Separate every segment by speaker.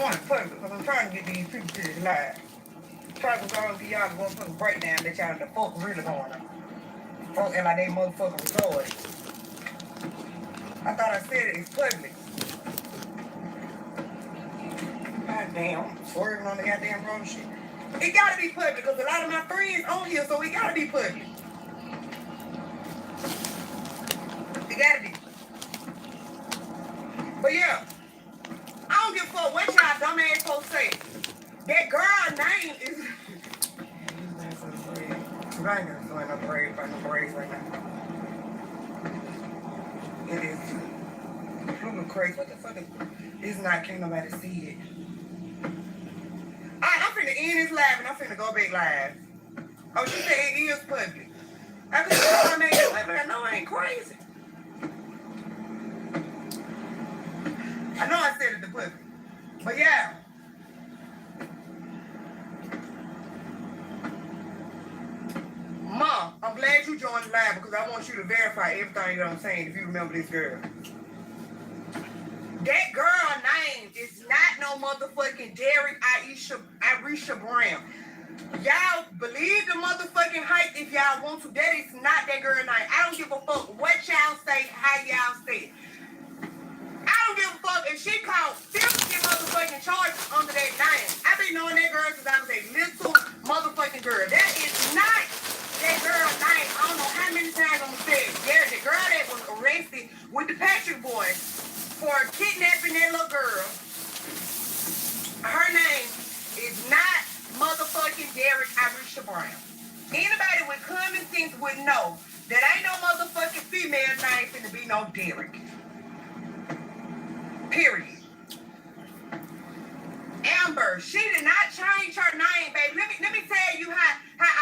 Speaker 1: going public because I'm trying to get these people to this live. Trying to go and y'all to go put a breakdown that y'all the fuck really going on. Folk and like they motherfucking retarded. I thought I said it, it's public. God damn, I'm swerving on the goddamn road shit. It gotta be public because a lot of my friends on here, so it gotta be public. It gotta be. But yeah, I don't give a fuck what y'all dumb ass folks say. That girl name is. I ain't gonna find no braids right now. It is. I'm going crazy. What the fuck is. It's not, can't nobody see it. I'm finna end this live and I'm finna go back live. Oh, she said it is public. I could tell I made it live, but I know I ain't crazy. I know I said it to public. But yeah. Mom, I'm glad you joined the live because I want you to verify everything that I'm saying if you remember this girl. That girl name is not no motherfucking Derrick Aisha Brown. Y'all believe the motherfucking hype if y'all want to. That is not that girl name. I don't give a fuck what y'all say, how y'all say it. I don't give a fuck if she called 50 motherfucking charges under that name. I've been knowing that girl since I was a little motherfucking girl. That is not that girl name. I don't know how many times I'm gonna say it. Yeah, the girl that was arrested with the Patrick boys for kidnapping that little girl. Her name is not motherfucking Derrick Aisha Brown. Anybody with common sense would know that ain't no motherfucking female name finna be no Derrick. Period. Amber, she did not change her name, baby. Let me tell you how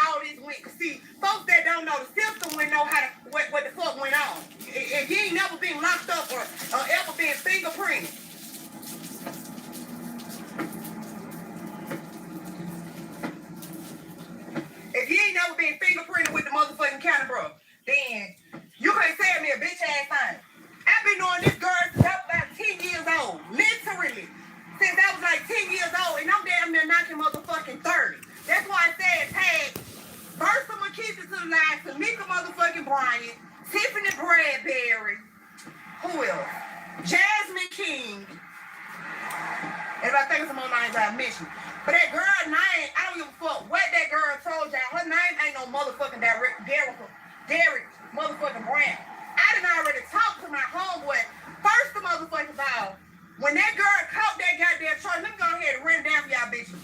Speaker 1: all this went. Cause see, folks that don't know the system wouldn't know what the fuck went on. If you ain't never been locked up or ever been fingerprinted. If you ain't never been fingerprinted with the motherfucking county, bro, then you can't tell me a bitch ass thing. I've been knowing this girl since I was about 10 years old. Literally. Since I was like 10 years old. And I'm damn near knocking motherfucking 30. That's why I said tag Bertha McKeesey to the line, Tamika motherfucking Bryant, Tiffany Bradbury. Who else? Jasmine King. And I think some more names I mentioned. But that girl name, I don't give a fuck what that girl told y'all. Her name ain't no motherfucking Derrick motherfucking Brown. I done already talked to my homeboy. First of motherfucking all, when that girl caught that goddamn charge, let me go ahead and run down for y'all bitches.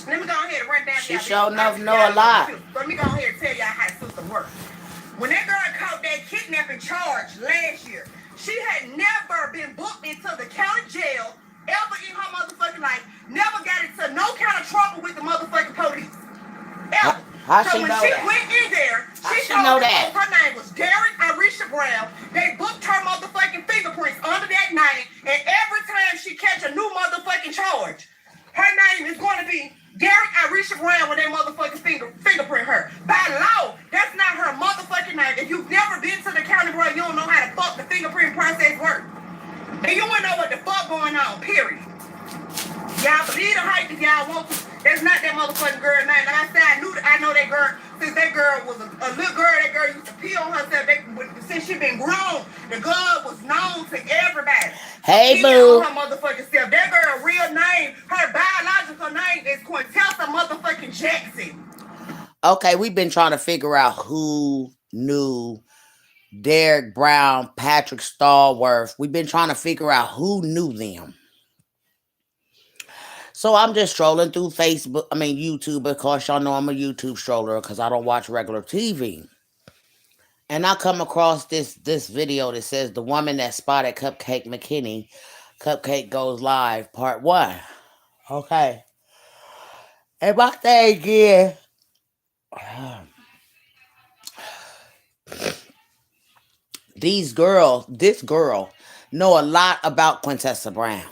Speaker 1: Let me go ahead and run down for y'all bitches. She sure enough know a lot. Let me go ahead and tell y'all how the system works. When that girl caught that kidnapping charge last year, she had never been booked into the county jail ever in her motherfucking life. Never got into no kind of trouble with the motherfucking police. Ever. So when she went in there, she told them her name was Derrick Aisha Brown. They booked her motherfucking fingerprints under that name, and every time she catch a new motherfucking charge, her name is going to be Derrick Aisha Brown when they motherfucking fingerprint her. By law, that's not her motherfucking name. If you've never been to the county, bro, you don't know how the fuck the fingerprint process works. And you wouldn't know what the fuck going on, period. Y'all believe the hype if y'all want to. That's not that motherfucking girl name. Like I said, I know that girl since that girl was a little girl. That girl used to pee on herself. Since she been grown, the girl was known to everybody. Hey, boo. Her motherfucking self. That girl real name, her biological name is Quintessa motherfucking Jackson. Okay, we've been trying to figure out who knew Derrick Brown, Patrick Stallworth. We've been trying to figure out who knew them. So I'm just strolling through YouTube. Of course, y'all know I'm a YouTube stroller because I don't watch regular TV. And I come across this video that says the woman that spotted Cupcake McKinney, Cupcake Goes Live, Part 1. Okay. And my thing is, this girl, know a lot about Quintessa Brown.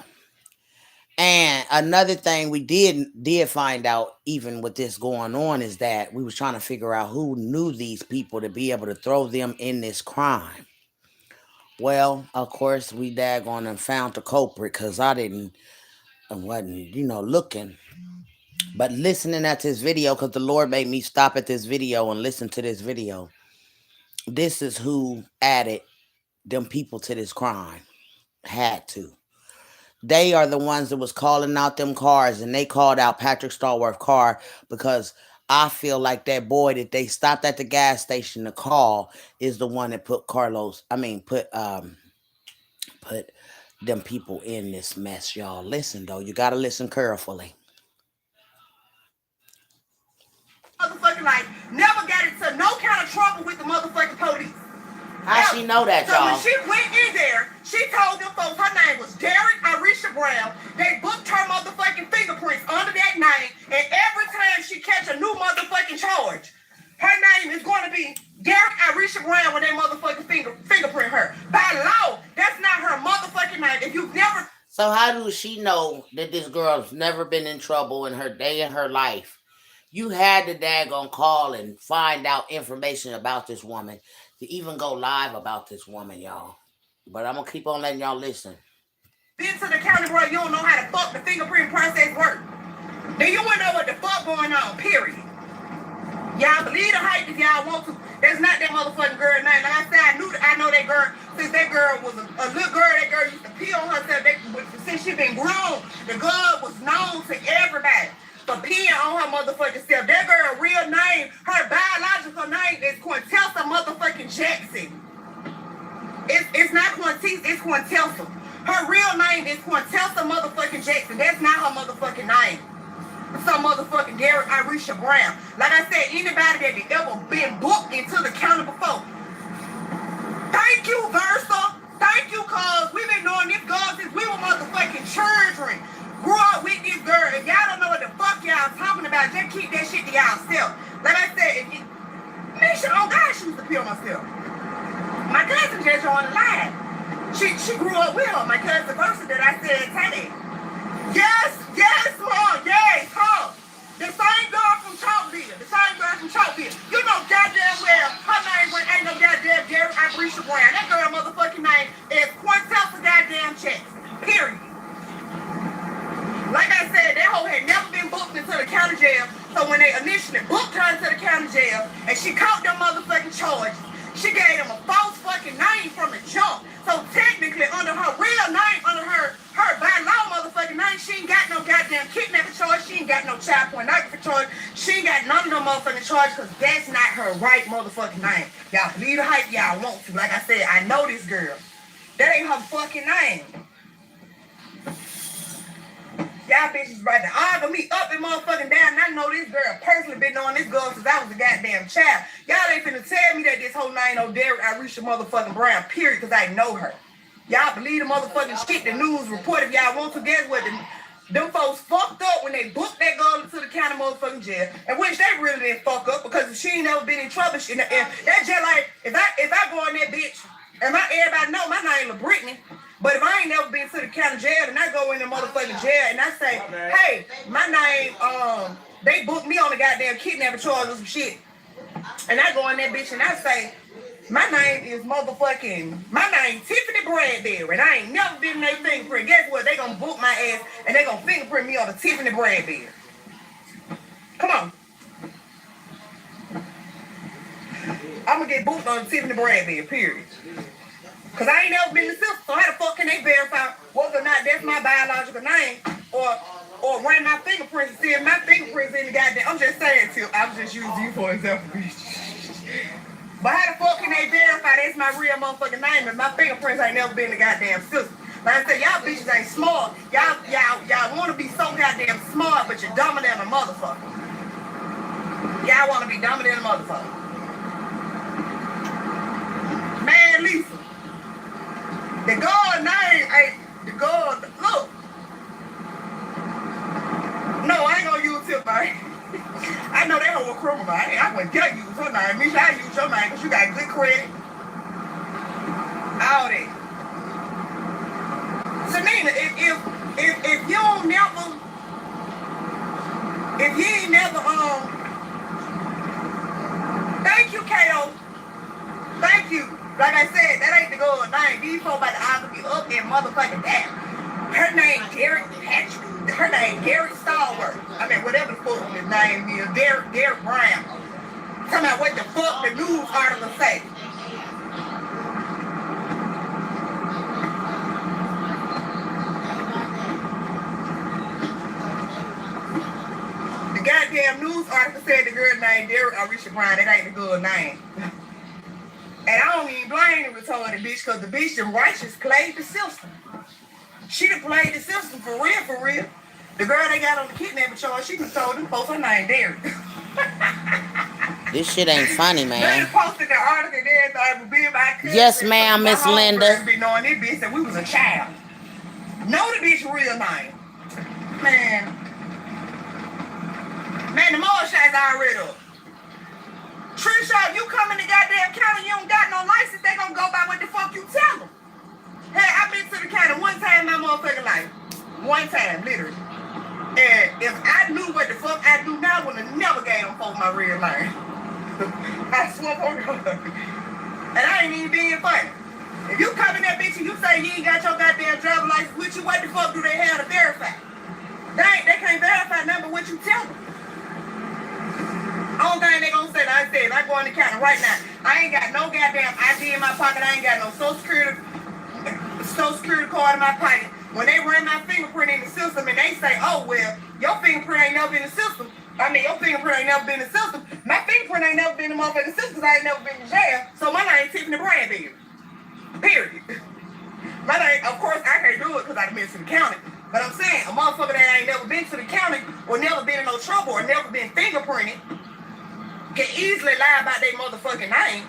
Speaker 1: And another thing we did find out, even with this going on, is that we was trying to figure out who knew these people to be able to throw them in this crime. Well, of course, we daggone and found the culprit because I didn't
Speaker 2: and wasn't, looking. But listening at this video, because the Lord made me stop at this video and listen to this video. This is who added them people to this crime. Had to. They are the ones that was calling out them cars, and they called out Patrick Stallworth car because I feel like that boy that they stopped at the gas station to call is the one that put them people in this mess, y'all. Listen though, you gotta listen carefully.
Speaker 1: Motherfucking like never got into no kind of trouble with the motherfucking police.
Speaker 2: How she know that,
Speaker 1: so
Speaker 2: y'all?
Speaker 1: when she went in there, she told them folks her name was Derrick Brown. They booked her motherfucking fingerprints under that name, and every time she catch a new motherfucking charge, her name is going to be Derrick Brown when they motherfucking fingerprint her. By law, that's not her motherfucking name. If you've never...
Speaker 2: So how does she know that this girl's never been in trouble in her day in her life? You had to daggone call and find out information about this woman to even go live about this woman, y'all. But I'm going to keep on letting y'all listen.
Speaker 1: Been to the county, bro, you don't know how the fuck the fingerprint process works. Then you wouldn't know what the fuck going on, period. Y'all believe the hype if y'all want to. That's not that motherfucking girl name. Like I said, I know that girl, since that girl was a little girl, that girl used to pee on herself. Since she been grown, the girl was known to everybody for peeing on her motherfucking self. That girl real name, her biological name is Quintessa motherfucking Jackson. It's not Quintessa, it's Quintessa. Her real name is Quintessa motherfucking Jackson. That's not her motherfucking name. Some motherfucking Derrick Brown. Like I said, anybody that had ever been booked into the county before. Thank you, Versa. Thank you, cause we've been knowing this girl since we were motherfucking children. Grew up with this girl. If y'all don't know what the fuck y'all talking about, just keep that shit to y'allself. Like I said, oh God, she used to pee on myself. My cousin just on the line. She grew up with her. My cousin Versa that I said, Teddy. Yes, Mom, yes, huh? The same girl from Chalkville. You know goddamn well her name ain't no goddamn Derrick Brown. That girl motherfucking name is Quintessa goddamn Jackson. Period. Like I said, that hoe had never been booked into the county jail. So when they initially booked her into the county jail and she caught them motherfucking charges, she gave them a false fucking name from the jump. So technically, under her real name, under her by law motherfucking name, she ain't got no goddamn kidnapping charge. She ain't got no child pornography charge. She ain't got none of them motherfucking charges because that's not her right motherfucking name. Y'all believe the hype y'all want to. Like I said, I know this girl. That ain't her fucking name. Y'all bitches right to argue me up and motherfucking down. And I know this girl personally been knowing this girl since I was a goddamn child. Y'all ain't finna tell me that this whole name no Derrick motherfucking Brown, period, because I know her. Y'all believe the motherfucking shit the news report if y'all want to. Guess what? Them folks fucked up when they booked that girl into the county motherfucking jail. And which they really didn't fuck up because she ain't never been in trouble. That just like, if I go in that bitch, and everybody know my name is Brittany. But if I ain't never been to the county jail and I go in the motherfucking jail and I say, hey, my name, they booked me on a goddamn kidnapping charge or some shit. And I go in that bitch and I say, my name is Tiffany Bradbury. And I ain't never been in their fingerprint. Guess what? They gonna book my ass and they gonna fingerprint me on the Tiffany Bradbury. Come on. I'm gonna get booked on the Tiffany Bradbury, period. Because I ain't never been to the system, so how the fuck can they verify whether or not that's my biological name or run my fingerprints and see if my fingerprints in the goddamn... I'm just saying, Tip. I'm just using you for example, bitch. But how the fuck can they verify that's my real motherfucking name if my fingerprints ain't never been in the goddamn system? Like I said, y'all bitches ain't smart. Y'all want to be so goddamn smart, but you're dumber than a motherfucker. Y'all want to be dumber than a motherfucker. Man, Lisa. The girl name ain't the girl. Look. No, I ain't gonna use Tip, man. I know that whole criminal, man. I wouldn't dare use her name. Misha, I use your name because you got good credit. All that. Selena, if you don't never, if you ain't never, thank you, Kato. Thank you. Like I said, that ain't the girl name. These folks about to argue me up and motherfucking down. Her name Derrick Patrick. Her name Derrick Stallworth. I mean, whatever the fuck his name is. Derrick Brown. Talking about what the fuck the news article say. The goddamn news article said the girl named Derrick Arisha Brown. That ain't the good name. And I don't even blame the retarded bitch, because the bitch, the righteous, played the system. She done played the system for real, for real. The girl they got on the kidnapping charge, she done told them folks her name Derrick.
Speaker 2: This shit ain't funny, man.
Speaker 1: They posted the article and everything, but being my cousin.
Speaker 2: Yes, ma'am, Miss Linda.
Speaker 1: Be knowing this bitch that we was a child. Know the bitch real name. Man, the mall shots already up. Trisha, you come in the goddamn county, you don't got no license, they gonna go by what the fuck you tell them. Hey, I've been to the county one time in my motherfucking life. One time, literally. And if I knew what the fuck I do now, I would have never gave them folks my real name. I swear on God. And I ain't even being funny. If you come in that bitch and you say you ain't got your goddamn driver license with you, what the fuck do they have to verify? They can't verify nothing but what you tell them. Only thing they gonna say, like I said, I go in the county right now. I ain't got no goddamn ID in my pocket. I ain't got no social security card in my pocket. When they run my fingerprint in the system and they say, oh, well, your fingerprint ain't never been in the system. I mean, your fingerprint ain't never been in the system. My fingerprint ain't never been in the motherfucking system because I ain't never been in jail. So my name Tiffany Bradbury. Period. My name, of course, I can't do it because I've been to the county. But I'm saying, a motherfucker that ain't never been to the county or never been in no trouble or never been fingerprinted can easily lie about their motherfucking name.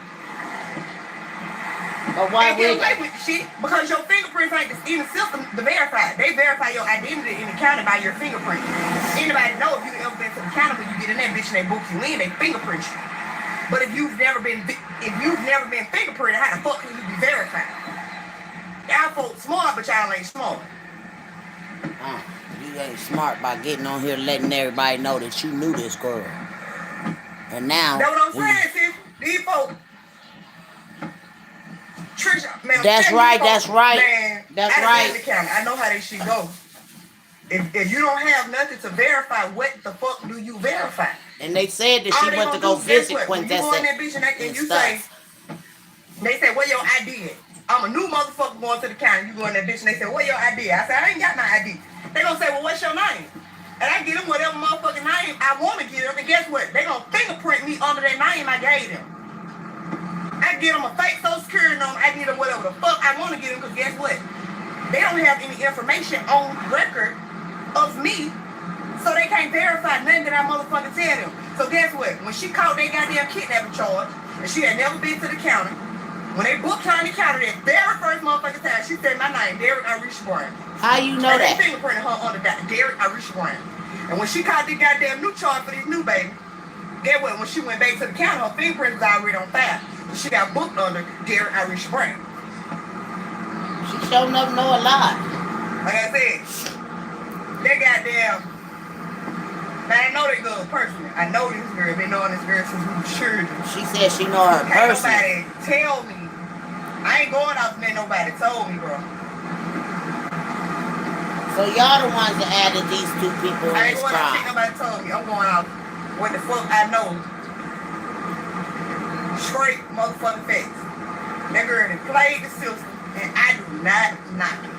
Speaker 2: But why
Speaker 1: would they? With the shit because your fingerprints ain't in the system to verify. They verify your identity in the county by your fingerprint. Anybody know if you ever been to the county when you get in that bitch and they book you in, they fingerprint you. But if you've never been fingerprinted, how the fuck can you be verified? Y'all folks smart, but y'all ain't smart.
Speaker 2: You ain't smart by getting on here letting everybody know that you knew this girl. And now
Speaker 1: that's what I'm saying, sis. These folks. Trisha, man,
Speaker 2: that's right,
Speaker 1: folks,
Speaker 2: that's right.
Speaker 1: Man,
Speaker 2: that's right.
Speaker 1: The county. I know how they shit go. If you don't have nothing to verify, what the fuck do you verify?
Speaker 2: And they said that she went to go visit Quintessa.
Speaker 1: You go in that bitch and you say, they say, where your ID at? I'm a new motherfucker going to the county. You go in that bitch and they say, where your ID? I said, I ain't got my ID. They gonna say, well, what's your name? And I get them whatever motherfucking name I want to give them. And guess what? They gonna fingerprint me under that name I gave them. I get them a fake social security number. I get them whatever the fuck I want to get them. Because guess what? They don't have any information on record of me. So they can't verify nothing that I motherfucking tell them. So guess what? When she caught that goddamn kidnapping charge, and she had never been to the county, when they booked her in the county that very first motherfucking time, she said my name, Derrick Arisha Brown.
Speaker 2: How you know that?
Speaker 1: They fingerprinted her under Derrick Arisha Brown. And when she caught the goddamn new charge for this new baby, get what? When she went back to the county, her fingerprint was already on file. So she got booked under Derrick Arisha Brown.
Speaker 2: She sure enough know a lot.
Speaker 1: Like I said, they goddamn. Now I know this girl personally. I know this girl. Been knowing this girl since we were children.
Speaker 2: She said she know her personally.
Speaker 1: Nobody tell me. I ain't going off and nobody told me, bro.
Speaker 2: So y'all the ones that added these two people in
Speaker 1: I ain't
Speaker 2: this
Speaker 1: going
Speaker 2: crime.
Speaker 1: off nobody told me. I'm going off what the fuck I know. Straight motherfucking facts. That girl that played the system, and I do not knock it.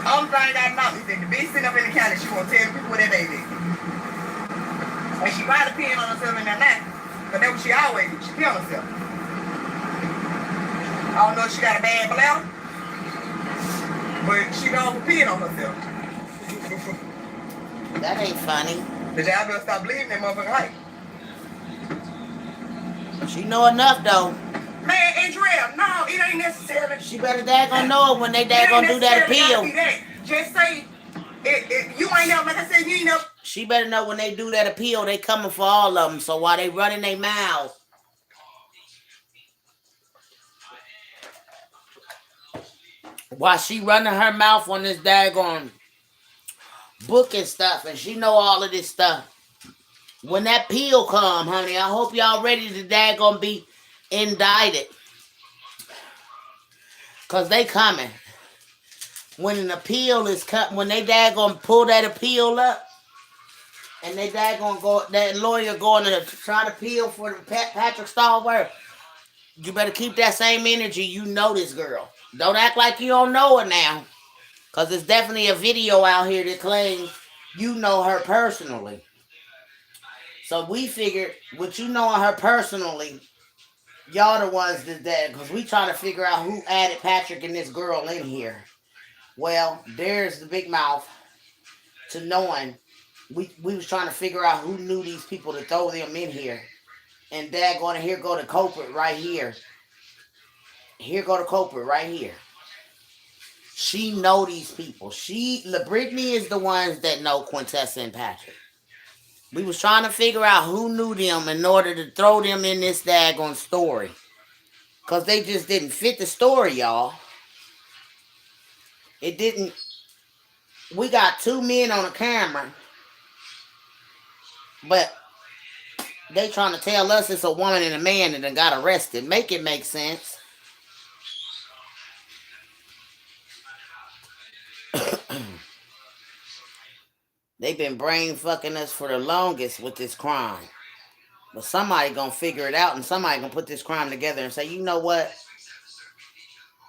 Speaker 1: Only thing I know is that the bitch sitting up in the county, she won't tell the people where that baby is. And she probably peeing on herself in that night. But that's what she always do. She pee on herself. I don't know if she got a bad bladder, but she knows for peeing on herself.
Speaker 2: That ain't funny.
Speaker 1: But y'all better stop believing that motherfucking hype.
Speaker 2: She know enough though.
Speaker 1: Man, Andrea, no, it ain't necessarily.
Speaker 2: She better daggone know it when they daggone do that appeal.
Speaker 1: Just say, you ain't never, like I said, you ain't never.
Speaker 2: She better know when they do that appeal, they coming for all of them. So while they running their mouths, while she running her mouth on this daggone book and stuff, and she know all of this stuff. When that appeal come, honey, I hope y'all ready to daggone be indicted. Because they coming. when an appeal is cut, when they daggone pull that appeal up, and they daggone go, that lawyer going to try to appeal for the Patrick Stallworth, you better keep that same energy. You know this girl. Don't act like you don't know her now. Because there's definitely a video out here that claims you know her personally. So we figured, with you knowing her personally, y'all the ones that, because we trying to figure out who added Patrick and this girl in here. Well, there's the big mouth to knowing. We was trying to figure out who knew these people to throw them in here. And daggone, here go the culprit right here. Here go the culprit right here. She know these people. Brittany is the ones that know Quintessa and Patrick. We was trying to figure out who knew them in order to throw them in this daggone story. Because they just didn't fit the story, y'all. It didn't. We got two men on the camera. But they trying to tell us it's a woman and a man that done got arrested. Make it make sense. They've been brain fucking us for the longest with this crime. But somebody gonna figure it out, and somebody gonna put this crime together and say, you know what?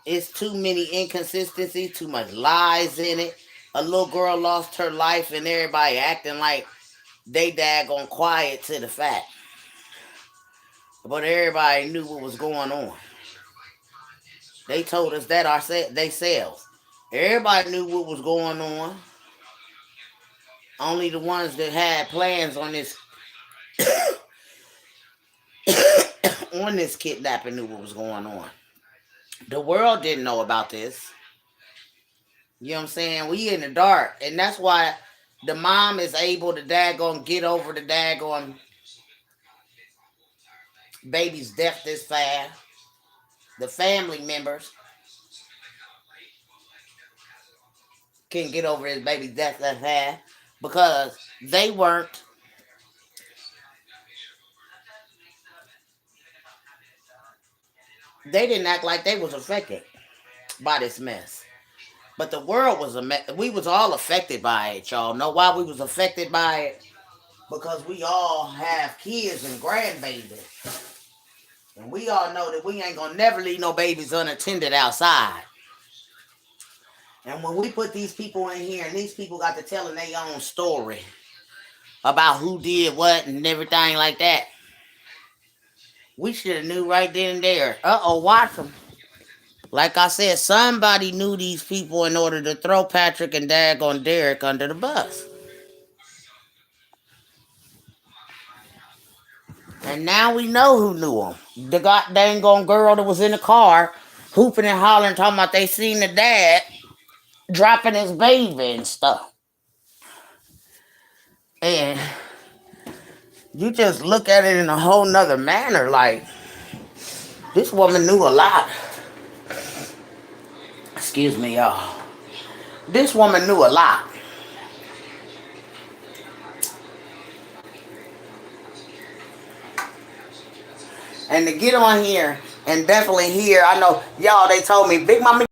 Speaker 2: It's too many inconsistencies, too much lies in it. A little girl lost her life and everybody acting like they daggone quiet to the fact. But everybody knew what was going on. They told us that themselves. Everybody knew what was going on. Only the ones that had plans on this on this kidnapping knew what was going on. The world didn't know about this. You know what I'm saying? We in the dark. And that's why the mom is able to daggone get over the daggone baby's death this fast. The family members can get over his baby's death that fast because they weren't. They didn't act like they was affected by this mess. But the world was we was all affected by it, y'all. Know why we was affected by it? Because we all have kids and grandbabies. And we all know that we ain't gonna never leave no babies unattended outside. And when we put these people in here, and these people got to telling their own story about who did what and everything like that, we should have knew right then and there. Watch them. Like I said, somebody knew these people in order to throw Patrick and daggone Derrick under the bus. And now we know who knew them. The goddamn girl that was in the car, hooping and hollering, talking about they seen the dad dropping his baby and stuff. And you just look at it in a whole nother manner. Like, this woman knew a lot. Excuse me, y'all. This woman knew a lot. And to get on here and definitely hear, I know, y'all, they told me, Big Mama.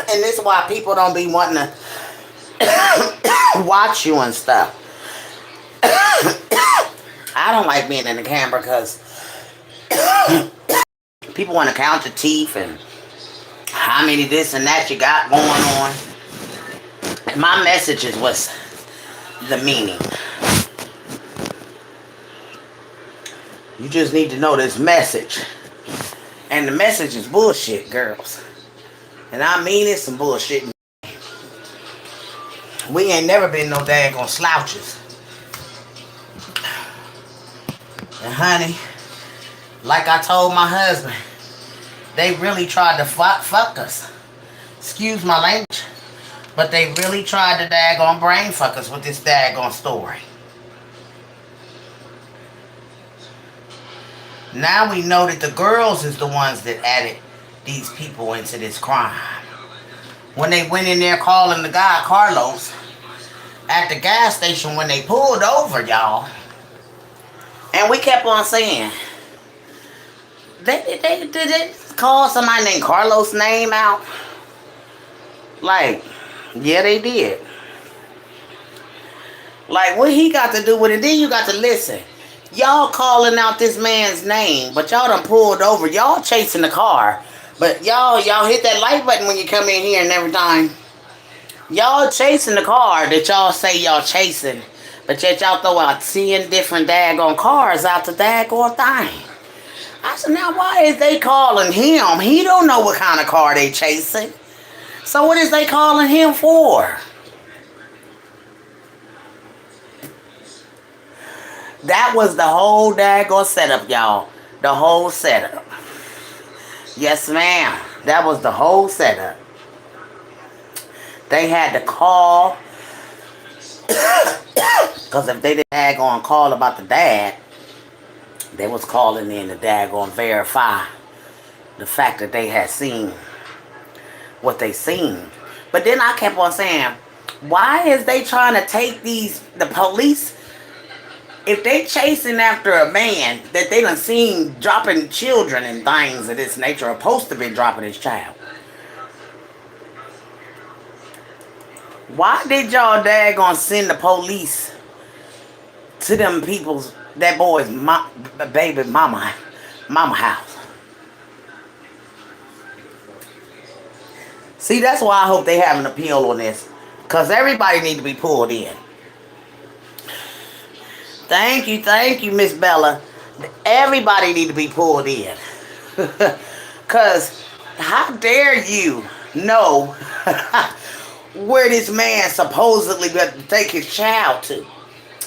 Speaker 2: And this is why people don't be wanting to watch you and stuff. I don't like being in the camera because people want to count your teeth and how many this and that you got going on. And my message is what's the meaning. You just need to know this message. And the message is bullshit, girls. And I mean it's some bullshit. We ain't never been no daggone slouches. And honey, like I told my husband, they really tried to fuck us. Excuse my language. But they really tried to daggone brain fuck us with this daggone story. Now we know that the girls is the ones that added these people into this crime. When they went in there calling the guy Carlos at the gas station when they pulled over, y'all. And we kept on saying, They call somebody named Carlos' name out. Like, yeah, they did. Like, what he got to do with it? Then you got to listen. Y'all calling out this man's name, but y'all done pulled over. Y'all chasing the car. But y'all hit that like button when you come in here and everything. Y'all chasing the car that y'all say y'all chasing. But yet y'all throw out 10 different daggone cars out the daggone thing. I said, now why is they calling him? He don't know what kind of car they chasing. So what is they calling him for? That was the whole daggone setup, y'all. The whole setup. Yes, ma'am. That was the whole setup. They had to call. Because if they didn't daggone call about the dad, they was calling in to daggone verify the fact that they had seen what they seen. But then I kept on saying, why is they trying to take the police, if they chasing after a man that they done seen dropping children and things of this nature, are supposed to be dropping his child. Why did y'all daggone send the police to them people's, that boy's baby mama house? See, that's why I hope they have an appeal on this. Because everybody need to be pulled in. Thank you, Miss Bella. Everybody need to be pulled in. Because how dare you know where this man supposedly got to take his child to?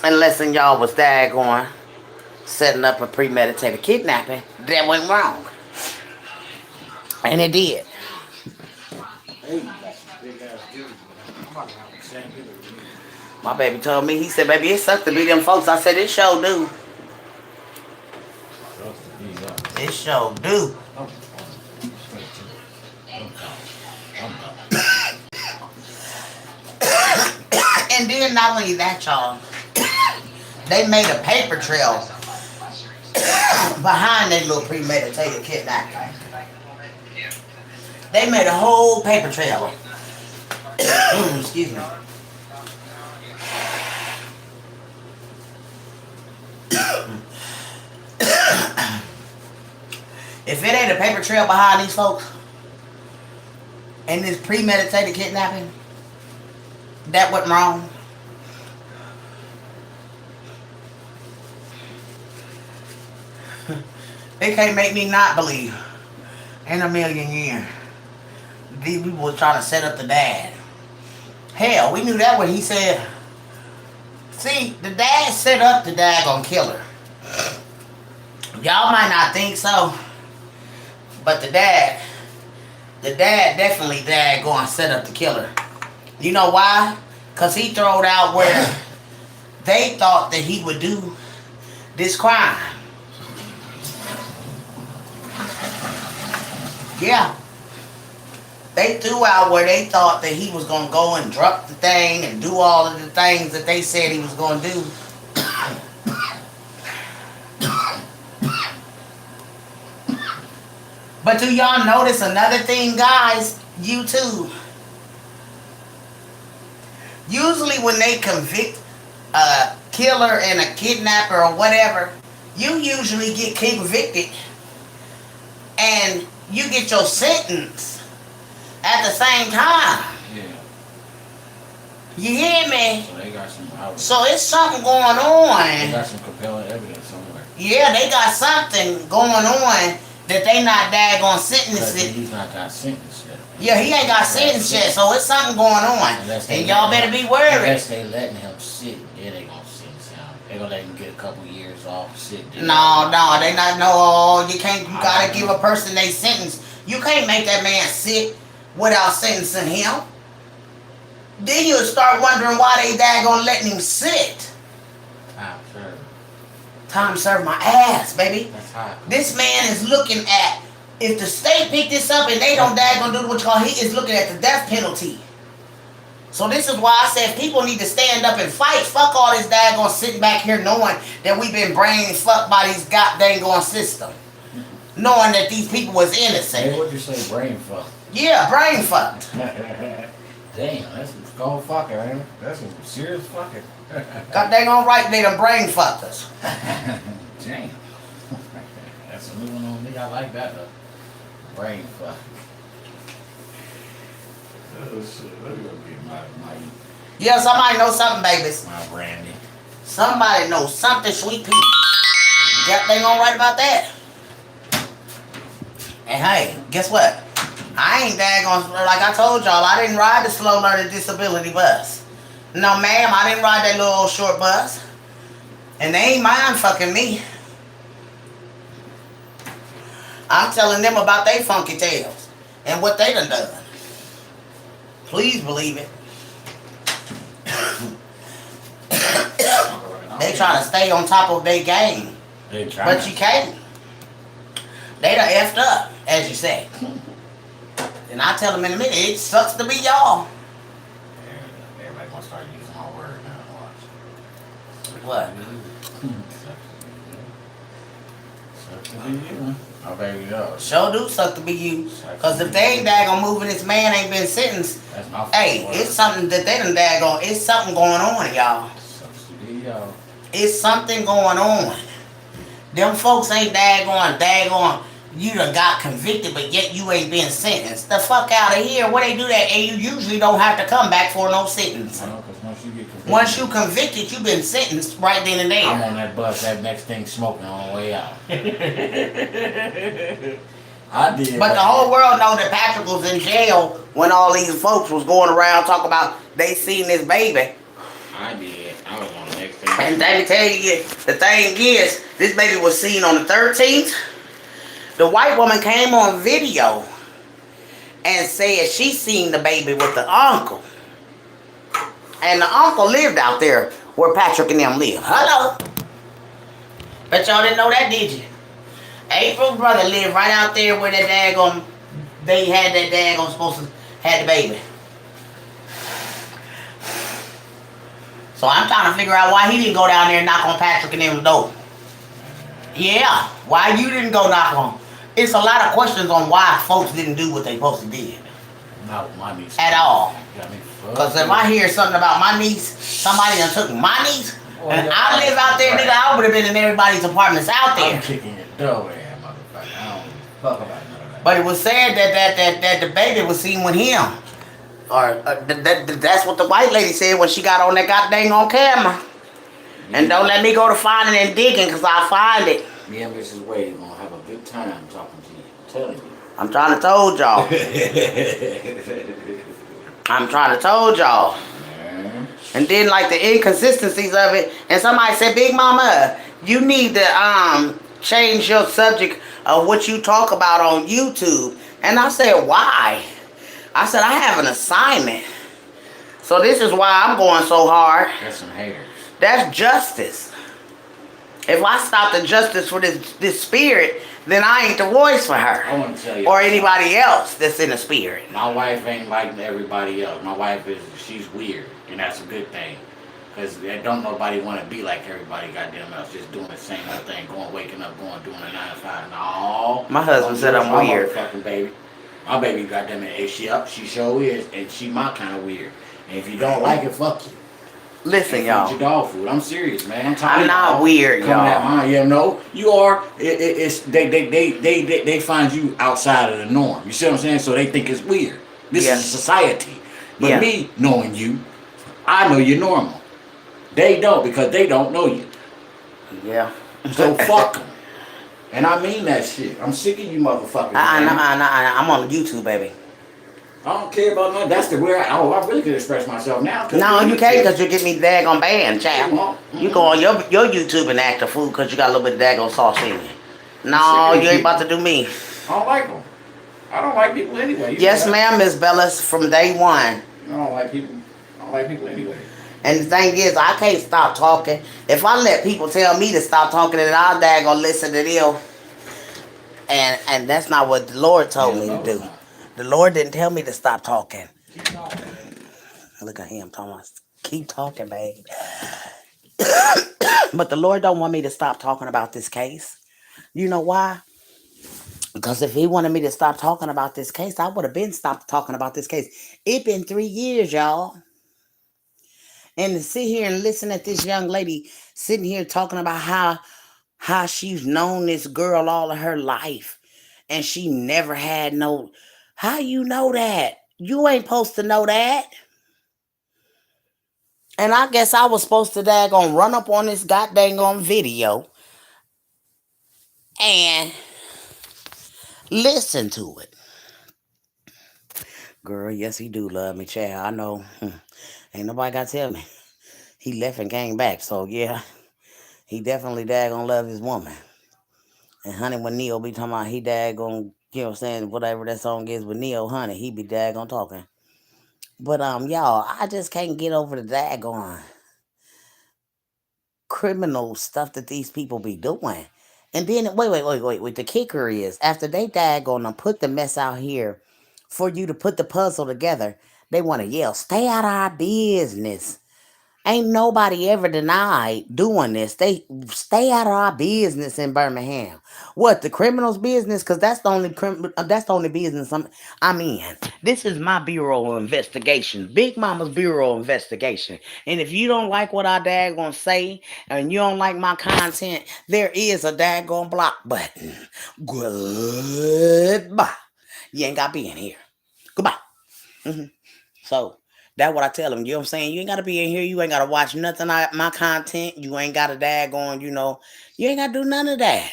Speaker 2: Unless y'all was daggone setting up a premeditated kidnapping that went wrong. And it did. My baby told me, he said, baby, it sucks to be them folks. I said, it sure do. It sure do. And then not only that, y'all, they made a paper trail behind that little premeditated kidnapping. They made a whole paper trail. Excuse me. If it ain't a paper trail behind these folks and this premeditated kidnapping, that wasn't wrong. They can't make me not believe in a million years these people were trying to set up the dad. Hell, we knew that when he said, see, the dad set up the daggone killer. Y'all might not think so, but the dad definitely daggone set up the killer. You know why? Because he throwed out where they thought that he would do this crime. Yeah. They threw out where they thought that he was going to go and drop the thing and do all of the things that they said he was going to do. But do y'all notice another thing, guys? YouTube. Usually when they convict a killer and a kidnapper or whatever, you usually get convicted and you get your sentence at the same time.
Speaker 3: Yeah.
Speaker 2: You hear me?
Speaker 3: So they got some.
Speaker 2: So it's something going on.
Speaker 3: They got some compelling evidence somewhere.
Speaker 2: Yeah, they got something going on that they not daggone sentenced.
Speaker 3: He's not got sentenced yet.
Speaker 2: Yeah, he ain't got sentenced yet, so it's something going on. And y'all better be worried.
Speaker 3: Unless they letting him sit, then they gonna sentence him. They gonna let him get a couple years off, sit.
Speaker 2: No, they not. No, you can't. You gotta give a person they sentence. You can't make that man sit without sentencing him. Then you'll start wondering why they daggone letting him sit.
Speaker 3: Time served.
Speaker 2: Time served my ass, baby.
Speaker 3: That's hot.
Speaker 2: This man is looking at, if the state pick this up and they don't daggone do what you call, he is looking at the death penalty. So this is why I said people need to stand up and fight. Fuck all this daggone sitting back here knowing that we've been brain fucked by these goddamn going system. knowing that these people was innocent.
Speaker 3: Hey, what'd you say, brain fuck?
Speaker 2: Yeah, brain fucked.
Speaker 3: Damn, that's some cold fucker, ain't it? That's some serious fucking.
Speaker 2: God dang on right, they done brain fucked us.
Speaker 3: Damn. That's a new one on me. I like that though. Brain fuck. Oh shit, let me go get my
Speaker 2: Yeah, somebody knows something, babies.
Speaker 3: brandy.
Speaker 2: Somebody knows something, sweet pea. God dang on right about that. And hey, guess what? I ain't daggone, like I told y'all, I didn't ride the slow learning disability bus. No, ma'am, I didn't ride that little old short bus. And they ain't mind fucking me. I'm telling them about their funky tales and what they done done. Please believe it. They trying to stay on top of their game. But you can't. They done effed up, as you say. And I tell them in a minute, it sucks to be y'all.
Speaker 3: Everybody gonna start using my word now. Watch.
Speaker 2: What?
Speaker 3: Sucks to be you. Oh, baby, yo.
Speaker 2: Sure do suck to be you. Because if they ain't daggone moving, this man ain't been sentenced.
Speaker 3: That's my fault.
Speaker 2: Hey, it's something that they done daggone. It's something going on, y'all.
Speaker 3: Sucks to be y'all.
Speaker 2: It's something going on. Them folks ain't daggone. You done got convicted, but yet you ain't been sentenced. The fuck out of here. Where they do that? And you usually don't have to come back for no sentence.
Speaker 3: No, because once you get convicted.
Speaker 2: Once you convicted, you been sentenced right then and there.
Speaker 3: I'm on that bus, that next thing smoking on the way out. I did.
Speaker 2: But the whole world know that Patrick was in jail when all these folks was going around talking about they seen this baby.
Speaker 3: I did. I was on the next thing.
Speaker 2: And let me tell you, the thing is, this baby was seen on the 13th. The white woman came on video and said she seen the baby with the uncle. And the uncle lived out there where Patrick and them live. Hello. Bet y'all didn't know that, did you? April's brother lived right out there where that daggone, they had that daggone supposed to have the baby. So I'm trying to figure out why he didn't go down there and knock on Patrick and them's door. Yeah, why you didn't go knock on? It's a lot of questions on why folks didn't do what they supposed to did.
Speaker 3: Not with my niece.
Speaker 2: At all.
Speaker 3: Got me fucked
Speaker 2: Because if
Speaker 3: up.
Speaker 2: I hear something about my niece, somebody done took my niece,
Speaker 3: Well,
Speaker 2: and
Speaker 3: yeah,
Speaker 2: I live out there, nigga, I would have been in everybody's apartments out
Speaker 3: I'm
Speaker 2: there.
Speaker 3: kicking your door in, motherfucker. I don't fuck about none of that.
Speaker 2: But it was said that the baby was seen with him. Or that's what the white lady said when she got on that goddamn on camera. And don't let me go to finding and digging, because I'll find it.
Speaker 3: Me and Mrs. Wade gonna have a good time talking to you. I'm telling you.
Speaker 2: I'm trying to told y'all. I'm trying to told y'all.
Speaker 3: Man.
Speaker 2: And then like the inconsistencies of it. And somebody said, Big Mama, you need to change your subject of what you talk about on YouTube. And I said, why? I said, I have an assignment. So this is why I'm going so hard.
Speaker 3: That's some haters.
Speaker 2: That's justice. If I stop the justice for this spirit, then I ain't the voice for her.
Speaker 3: I want to tell you.
Speaker 2: Or anybody else that's in the spirit.
Speaker 3: My wife ain't like everybody else. My wife she's weird. And that's a good thing. Because don't nobody want to be like everybody goddamn else. Just doing the same old thing. Waking up, doing a 9 to 5. No.
Speaker 2: My husband said I'm
Speaker 3: my
Speaker 2: weird.
Speaker 3: Motherfucking baby. My baby goddamn it. She sure is. And she my kind of weird. And if you don't like it, fuck you.
Speaker 2: Listen, y'all.
Speaker 3: Eat your dog food. I'm serious, man. I'm tired.
Speaker 2: I'm not weird,
Speaker 3: Coming at
Speaker 2: y'all.
Speaker 3: mine. Yeah, no, you are. They find you outside of the norm. You see what I'm saying? So they think it's weird. This
Speaker 2: Yeah.
Speaker 3: is society. But
Speaker 2: Yeah.
Speaker 3: me knowing you, I know you're normal. They don't because they don't know you.
Speaker 2: Yeah.
Speaker 3: So fuck them. And I mean that shit. I'm sick of you motherfuckers. man.
Speaker 2: I'm on YouTube, baby.
Speaker 3: I don't care about nothing. That's the way I really could express myself now.
Speaker 2: No, you can't because you get me daggone banned, chap.
Speaker 3: Mm-hmm.
Speaker 2: You go on your YouTube and act a fool because you got a little bit of daggone sauce in you. No, you ain't about to do me.
Speaker 3: I don't like them. I don't like people anyway. You
Speaker 2: Yes,
Speaker 3: know that.
Speaker 2: ma'am, Miss Bellis, from day one.
Speaker 3: I don't like people. I don't like people anyway.
Speaker 2: And the thing is, I can't stop talking. If I let people tell me to stop talking, then I'll daggone listen to them. And that's not what the Lord told me to do. The Lord didn't tell me to stop talking.
Speaker 3: Keep talking.
Speaker 2: Look at him, Thomas. Keep talking, babe. But the Lord don't want me to stop talking about this case. You know why? Because if he wanted me to stop talking about this case, I would have been stopped talking about this case. It been 3 years, y'all. And to sit here and listen at this young lady sitting here talking about how she's known this girl all of her life and she never had no. How you know that? You ain't supposed to know that. And I guess I was supposed to daggone run up on this goddamn on video and listen to it. Girl, yes, he do love me, child. I know. Ain't nobody got to tell me. He left and came back. So, yeah, he definitely daggone love his woman. And honey, when Neo be talking about he daggone, you know what I'm saying, whatever that song is with Neo, honey, he be daggone talking. But, y'all, I just can't get over the daggone criminal stuff that these people be doing. And then, wait. The kicker is, after they daggone put the mess out here for you to put the puzzle together, they want to yell, stay out of our business. Ain't nobody ever denied doing this. They stay out of our business in Birmingham. What, the criminals' business? Because that's the only business I'm in. This is my Bureau of Investigation. Big Mama's Bureau of Investigation. And if you don't like what I daggone say, and you don't like my content, there is a daggone block button. Goodbye. You ain't got to be in here. Goodbye. So, that's what I tell them. You know what I'm saying? You ain't got to be in here. You ain't got to watch nothing my content. You ain't got to daggone, you ain't got to do none of that.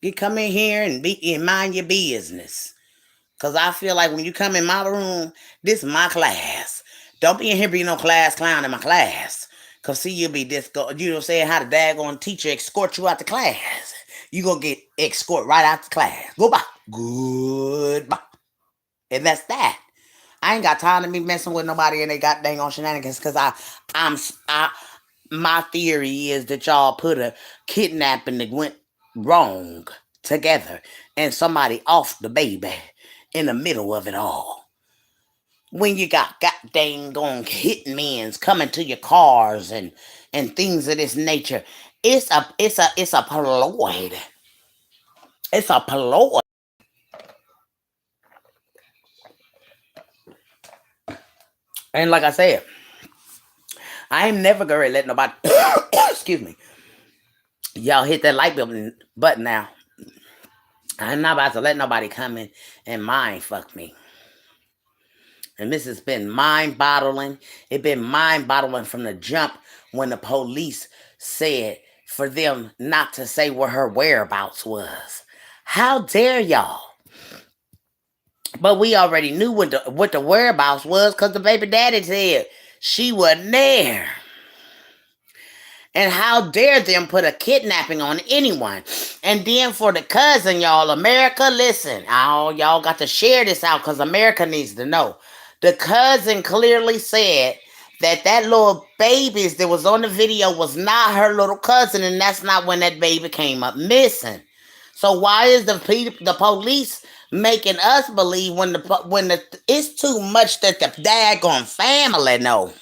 Speaker 2: You come in here and mind your business. Because I feel like when you come in my room, this is my class. Don't be in here being no class clown in my class. Because see, you'll be you know what I'm saying, how the daggone teacher escort you out the class. You going to get escort right out the class. Goodbye. Goodbye. And that's that. I ain't got time to be messing with nobody and they got dang on shenanigans because my theory is that y'all put a kidnapping that went wrong together and somebody off the baby in the middle of it all. When you got dang on hitmen's coming to your cars and things of this nature, it's a ploy. It's a ploy. And like I said, I ain't never gonna let nobody excuse me. Y'all hit that like button now. I'm not about to let nobody come in and mind fuck me. And this has been mind-boggling. It's been mind-boggling from the jump when the police said for them not to say where her whereabouts was. How dare y'all? But we already knew what the whereabouts was because the baby daddy said she wasn't there. And how dare them put a kidnapping on anyone? And then for the cousin, y'all, America, listen. Y'all got to share this out because America needs to know. The cousin clearly said that little baby that was on the video was not her little cousin, and that's not when that baby came up missing. So why is the police making us believe when it's too much that the daggone family know?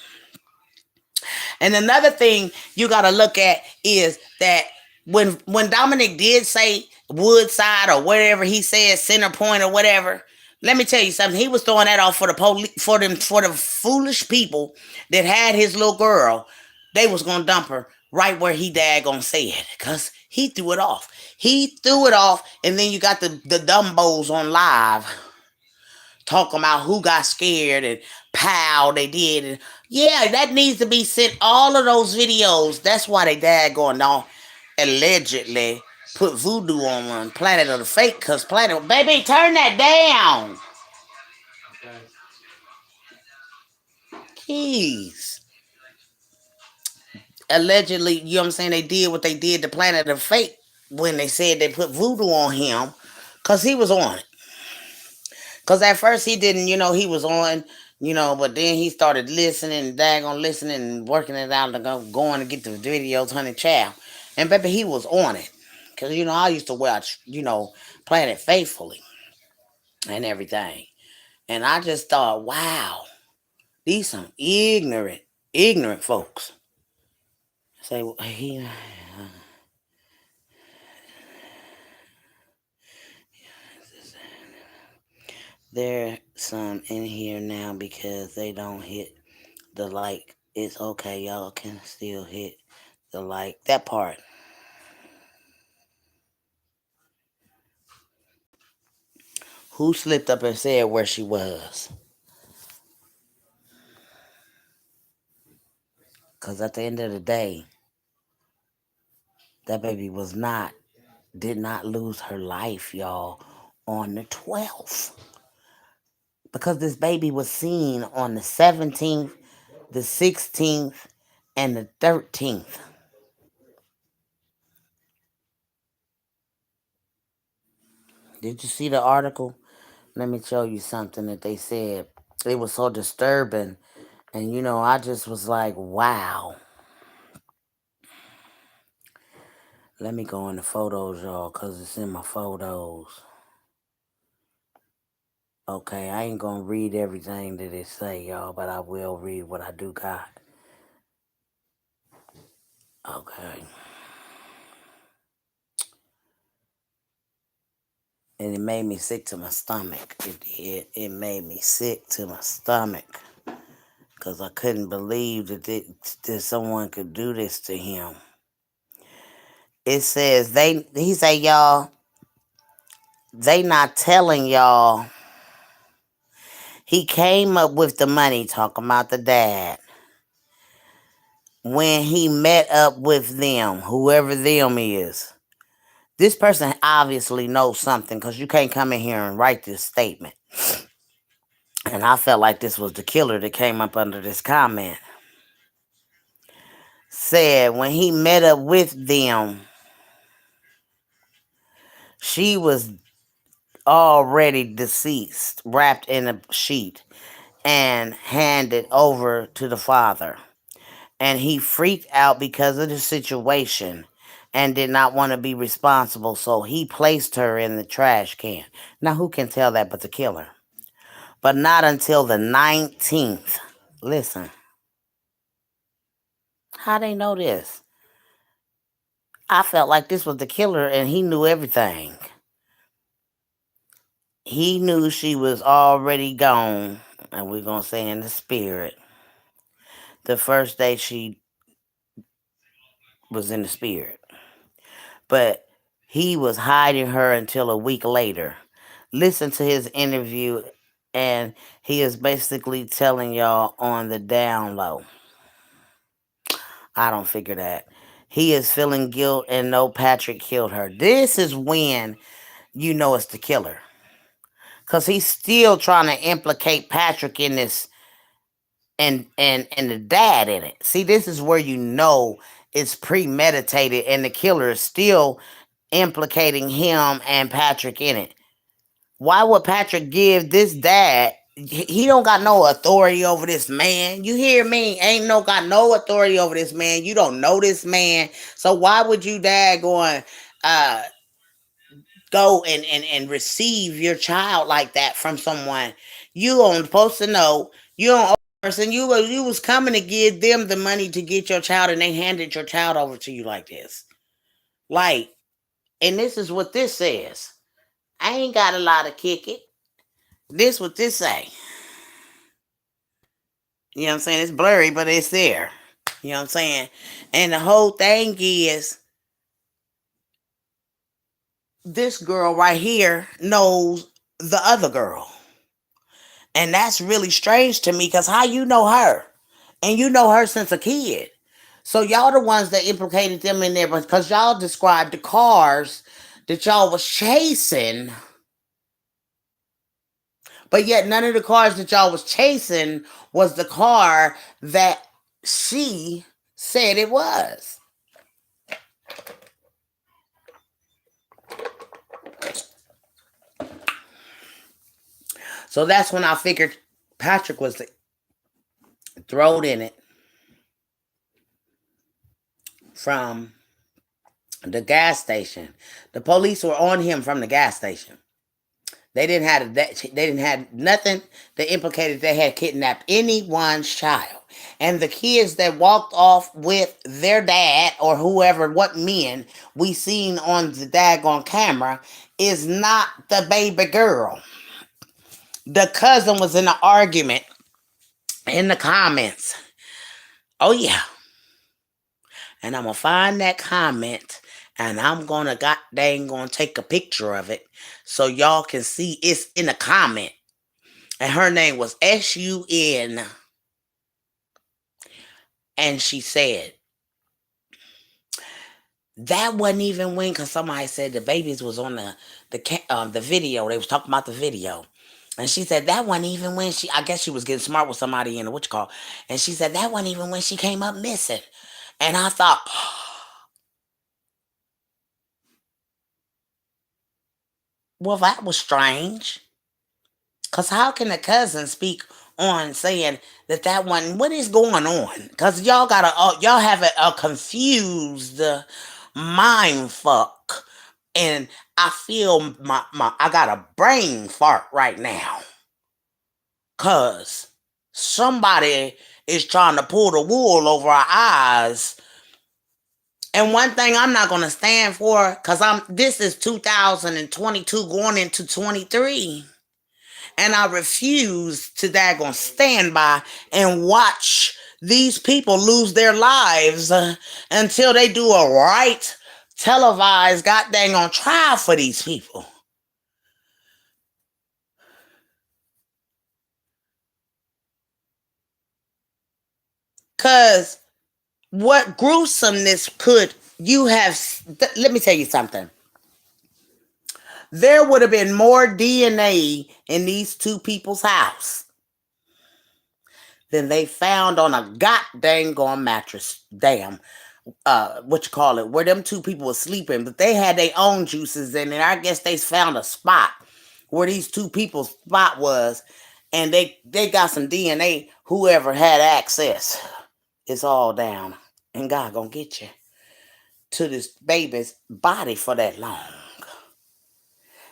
Speaker 2: And another thing you got to look at is that when Dominic did say Woodside or whatever he said, Center Point or whatever, let me tell you something. He was throwing that off for the police, for the foolish people that had his little girl. They was gonna dump her right where he daggone said, because he threw it off. He threw it off, and then you got the dumbos on live talking about who got scared and pow they did. And yeah, that needs to be sent. All of those videos. That's why they daggone on allegedly put voodoo on Planet of the Fake. Cause Planet, baby, turn that down. Jeez. Allegedly, you know what I'm saying, they did what they did to Planet of the Fake when they said they put voodoo on him. Cause he was on it. Because at first he didn't, he was on, but then he started listening, daggone listening and working it out and going to get the videos, honey child. And baby, he was on it. Because, I used to watch, Planet Faithfully and everything. And I just thought, wow, these some ignorant folks. Say, There's some in here now because they don't hit the like. It's okay, y'all can still hit the like. That part. Who slipped up and said where she was? Because at the end of the day, that baby did not lose her life, y'all, on the 12th. Because this baby was seen on the 17th, the 16th, and the 13th. Did you see the article? Let me show you something that they said. It was so disturbing. And, I just was like, wow. Let me go in the photos, y'all, because it's in my photos. Okay, I ain't going to read everything that it say, y'all, but I will read what I do got. Okay. And it made me sick to my stomach. It did. It made me sick to my stomach. Because I couldn't believe that someone could do this to him. It says, he say, y'all, they not telling y'all. He came up with the money, talking about the dad, when he met up with them, whoever them is. This person obviously knows something because you can't come in here and write this statement. And I felt like this was the killer that came up under this comment. Said when he met up with them, she was already deceased, wrapped in a sheet, and handed over to the father. And he freaked out because of the situation and did not want to be responsible, so he placed her in the trash can. Now, who can tell that but the killer? But not until the 19th. Listen, how they know this? I felt like this was the killer and he knew everything. He knew she was already gone, and we're going to say in the spirit. The first day she was in the spirit. But he was hiding her until a week later. Listen to his interview, and he is basically telling y'all on the down low. I don't figure that. He is feeling guilt and no, Patrick killed her. This is when you know it's the killer. Because he's still trying to implicate Patrick in this and the dad in it. See, this is where you know it's premeditated and the killer is still implicating him and Patrick in it. Why would Patrick give this dad? He don't got no authority over this man. You hear me? Ain't got no authority over this man. You don't know this man. So why would you dad uh go and receive your child like that from someone you aren't supposed to know? You don't person. You was coming to give them the money to get your child, and they handed your child over to you like this. Like, and this is what this says. I ain't got a lot of kick it. This what this say. You know what I'm saying? It's blurry, but it's there. You know what I'm saying? And the whole thing is, this girl right here knows the other girl. And that's really strange to me, because how you know her? And you know her since a kid. So y'all the ones that implicated them in there, because y'all described the cars that y'all was chasing. But yet none of the cars that y'all was chasing was the car that she said it was. So that's when I figured Patrick was thrown in it from the gas station. The police were on him from the gas station. They didn't have nothing that implicated they had kidnapped anyone's child. And the kids that walked off with their dad or whoever, what men we seen on the daggone camera, is not the baby girl. The cousin was in an argument in the comments. Oh yeah. And I'm gonna find that comment and I'm gonna gonna take a picture of it so y'all can see it's in a comment. And her name was SUN. And she said, that wasn't even when, because somebody said the babies was on the video. They was talking about the video. And she said that wasn't even when I guess she was getting smart with somebody in the what you call. And she said that wasn't even when she came up missing. And I thought, well, that was strange. Because how can a cousin speak on saying that one, what is going on? Because y'all y'all have a confused mind fuck. And I feel I got a brain fart right now. Because somebody is trying to pull the wool over our eyes. And one thing I'm not going to stand for, because this is 2022 going into 23. And I refuse to daggone stand by and watch these people lose their lives until they do a right televised goddamn on trial for these people. Because what gruesomeness could you have? Let me tell you something. There would have been more DNA in these two people's house than they found on a goddamn mattress. Damn. What you call it? Where them two people were sleeping, but they had their own juices in it. I guess they found a spot where these two people's spot was, and they got some DNA. Whoever had access, it's all down, and God gonna get you to this baby's body for that long.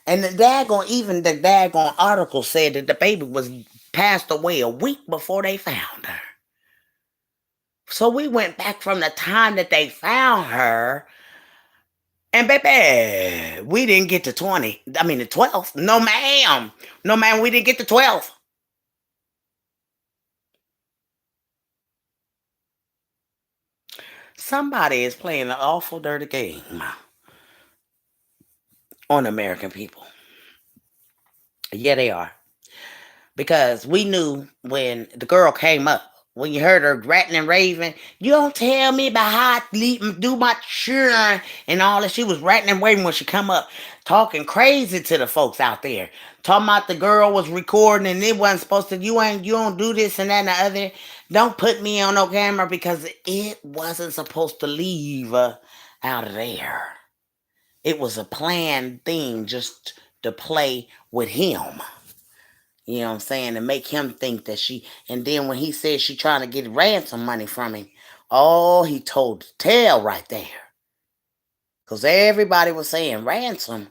Speaker 2: And the daggone article said that the baby was passed away a week before they found her. So we went back from the time that they found her, and baby, we didn't get to 20. I mean the 12th. No ma'am. No ma'am, we didn't get to 12. Somebody is playing an awful dirty game on American people. Yeah, they are. Because we knew when the girl came up, when you heard her ratting and raving, you don't tell me about how I do my children and all that. She was ratting and raving when she come up, talking crazy to the folks out there. Talking about the girl was recording and it wasn't supposed to, you don't do this and that and the other. Don't put me on no camera because it wasn't supposed to leave out of there. It was a planned thing just to play with him. You know what I'm saying? To make him think that and then when he said she trying to get ransom money from him, oh, he told the tale right there. Because everybody was saying ransom,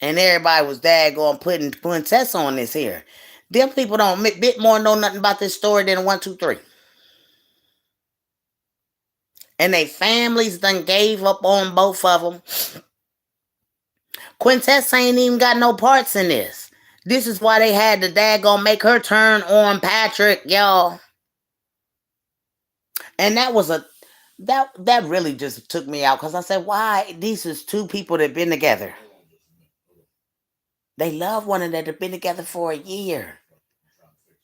Speaker 2: and everybody was daggone putting Princess on this here. Them people don't bit more know nothing about this story than 1, 2, 3. And they families done gave up on both of them. Quintess ain't even got no parts in this. This is why they had to daggone make her turn on Patrick, y'all. And that was that really just took me out because I said, why? These is two people that been together. They love one another. They've been together for a year.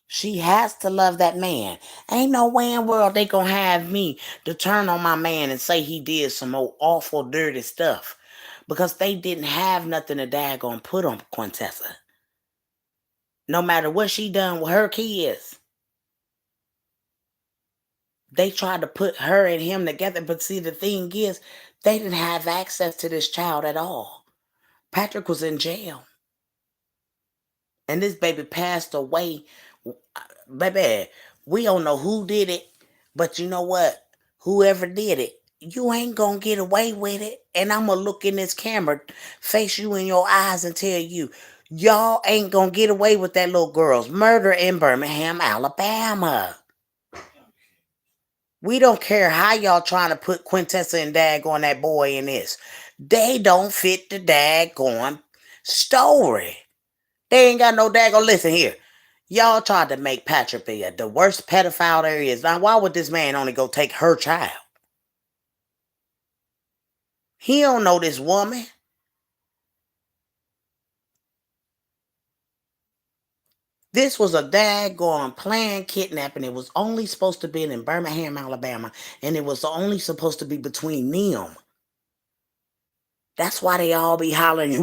Speaker 2: She has to love that man. Ain't no way in the world they gonna have me to turn on my man and say he did some old awful dirty stuff. Because they didn't have nothing to daggone put on Quintessa. No matter what she done with her kids. They tried to put her and him together, but see, the thing is, they didn't have access to this child at all. Patrick was in jail. And this baby passed away. Baby, we don't know who did it, but you know what? Whoever did it, you ain't gonna get away with it. And I'm gonna look in this camera, face you in your eyes and tell you, y'all ain't gonna get away with that little girl's murder in Birmingham, Alabama. We don't care how y'all trying to put Quintessa and Dag on that boy in this. They don't fit the daggone story. They ain't got no daggone, listen here. Y'all tried to make Patrick the worst pedophile there is. Now, why would this man only go take her child? He don't know this woman. This was a daggone planned kidnapping. It was only supposed to be in Birmingham, Alabama, and it was only supposed to be between them. That's why they all be hollering.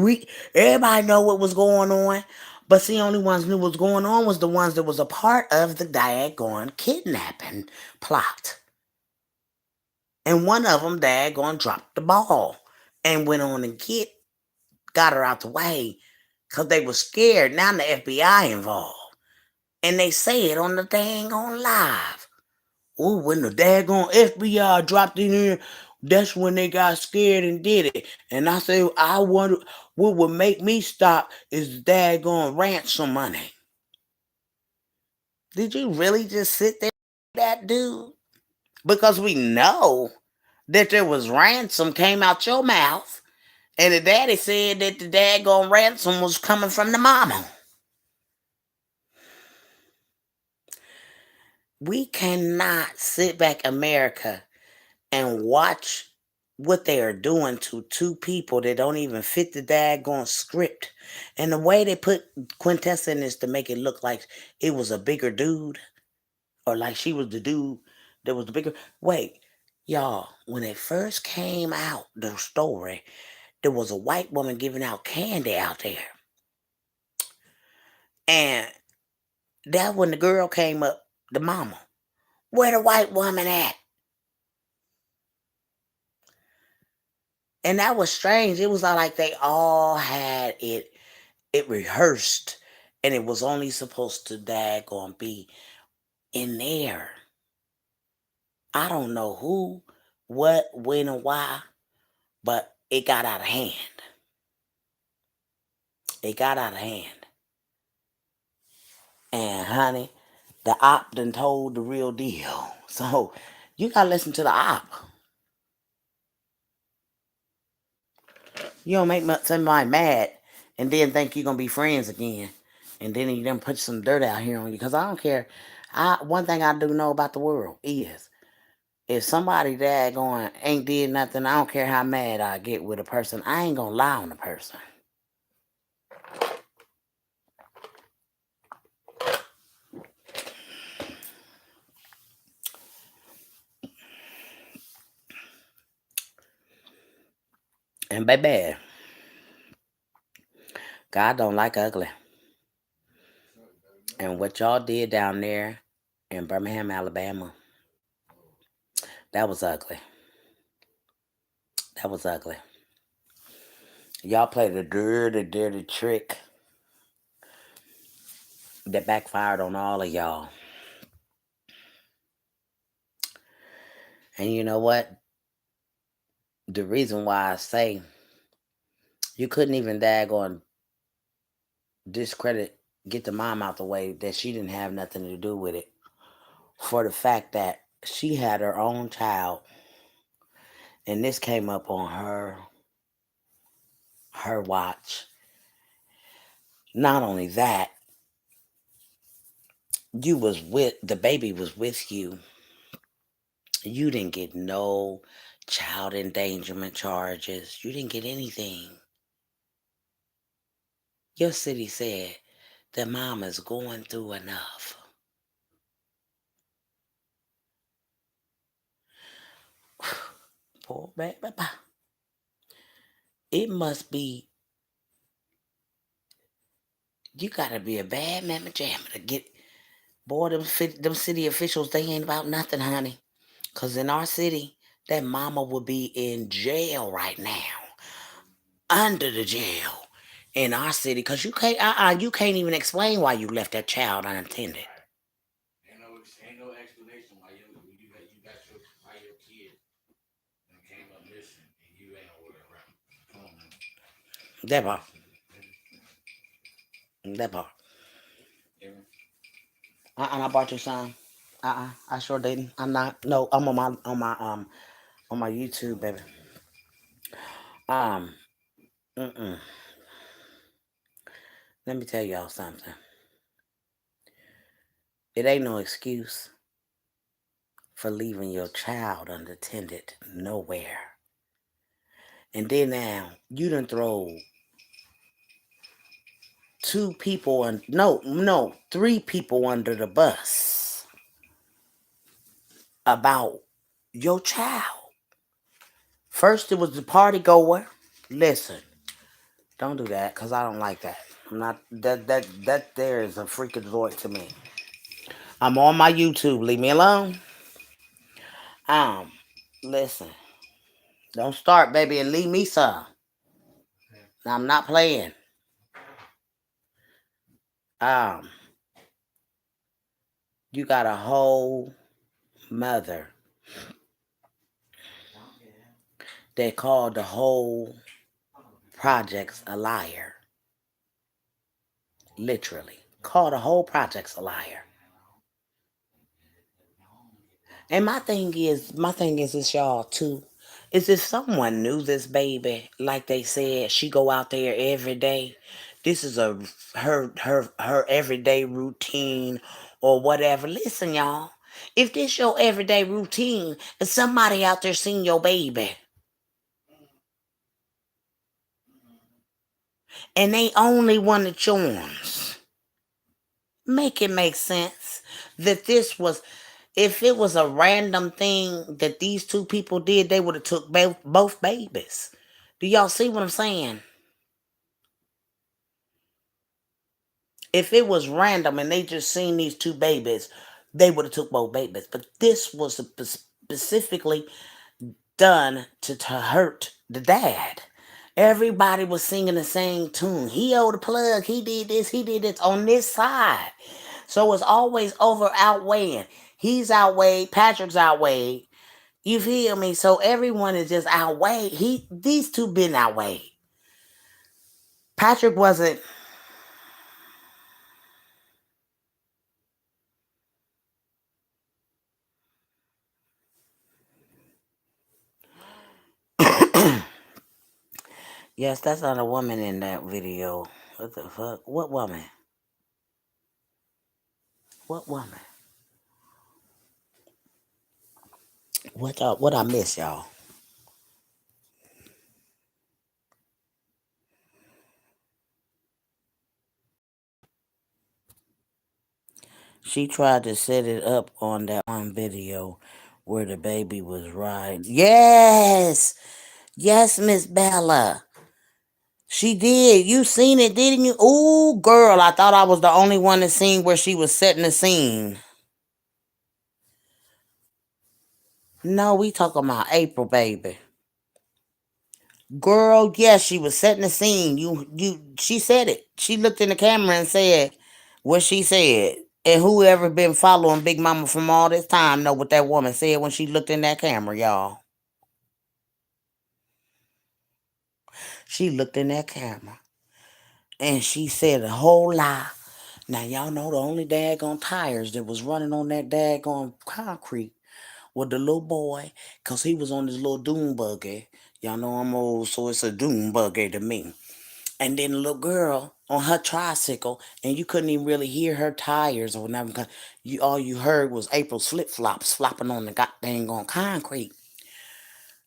Speaker 2: Everybody know what was going on. But see, only ones knew what was going on was the ones that was a part of the daggone kidnapping plot. And one of them daggone dropped the ball and went on and got her out the way because they were scared. Now the FBI involved. And they say it on the dang on live. Oh, when the daggone FBI dropped in here, that's when they got scared and did it. And I say, I wonder what would make me stop is the daggone ransom money. Did you really just sit there, that dude? Because we know that there was ransom came out your mouth, and the daddy said that the daggone ransom was coming from the mama. We cannot sit back, America, and watch what they are doing to two people that don't even fit the daggone script. And the way they put Quintessa in this to make it look like it was a bigger dude, or like she was the dude that was the bigger. Wait, y'all, when it first came out, the story, there was a white woman giving out candy out there. And that when the girl came up, the mama, where the white woman at? And that was strange. It was like they all had it rehearsed, and it was only supposed to daggone be in there. I don't know who, what, when, and why, but it got out of hand. It got out of hand. And honey, the op done told the real deal. So you gotta listen to the op. You don't make somebody mad and then think you're gonna be friends again. And then you done put some dirt out here on you. Because I don't care. One thing I do know about the world is if somebody daggone ain't did nothing, I don't care how mad I get with a person, I ain't gonna lie on the person. And baby, God don't like ugly. And what y'all did down there in Birmingham, Alabama, that was ugly. That was ugly. Y'all played a dirty, dirty trick that backfired on all of y'all. And you know what? The reason why I say you couldn't even daggone get the mom out the way, that she didn't have nothing to do with it, for the fact that she had her own child, and this came up on her watch. Not only that, the baby was with you. You didn't get no child endangerment charges. You didn't get anything. Your city said that mom is going through enough. Poor baby. It must be, you gotta be a bad mamma jamma to get, boy, them city officials, they ain't about nothing, honey. Because in our city, that mama would be in jail right now. Under the jail. In our city. Because you can't even explain why you left that child unattended.
Speaker 3: Ain't no explanation why why your kid came up missing and you ain't nowhere around. Come on, man.
Speaker 2: That part. That part. I bought you some. I sure didn't. I'm not. No, I'm on my YouTube, baby. Um, mm-mm. Let me tell y'all something. It ain't no excuse for leaving your child unattended nowhere. And then now you done throw two people and no, three people under the bus about your child. First it was the party goer. Listen, don't do that because I don't like that. I'm not that there is a freaking joy to me. I'm on my YouTube. Leave me alone. Um, listen, don't start, baby, and leave me some. Now, I'm not playing. Um, you got a whole mother that called the whole projects a liar. Literally. Called the whole projects a liar. And my thing is this, y'all, too. Is if someone knew this baby, like they said, she go out there every day. This is her everyday routine or whatever. Listen, y'all. If this your everyday routine and somebody out there seen your baby and they only wanted yours, make it make sense that this was, if it was a random thing that these two people did, they would have took both babies. Do y'all see what I'm saying? If it was random and they just seen these two babies, they would have took both babies. But this was specifically done to hurt the dad. Everybody was singing the same tune. He owed the plug. He did this on this side. So it's always over outweighing. He's outweighed. Patrick's outweighed. You feel me? So everyone is just outweighed. These two been outweighed. Patrick wasn't. Yes, that's not a woman in that video. What the fuck? What woman? What woman? What I miss, y'all? She tried to set it up on that one video where the baby was riding. Yes, yes, Miss Bella. She did. You seen it, didn't you? Ooh, girl, I thought I was the only one that seen where she was setting the scene. No, we talking about April, baby. Girl, yes, she was setting the scene. She said it. She looked in the camera and said what she said. And whoever been following Big Mama from all this time know what that woman said when she looked in that camera, y'all. She looked in that camera and she said a whole lie. Now y'all know the only daggone tires that was running on that daggone concrete with the little boy, cause he was on this little doom buggy. Y'all know I'm old, so it's a doom buggy to me. And then the little girl on her tricycle, and you couldn't even really hear her tires or whatever. 'Cause all you heard was April's flip flops flopping on the goddamn on concrete.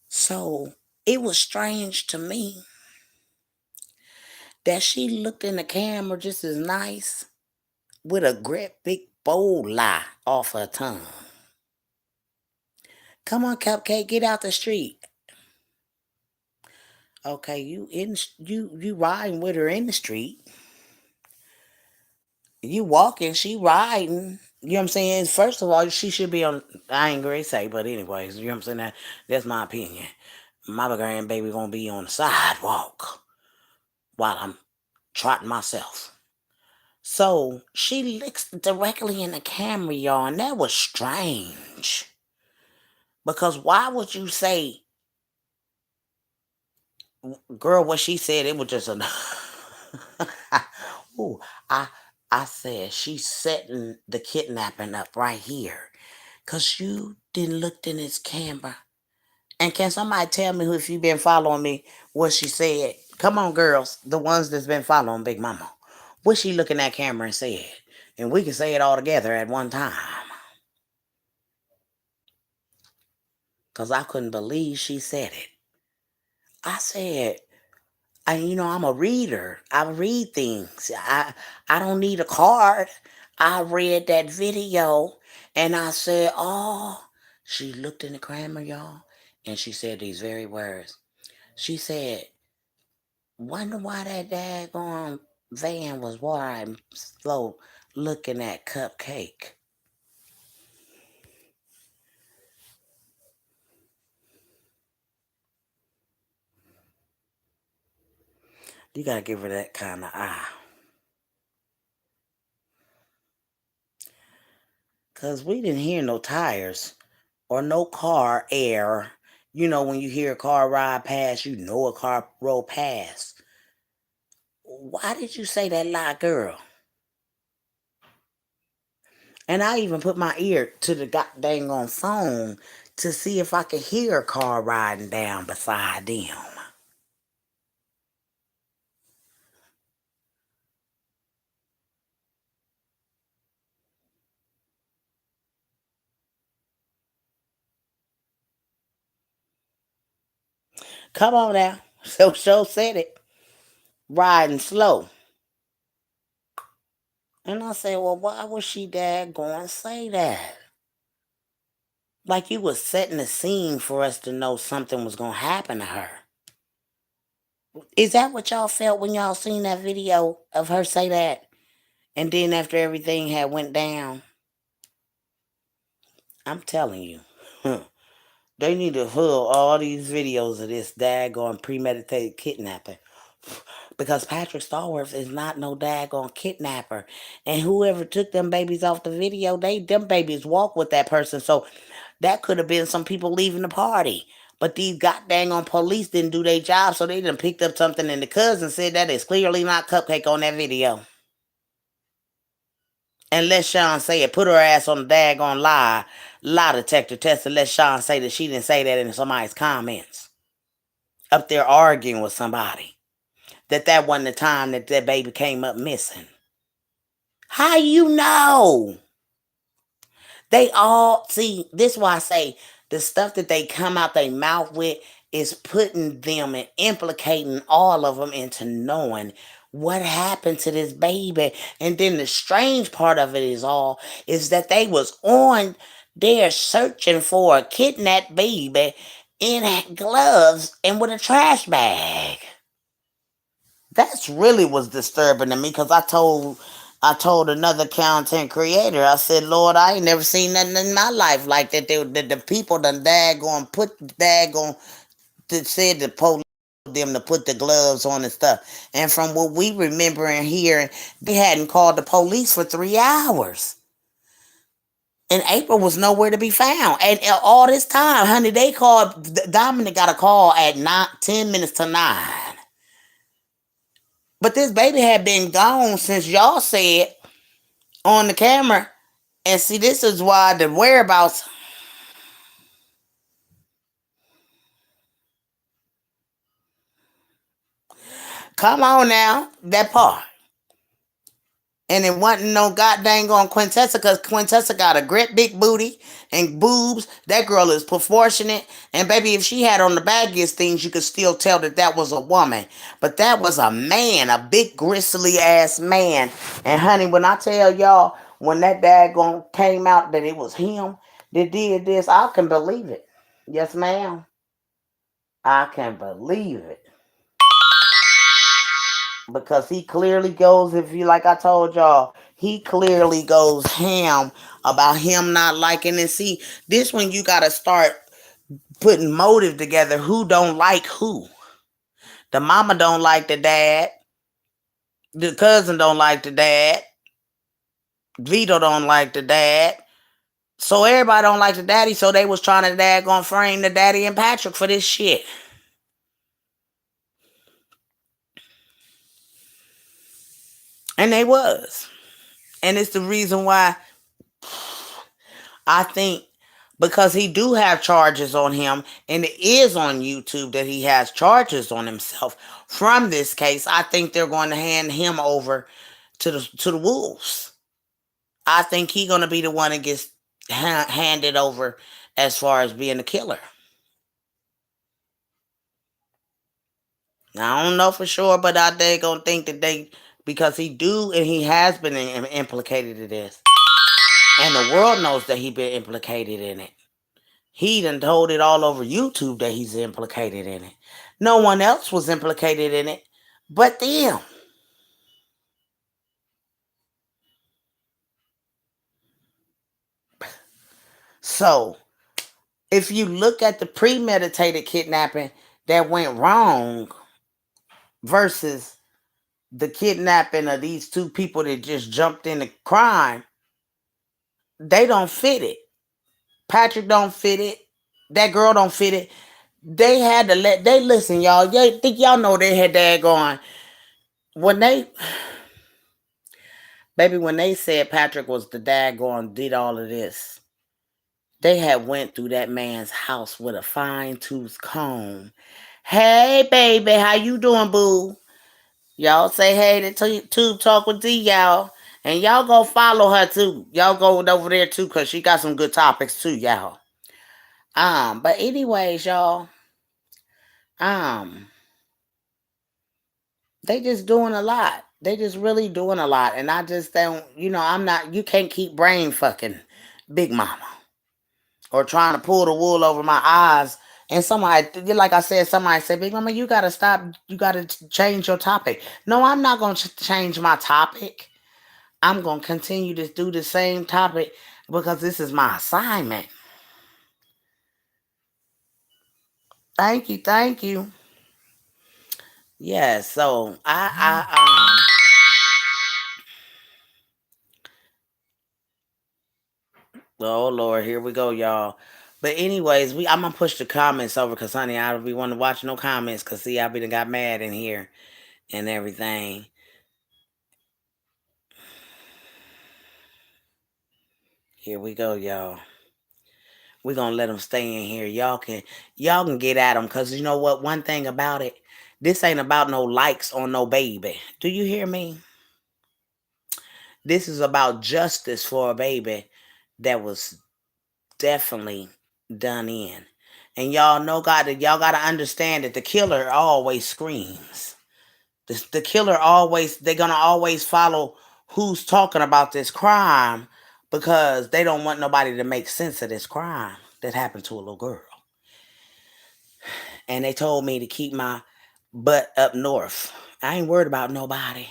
Speaker 2: So it was strange to me that she looked in the camera just as nice with a great big bold lie off her tongue. Come on, Cupcake, get out the street. Okay, you riding with her in the street. You walking, she riding. You know what I'm saying? First of all, she should be on. I ain't gonna say, but anyways, you know what I'm saying. That's my opinion. My grandbaby gonna be on the sidewalk while I'm trotting myself. So she looks directly in the camera, y'all, and that was strange. Because why would you say, girl, what she said? It was just a. Ooh, I I said she's setting the kidnapping up right here. Cause you didn't look in his camera. And can somebody tell me who, if you been following me, what she said? Come on, girls, the ones that's been following Big Mama. What she looking at camera and said? And we can say it all together at one time. Because I couldn't believe she said it. I said, I'm a reader. I read things. I don't need a card. I read that video and I said, oh, she looked in the camera, y'all, and she said these very words. She said, wonder why that daggone van was wide slow looking at Cupcake. You gotta give her that kind of eye. Cause we didn't hear no tires or no car air. When you hear a car ride past, you know a car roll past. Why did you say that lie, girl? And I even put my ear to the goddamn on phone to see if I could hear a car riding down beside them. Come on now. So said it. Riding slow. And I said, well, why would she daggone say that? Like you was setting the scene for us to know something was gonna happen to her. Is that what y'all felt when y'all seen that video of her say that? And then after everything had went down, I'm telling you, they need to hull all these videos of this daggone premeditated kidnapping. Because Patrick Stallworth is not no daggone kidnapper. And whoever took them babies off the video, them babies walk with that person. So that could have been some people leaving the party. But these goddamn on police didn't do their job, so they done picked up something and the cousin said that is clearly not Cupcake on that video. And let Sean say it. Put her ass on the daggone lie detector test and let Sean say that she didn't say that in somebody's comments. Up there arguing with somebody. That wasn't the time that baby came up missing. How you know? They all, see, this is why I say the stuff that they come out their mouth with is putting them and implicating all of them into knowing what happened to this baby. And then the strange part of it is that they was on there searching for a kidnapped baby in gloves and with a trash bag. That's really was disturbing to me because I told another content creator, I said, Lord, I ain't never seen nothing in my life like that. The people done daggone put daggone said the police them to put the gloves on and stuff. And from what we remember and hearing, they hadn't called the police for 3 hours. And April was nowhere to be found. And all this time, honey, they called, Dominic got a call at 10 minutes to 9. But this baby had been gone since y'all said on the camera. And see, this is why the whereabouts. Come on now, that part. And it wasn't no goddamn on Quintessa because Quintessa got a great big booty and boobs. That girl is proportionate. And baby, if she had on the baggiest things, you could still tell that was a woman. But that was a man, a big gristly ass man. And honey, when I tell y'all, when that daggone came out that it was him that did this, I can believe it. Yes, ma'am. I can believe it. Because he clearly goes, if you like I told y'all, he clearly goes ham about him not liking it. See, this one you gotta start putting motive together. Who don't like who? The mama don't like the dad. The cousin don't like the dad. Vito don't like the dad. So everybody don't like the daddy. So they was trying to daggone frame the daddy and Patrick for this shit. And they was. And it's the reason why I think, because he do have charges on him, and it is on YouTube that he has charges on himself from this case, I think they're going to hand him over to the wolves. I think he gonna be the one that gets handed over as far as being the killer. Now, I don't know for sure, but they gonna think that they, because he do and he has been implicated in this, and the world knows that he been implicated in it. He done told it all over YouTube that he's implicated in it. No one else was implicated in it but them. So, if you look at the premeditated kidnapping that went wrong versus the kidnapping of these two people that just jumped into crime, they don't fit it. Patrick don't fit it. That girl don't fit it. They had to they listen, y'all. They think y'all know they had that going. When they Baby, when they said Patrick was the daggone did all of this, they had went through that man's house with a fine tooth comb. Hey, baby, how you doing, boo? Y'all say hey to Tube Talk with D, y'all. And y'all go follow her, too. Y'all go over there, too, because she got some good topics, too, y'all. But anyways, y'all, um, they just doing a lot. They just really doing a lot. And I just don't, I'm not, you can't keep brain fucking Big Mama or trying to pull the wool over my eyes. And somebody, like I said, somebody said, Big Mama, you got to stop. You got to change your topic. No, I'm not going to change my topic. I'm going to continue to do the same topic because this is my assignment. Thank you. Thank you. Yeah, so oh Lord, here we go, y'all. But anyways, I'm gonna push the comments over because honey, I don't be want to watch no comments because see, I be got mad in here and everything. Here we go, y'all. We're gonna let them stay in here. Y'all can get at them because you know what? One thing about it, this ain't about no likes on no baby. Do you hear me? This is about justice for a baby that was definitely done in. And y'all gotta understand that the killer always screams. The killer always, they're gonna always follow who's talking about this crime because they don't want nobody to make sense of this crime that happened to a little girl. And they told me to keep my butt up north. I ain't worried about nobody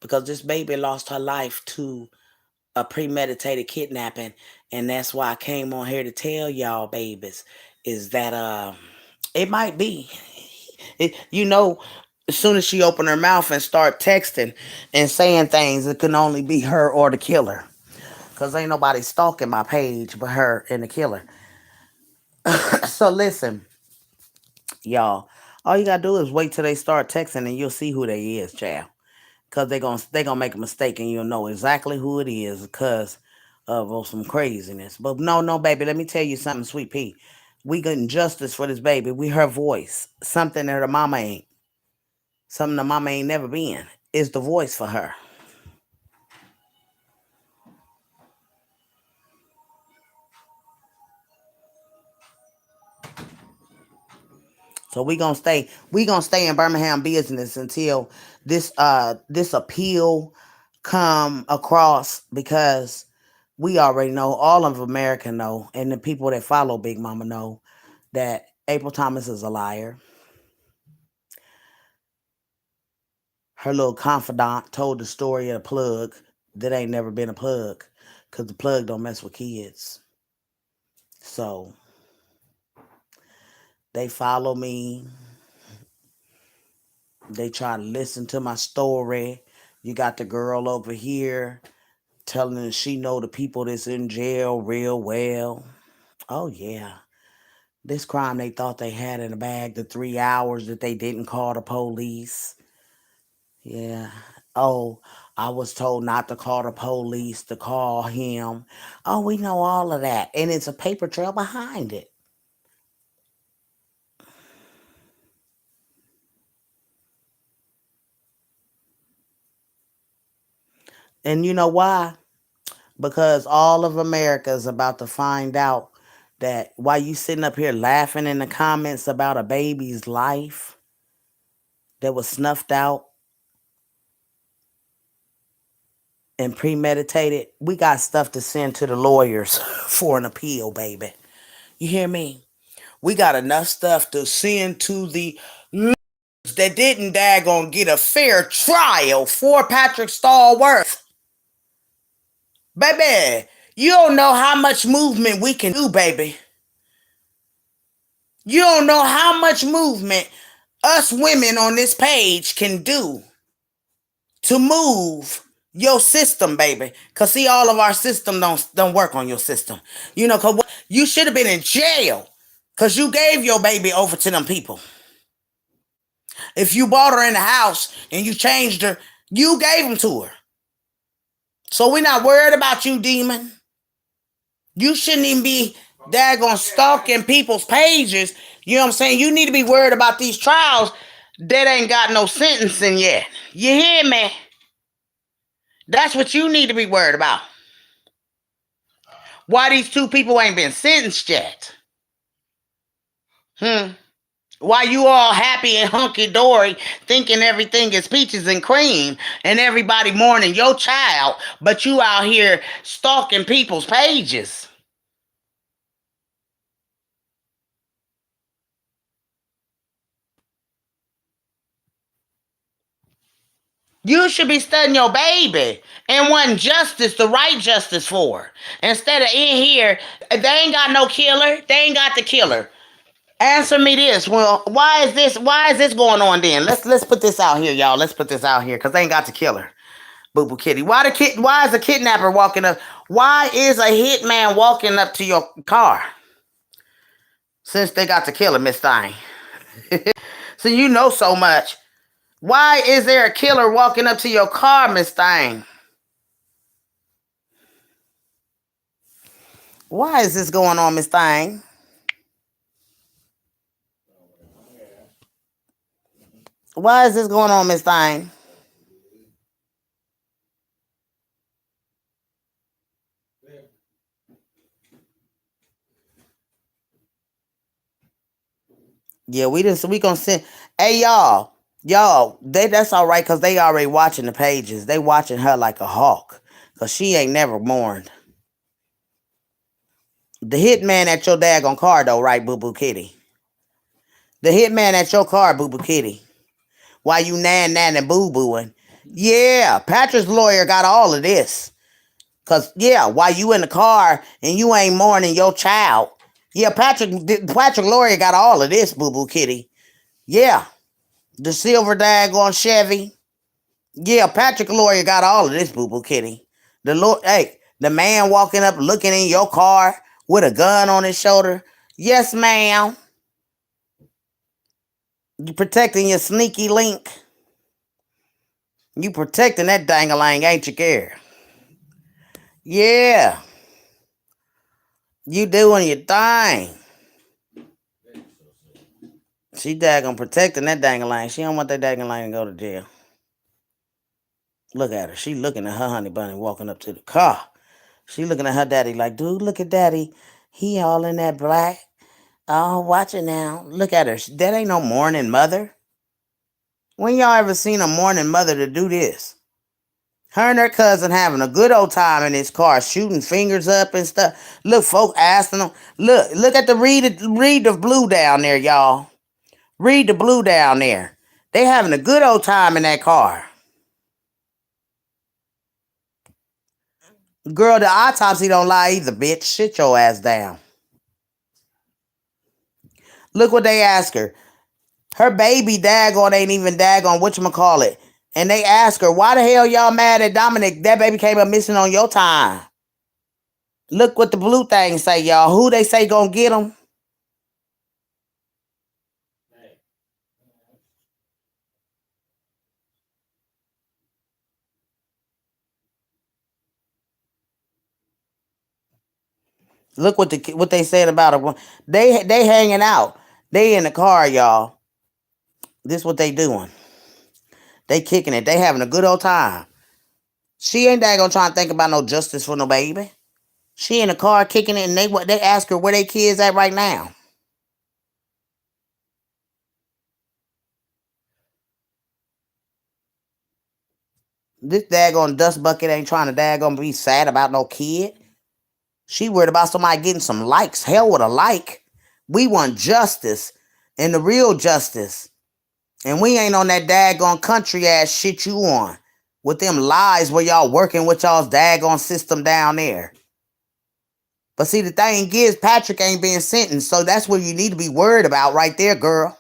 Speaker 2: because this baby lost her life to a premeditated kidnapping, and that's why I came on here to tell y'all babies is that it might be as soon as she opened her mouth and start texting and saying things, it can only be her or the killer because ain't nobody stalking my page but her and the killer. So listen, y'all, all you gotta do is wait till they start texting and you'll see who they is, child. Cause they gonna make a mistake and you'll know exactly who it is because of some craziness. But no, baby, let me tell you something, sweet pea. We getting justice for this baby. We her voice. Something that her mama ain't. Something the mama ain't never been. Is the voice for her. So we gonna stay in Birmingham business until this appeal come across because we already know, all of America know, and the people that follow Big Mama know that April Thomas is a liar. Her little confidant told the story of a plug that ain't never been a plug because the plug don't mess with kids. So they follow me. They try to listen to my story. You got the girl over here telling her she know the people that's in jail real well. Oh yeah. This crime they thought they had in the bag, the 3 hours that they didn't call the police. Yeah. Oh, I was told not to call the police, to call him. Oh, we know all of that. And it's a paper trail behind it. And you know why? because all of America is about to find out that while you sitting up here laughing in the comments about a baby's life that was snuffed out and premeditated, we got stuff to send to the lawyers for an appeal, baby. You hear me? We got enough stuff to send to the lawyers that didn't daggone get a fair trial for Patrick Stallworth. Baby, you don't know how much movement we can do, baby. You don't know how much movement us women on this page can do to move your system, baby. Cause see, all of our system don't work on your system. You know, cause you should have been in jail cause you gave your baby over to them people. If you bought her in the house and you changed her, you gave them to her. So we're not worried about you, demon. You shouldn't even be daggone stalking people's pages. You know what I'm saying? You need to be worried about these trials that ain't got no sentencing yet. You hear me? That's what you need to be worried about. Why these two people ain't been sentenced yet? Why you all happy and hunky-dory thinking everything is peaches and cream and everybody mourning your child, but you out here stalking people's pages? You should be studying your baby and wanting justice, the right justice for her. Instead of in here, they ain't got no killer. They ain't got the killer. Answer me this. Well, why is this going on then? Let's put this out here, y'all. Let's put this out here because they ain't got the killer. Boo Boo Kitty. Why is a kidnapper walking up? Why is a hitman walking up to your car? Since they got the killer, Miss Thing. So you know so much. Why is there a killer walking up to your car, Miss Thing? Why is this going on, Miss Thing? Why is this going on, Miss Thing? Yeah, we gonna send. Hey, y'all, that's all right because they already watching the pages. They watching her like a hawk because she ain't never mourned. The hitman at your daggone car, though, right, Boo Boo Kitty? The hitman at your car, Boo Boo Kitty. Why you nan and boo booing? Yeah, Patrick's lawyer got all of this. Cause yeah, while you in the car and you ain't mourning your child. Yeah, Patrick lawyer got all of this, Boo Boo Kitty. Yeah, the silver daggone Chevy. Yeah, Patrick lawyer got all of this, Boo Boo Kitty. The man walking up looking in your car with a gun on his shoulder. Yes, ma'am. You protecting your sneaky link. You protecting that dangalang, ain't you, girl? Yeah. You doing your thing. She daggone protecting that dangalang. She don't want that dangalang to go to jail. Look at her. She looking at her honey bunny walking up to the car. She looking at her daddy like, dude, look at daddy. He all in that black. Oh, watch it now. Look at her. That ain't no mourning mother. When y'all ever seen a mourning mother to do this? Her and her cousin having a good old time in his car, shooting fingers up and stuff. Look, folk asking them. Look at the read the blue down there, y'all. Read the blue down there. They having a good old time in that car. Girl, the autopsy don't lie either, bitch. Sit your ass down. Look what they ask her. Her baby daggone ain't even daggone whatchamacallit. And they ask her, why the hell y'all mad at Dominic? That baby came up missing on your time. Look what the blue thing say, y'all. Who they say gonna get him? Look what they said about her. They hanging out. They in the car, y'all. This what they doing. They kicking it. They having a good old time. She ain't daggone trying to think about no justice for no baby. She in the car kicking it, and they ask her where they kids at right now. This daggone dust bucket ain't trying to daggone be sad about no kid. She worried about somebody getting some likes. Hell with a like. We want justice, and the real justice. And we ain't on that daggone country ass shit you on. With them lies where y'all working with y'all's daggone system down there. But see, the thing is, Patrick ain't being sentenced, so that's what you need to be worried about right there, girl.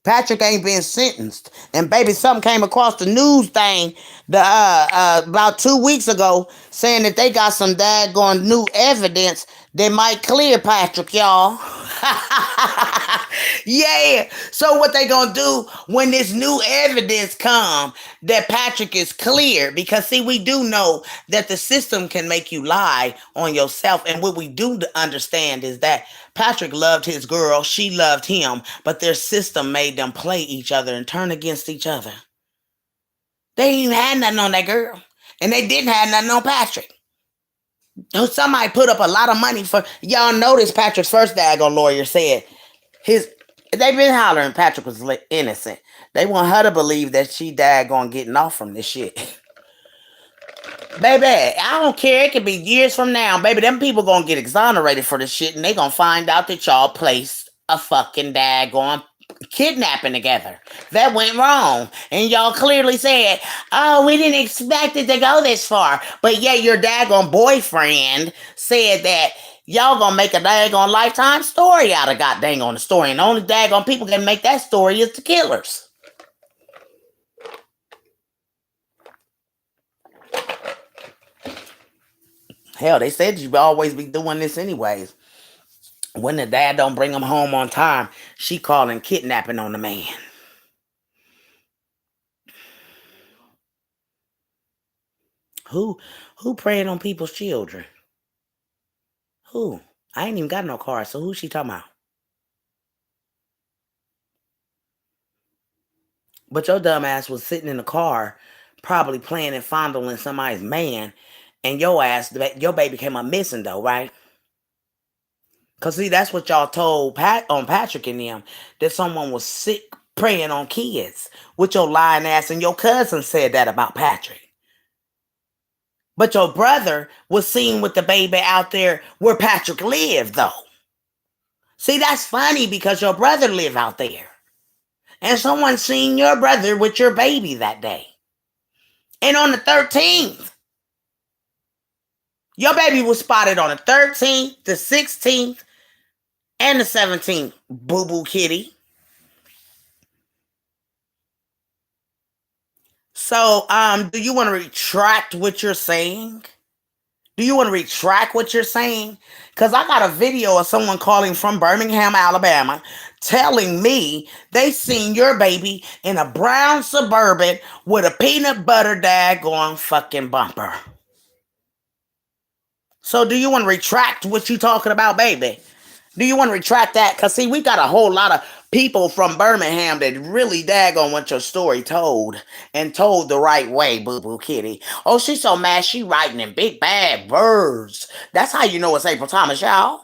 Speaker 2: Patrick ain't been sentenced. And baby, something came across the news thing about 2 weeks ago saying that they got some daggone new evidence that might clear Patrick, y'all. Yeah. So what they gonna do when this new evidence come that Patrick is clear? Because see, we do know that the system can make you lie on yourself. And what we do understand is that Patrick loved his girl, she loved him, but their system made them play each other and turn against each other. They ain't even had nothing on that girl. And they didn't have nothing on Patrick. Somebody put up a lot of money for... Y'all notice Patrick's first daggone lawyer said they been hollering Patrick was innocent. They want her to believe that she daggone getting off from this shit. Baby, I don't care. It could be years from now. Baby, them people gonna get exonerated for this shit, and they gonna find out that y'all placed a fucking daggone kidnapping together. That went wrong. And y'all clearly said, oh, we didn't expect it to go this far. But yet your daggone boyfriend said that y'all gonna make a daggone lifetime story out of god dang on the story. And the only daggone people can make that story is the killers. Hell, they said you'd always be doing this anyways. When the dad don't bring him home on time, she calling kidnapping on the man. Who preying on people's children? Who? I ain't even got no car, so who's she talking about? But your dumb ass was sitting in the car, probably playing and fondling somebody's man, and your baby came up missing though, right? Because see, that's what y'all told on Patrick and them, that someone was sick preying on kids. With your lying ass, and your cousin said that about Patrick. But your brother was seen with the baby out there where Patrick lived, though. See, that's funny because your brother lived out there. And someone seen your brother with your baby that day. And on the 13th, your baby was spotted on the 13th, the 16th, and the 17th, boo-boo kitty. So, do you want to retract what you're saying? Do you want to retract what you're saying? Because I got a video of someone calling from Birmingham, Alabama, telling me they seen your baby in a brown Suburban with a peanut butter daggone fucking bumper. So do you want to retract what you talking about, baby? Do you want to retract that? Because, see, we got a whole lot of people from Birmingham that really daggone want your story told, and told the right way, boo-boo kitty. Oh, she's so mad she writing in big bad words. That's how you know it's April Thomas, y'all.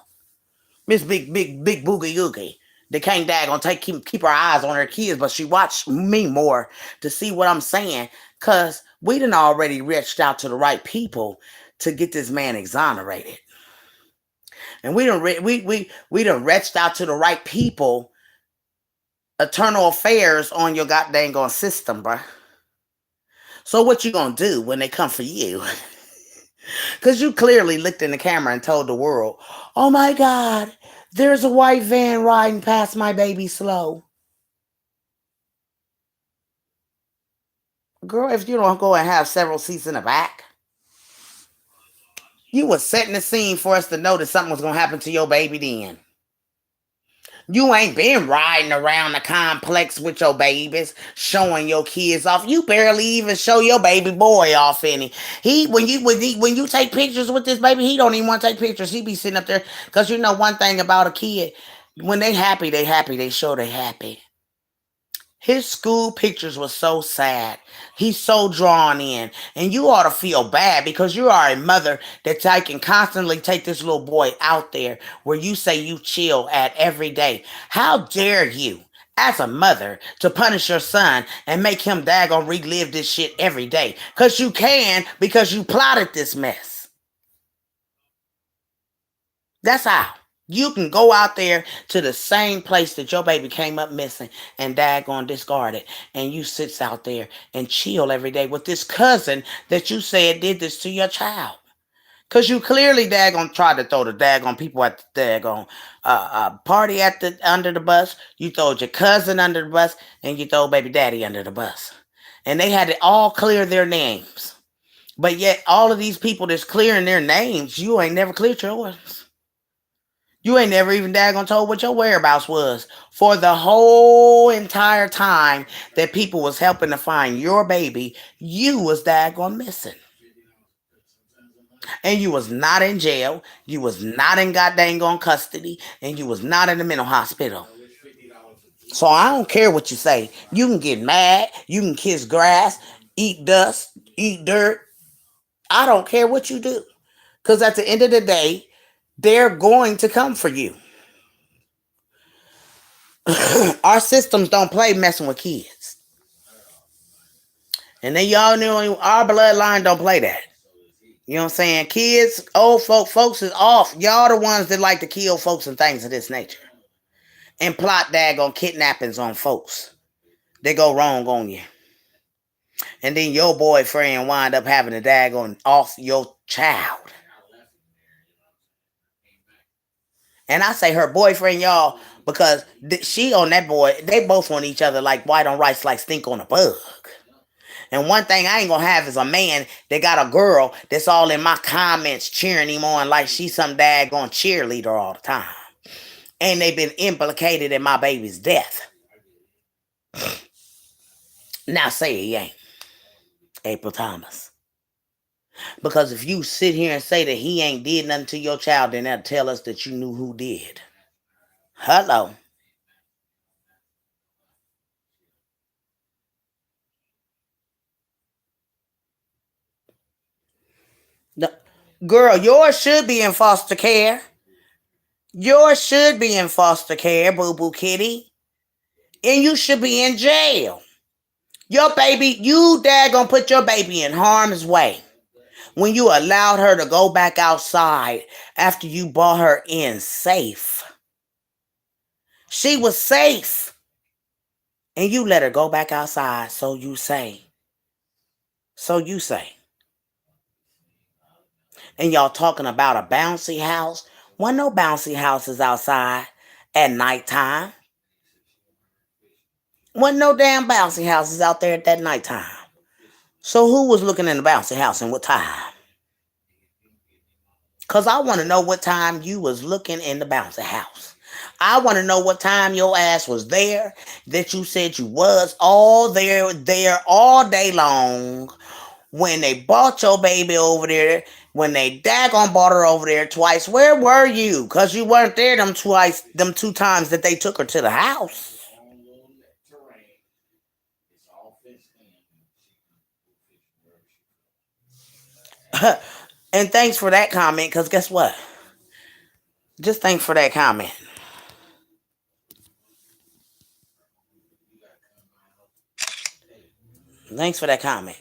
Speaker 2: Miss Big Boogie Oogie. They can't daggone keep her eyes on her kids, but she watched me more to see what I'm saying. Because we done already reached out to the right people to get this man exonerated. And we done reached out to the right people, eternal affairs on your goddamn on system, bruh. So what you gonna do when they come for you? Because you clearly looked in the camera and told the world, oh my God, there's a white van riding past my baby slow. Girl, if you don't go and have several seats in the back, you was setting the scene for us to know that something was going to happen to your baby then. You ain't been riding around the complex with your babies, showing your kids off. You barely even show your baby boy off any. When you take pictures with this baby, he don't even want to take pictures. He be sitting up there. Because you know one thing about a kid, when they happy, they show they happy. His school pictures were so sad. He's so drawn in. And you ought to feel bad because you are a mother that I can constantly take this little boy out there where you say you chill at every day. How dare you, as a mother, to punish your son and make him daggone relive this shit every day? Because you can, because you plotted this mess. That's how. You can go out there to the same place that your baby came up missing and daggone discarded. And you sits out there and chill every day with this cousin that you said did this to your child. Because you clearly daggone tried to throw the daggone people at the daggone party at the under the bus. You throwed your cousin under the bus and you throw baby daddy under the bus. And they had to all clear their names. But yet all of these people that's clearing their names, you ain't never cleared yours. You ain't never even daggone told what your whereabouts was for the whole entire time that people was helping to find your baby. You was daggone missing. And you was not in jail. You was not in goddamn on custody. And you was not in the mental hospital. So I don't care what you say. You can get mad. You can kiss grass, eat dust, eat dirt. I don't care what you do. Because at the end of the day, they're going to come for you. Our systems don't play messing with kids. And then y'all know our bloodline don't play that. You know what I'm saying? Kids, old folks is off. Y'all the ones that like to kill folks and things of this nature. And plot daggone kidnappings on folks. They go wrong on you. And then your boyfriend wind up having a daggone off your child. And I say her boyfriend, y'all, because she on that boy, they both on each other like white on rice, like stink on a bug. And one thing I ain't gonna have is a man that got a girl that's all in my comments cheering him on like she's some daggone cheerleader all the time. And they've been implicated in my baby's death. Now say he ain't. April Thomas. Because if you sit here and say that he ain't did nothing to your child, then that'll tell us that you knew who did. Hello. No, girl, yours should be in foster care. Yours should be in foster care, boo-boo kitty. And you should be in jail. Your baby, you daggone put your baby in harm's way when you allowed her to go back outside after you brought her in safe. She was safe. And you let her go back outside, so you say. So you say. And y'all talking about a bouncy house? Wasn't no bouncy houses outside at nighttime. Wasn't no damn bouncy houses out there at that nighttime. So who was looking in the bouncy house and what time? Because I want to know what time you was looking in the bouncy house. I want to know what time your ass was there, that you said you was all there all day long. When they brought your baby over there, when they daggone brought her over there twice, where were you? Because you weren't there them two times that they took her to the house. And thanks for that comment, because guess what? Just thanks for that comment. Thanks for that comment.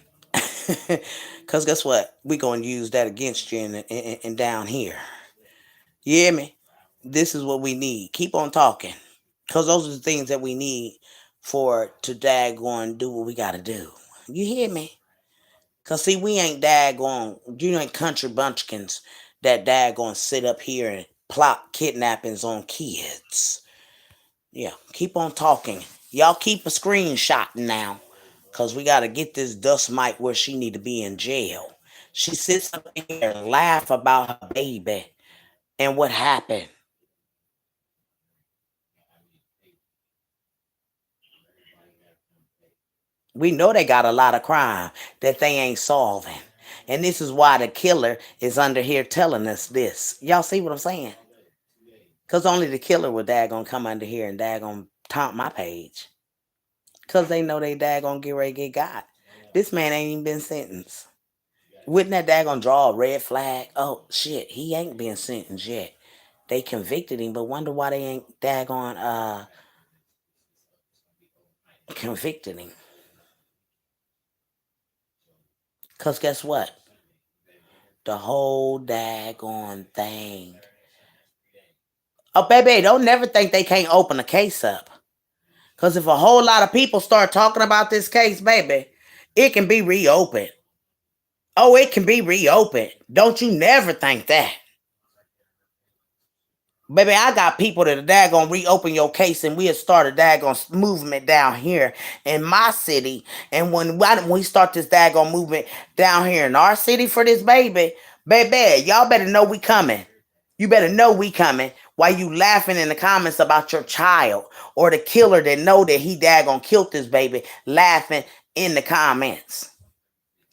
Speaker 2: Because guess what? We're going to use that against you and down here. You hear me? This is what we need. Keep on talking. Because those are the things that we need for to daggone do what we got to do. You hear me? Because see, we ain't daggone, you ain't country bunchkins that daggone sit up here and plot kidnappings on kids. Yeah, keep on talking. Y'all keep a screenshot now. Because we got to get this dust mite where she need to be in jail. She sits up here and laugh about her baby and what happened. We know they got a lot of crime that they ain't solving. And this is why the killer is under here telling us this. Y'all see what I'm saying? Because only the killer would daggone come under here and daggone taunt my page. Because they know they daggone get ready to get got. This man ain't even been sentenced. Wouldn't that daggone draw a red flag? Oh, shit, he ain't been sentenced yet. They convicted him, but wonder why they ain't daggone convicted him. Because guess what? The whole daggone thing. Oh, baby, don't never think they can't open a case up. Because if a whole lot of people start talking about this case, baby, it can be reopened. Oh, it can be reopened. Don't you never think that. Baby, I got people that are daggone reopen your case, and we'll start a daggone movement down here in my city. And when we start this daggone movement down here in our city for this baby, y'all better know we coming. You better know we coming. While you laughing in the comments about your child or the killer that know that he daggone killed this baby, laughing in the comments.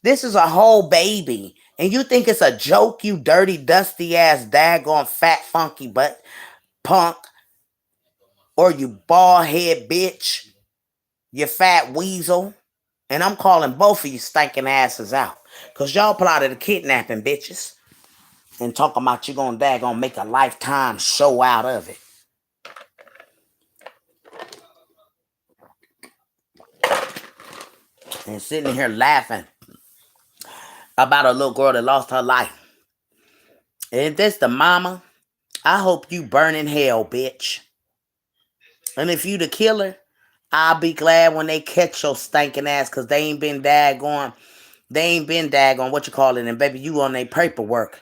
Speaker 2: This is a whole baby. And you think it's a joke, you dirty, dusty ass, daggone, fat, funky butt punk, or you bald head bitch, you fat weasel. And I'm calling both of you stinking asses out. Because y'all plotted a kidnapping, bitches. And talking about you gonna daggone make a lifetime show out of it. And sitting here laughing about a little girl that lost her life. And this the mama, I hope you burn in hell, bitch. And if you the killer, I'll be glad when they catch your stinking ass, because they ain't been daggone what you call it, and baby, you on their paperwork.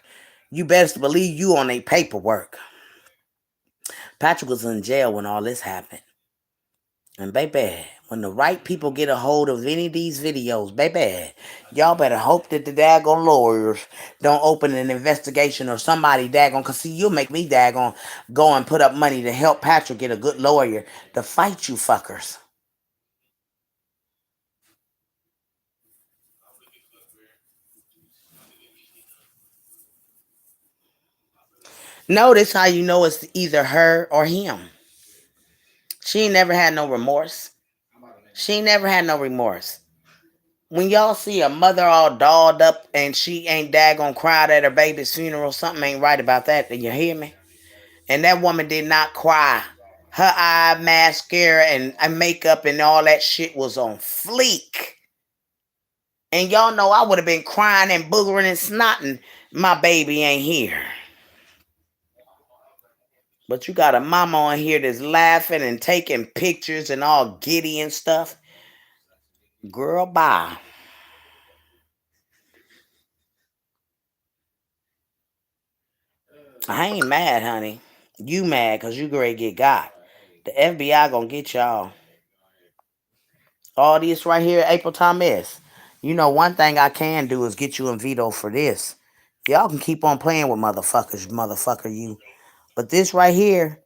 Speaker 2: You best believe you on their paperwork. Patrick was in jail when all this happened. And baby, when the right people get a hold of any of these videos, baby, y'all better hope that the daggone lawyers don't open an investigation or somebody daggone, because see, you'll make me daggone go and put up money to help Patrick get a good lawyer to fight you fuckers. Notice how you know it's either her or him. She ain't never had no remorse. She ain't never had no remorse. When y'all see a mother all dolled up and she ain't daggone cried at her baby's funeral, something ain't right about that. Do you hear me? And that woman did not cry. Her eye mascara and makeup and all that shit was on fleek. And y'all know I would have been crying and boogering and snotting. My baby ain't here. But you got a mama on here that's laughing and taking pictures and all giddy and stuff. Girl, bye. I ain't mad, honey. You mad because you ready to get got. The FBI gonna get y'all. All this right here, April Thomas. You know, one thing I can do is get you in veto for this. Y'all can keep on playing with motherfuckers, motherfucker you. But this right here,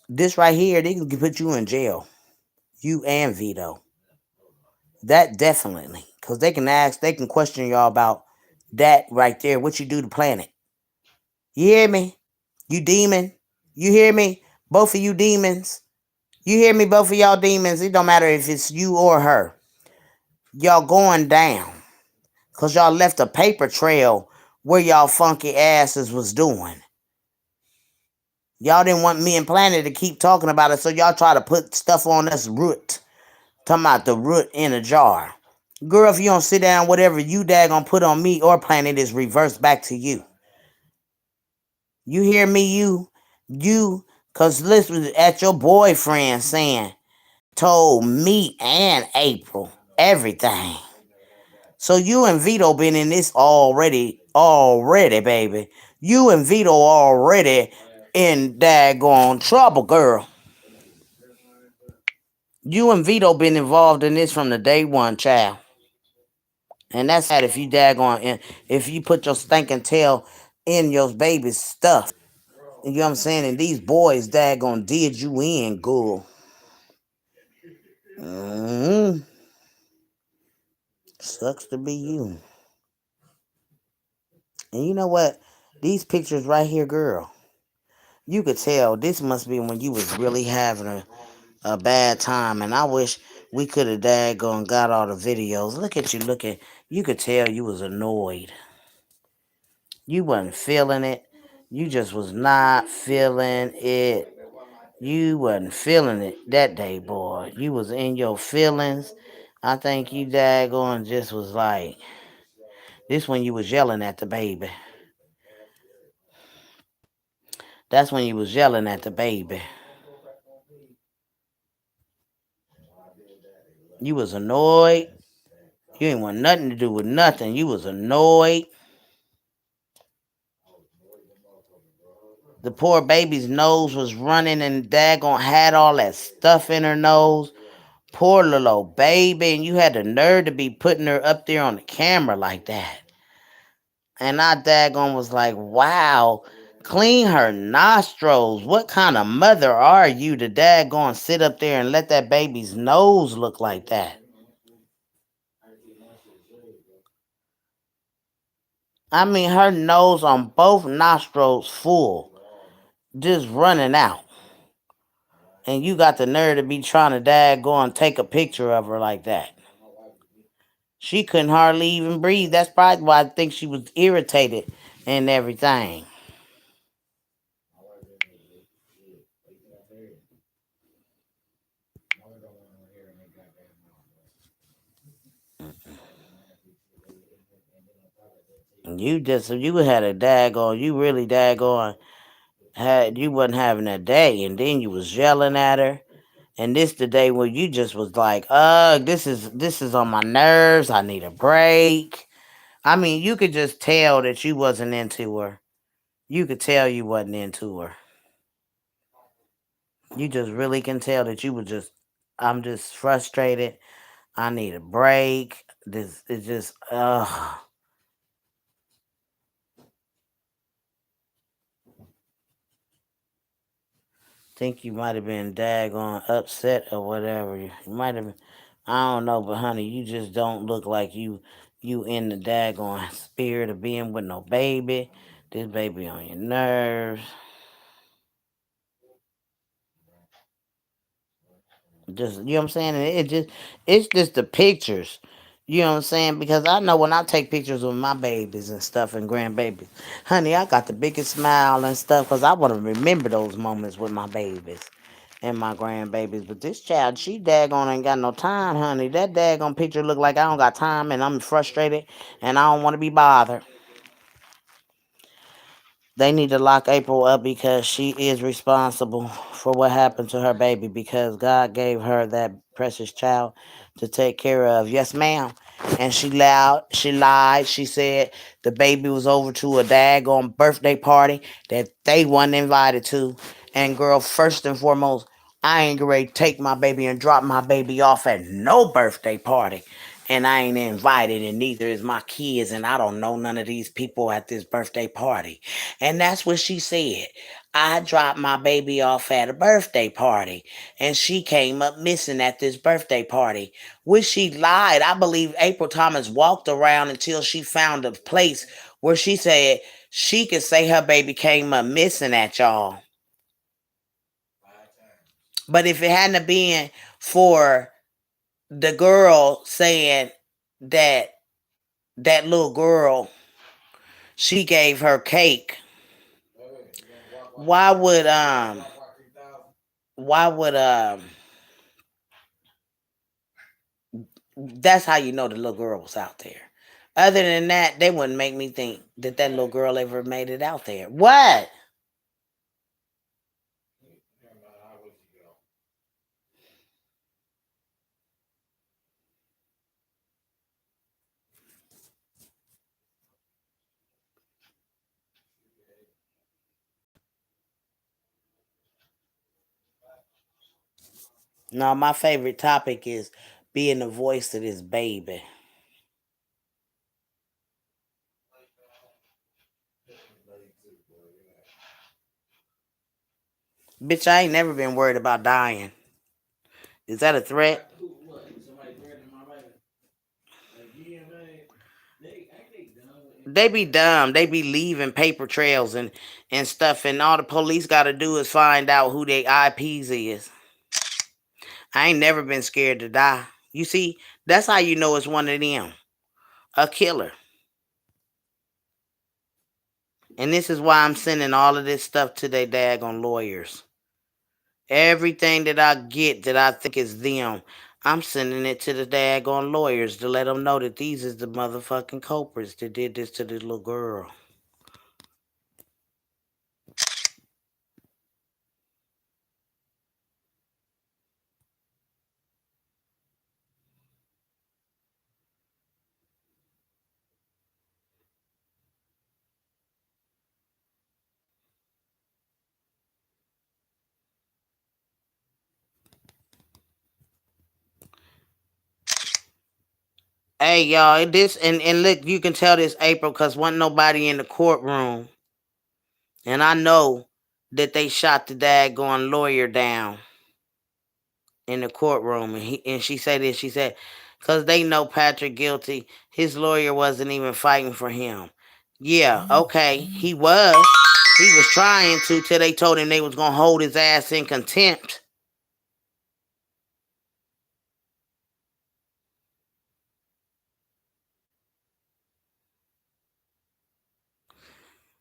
Speaker 2: they can put you in jail. You and veto. That definitely. Because they can question y'all about that right there. What you do to planet. You hear me? You demon. You hear me? Both of you demons. You hear me? Both of y'all demons. It don't matter if it's you or her. Y'all going down. Because y'all left a paper trail where y'all funky asses was doing. Y'all didn't want me and Planet to keep talking about it, so y'all try to put stuff on us root. Talking about the root in a jar. Girl, if you don't sit down, whatever you daggone put on me or Planet is reversed back to you. You hear me? You, because listen at your boyfriend saying, told me and April everything. So you and Vito been in this already, baby. You and Vito already in daggone trouble, girl. You and Vito been involved in this from the day one, child. And that's sad if you daggone, if you put your stinking tail in your baby's stuff. You know what I'm saying? And these boys daggone did you in, girl. Mm-hmm. Sucks to be you. And you know what? These pictures right here, girl. You could tell this must be when you was really having a bad time, and I wish we could have daggone got all the videos. Look at you looking. You could tell you was annoyed. You wasn't feeling it. You just was not feeling it. You wasn't feeling it that day, boy. You was in your feelings. I think you daggone just was like this when you was yelling at the baby. That's when you was yelling at the baby. You was annoyed. You ain't want nothing to do with nothing. You was annoyed. The poor baby's nose was running and daggone had all that stuff in her nose. Poor little old baby, and you had the nerve to be putting her up there on the camera like that. And I daggone was like, wow, clean her nostrils. What kind of mother are you to daggone sit up there and let that baby's nose look like that? I mean, her nose on both nostrils full, just running out. And you got the nerve to be trying to daggone take a picture of her like that. She couldn't hardly even breathe. That's probably why I think she was irritated and everything. You had a daggone, you really daggone had you wasn't having a day, and then you was yelling at her. And this the day where you just was like, this is on my nerves. I need a break. I mean, you could just tell that you wasn't into her. You could tell you wasn't into her. You just really can tell that you were just, I'm just frustrated. I need a break. This is just, think you might have been daggone upset or whatever. You might have, I don't know, but honey, you just don't look like you in the daggone spirit of being with no baby. This baby on your nerves. Just you know what I'm saying? And it's just the pictures. You know what I'm saying? Because I know when I take pictures with my babies and stuff and grandbabies, honey, I got the biggest smile and stuff because I want to remember those moments with my babies and my grandbabies. But this child, she daggone ain't got no time, honey. That daggone picture look like I don't got time and I'm frustrated and I don't want to be bothered. They need to lock April up because she is responsible for what happened to her baby because God gave her that precious child to take care of. Yes, ma'am. And she lied. She said the baby was over to a daggone birthday party that they wasn't invited to. And girl, first and foremost, I ain't ready to take my baby and drop my baby off at no birthday party. And I ain't invited, and neither is my kids, and I don't know none of these people at this birthday party. And that's what she said. I dropped my baby off at a birthday party, and she came up missing at this birthday party. Which she lied. I believe April Thomas walked around until she found a place where she said she could say her baby came up missing at y'all. But if it hadn't been for the girl saying that that little girl, she gave her cake, why would why would that's how you know the little girl was out there. Other than that, they wouldn't make me think that that little girl ever made it out there. What? No, my favorite topic is being the voice of this baby. Bitch, I ain't never been worried about dying. Is that a threat? They be dumb. They be leaving paper trails and stuff, and all the police got to do is find out who their IPs is. I ain't never been scared to die. You see, that's how you know it's one of them, a killer. And this is why I'm sending all of this stuff to their daggone lawyers. Everything that I get that I think is them, I'm sending it to the daggone lawyers to let them know that these is the motherfucking culprits that did this to this little girl. Hey y'all, this and look, you can tell this April because wasn't nobody in the courtroom, and I know that they shot the daggone lawyer down in the courtroom, and she said this. She said, "Cause they know Patrick guilty. His lawyer wasn't even fighting for him." Yeah, okay, he was. He was trying to till they told him they was gonna hold his ass in contempt.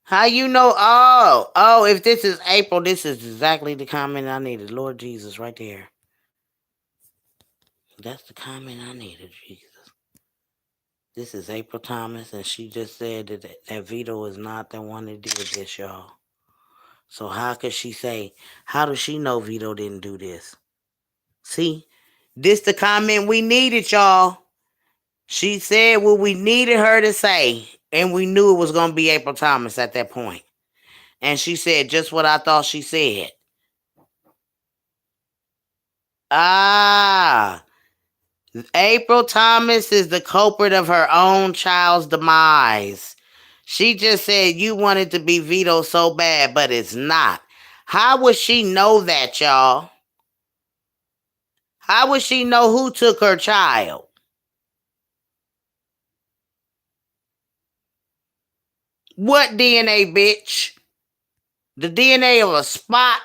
Speaker 2: How you know? Oh, if this is April, this is exactly the comment I needed. Lord Jesus, right there. That's the comment I needed, Jesus. This is April Thomas, and she just said that Vito is not the one that did this, y'all. So how could she say, how does she know Vito didn't do this? See, this the comment we needed, y'all. She said what we needed her to say, and we knew it was going to be April Thomas at that point. And she said just what I thought she said. Ah, April Thomas is the culprit of her own child's demise. She just said you wanted to be Vito so bad, but it's not. How would she know that, y'all? How would she know who took her child? What DNA, bitch? The DNA of a spot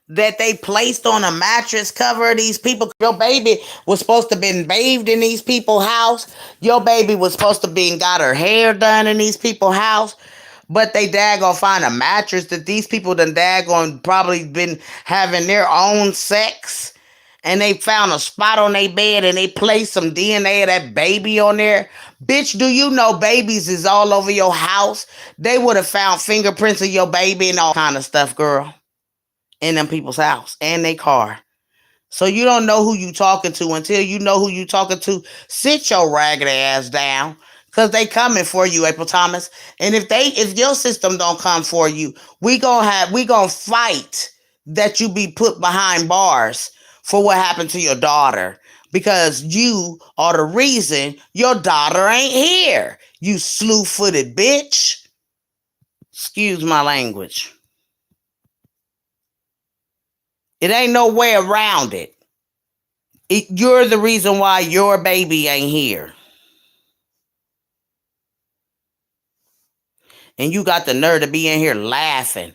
Speaker 2: that they placed on a mattress cover of these people. Your baby was supposed to have been bathed in these people's house. Your baby was supposed to been got her hair done in these people's house. But they daggone find a mattress that these people done daggone probably been having their own sex. And they found a spot on their bed and they placed some DNA of that baby on there. Bitch, do you know babies is all over your house? They would have found fingerprints of your baby and all kind of stuff, girl, in them people's house and their car. So you don't know who you talking to until you know who you talking to. Sit your ragged ass down. Cause they coming for you, April Thomas. And if your system don't come for you, we gonna fight that you be put behind bars for what happened to your daughter. Because you are the reason your daughter ain't here. You slew-footed bitch. Excuse my language. It ain't no way around it. You're the reason why your baby ain't here. And you got the nerve to be in here laughing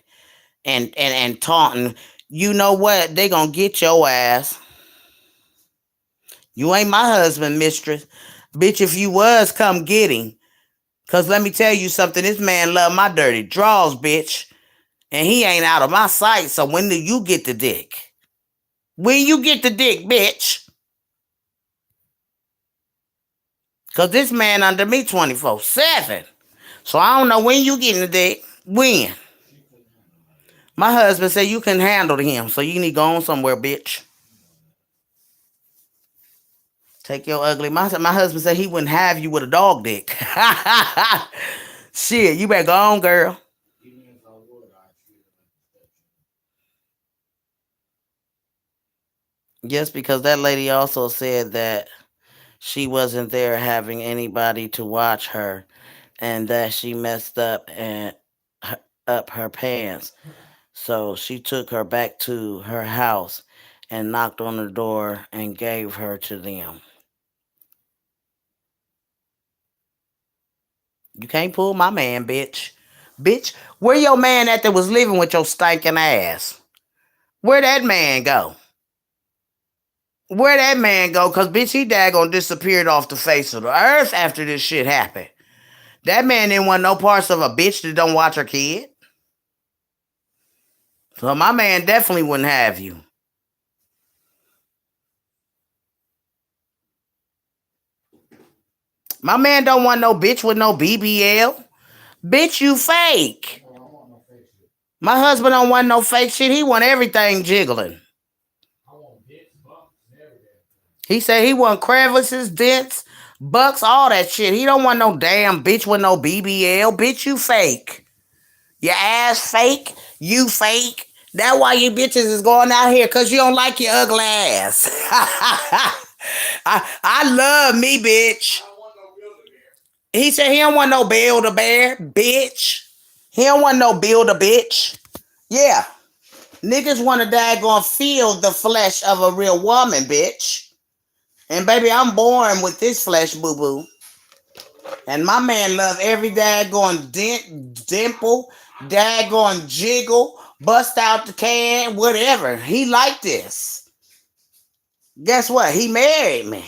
Speaker 2: and taunting. You know what? They gonna get your ass. You ain't my husband, mistress. Bitch, if you was, come get him. Cause let me tell you something, this man love my dirty draws, bitch. And he ain't out of my sight, so when do you get the dick? When you get the dick, bitch? Cause this man under me 24/7. So I don't know when you getting the dick. When? My husband said you can handle him, so you need to go on somewhere, bitch. Take your ugly. My husband said he wouldn't have you with a dog dick. Shit, you better go on, girl. Yes, because that lady also said that she wasn't there having anybody to watch her, and that she messed up and up her pants. So she took her back to her house and knocked on the door and gave her to them. You can't pull my man, bitch. Bitch, where your man at that was living with your stinking ass? Where that man go? Where that man go? Cause bitch, he daggone disappeared off the face of the earth after this shit happened. That man didn't want no parts of a bitch that don't watch her kid. So my man definitely wouldn't have you. My man don't want no bitch with no BBL. Bitch, you fake. My husband don't want no fake shit. He want everything jiggling. He said he want crevices, dents, bucks, all that shit. He don't want no damn bitch with no BBL. Bitch, you fake. Your ass fake. You fake. That's why you bitches is going out here, because you don't like your ugly ass. I love me, bitch. He said he don't want no Build-A-Bear, bitch. He don't want no Build-A-Bitch. Yeah. Niggas want to daggone feel the flesh of a real woman, bitch. And baby, I'm born with this flesh, boo-boo. And my man love every daggone dimple, daggone jiggle, bust out the can, whatever. He like this. Guess what? He married me.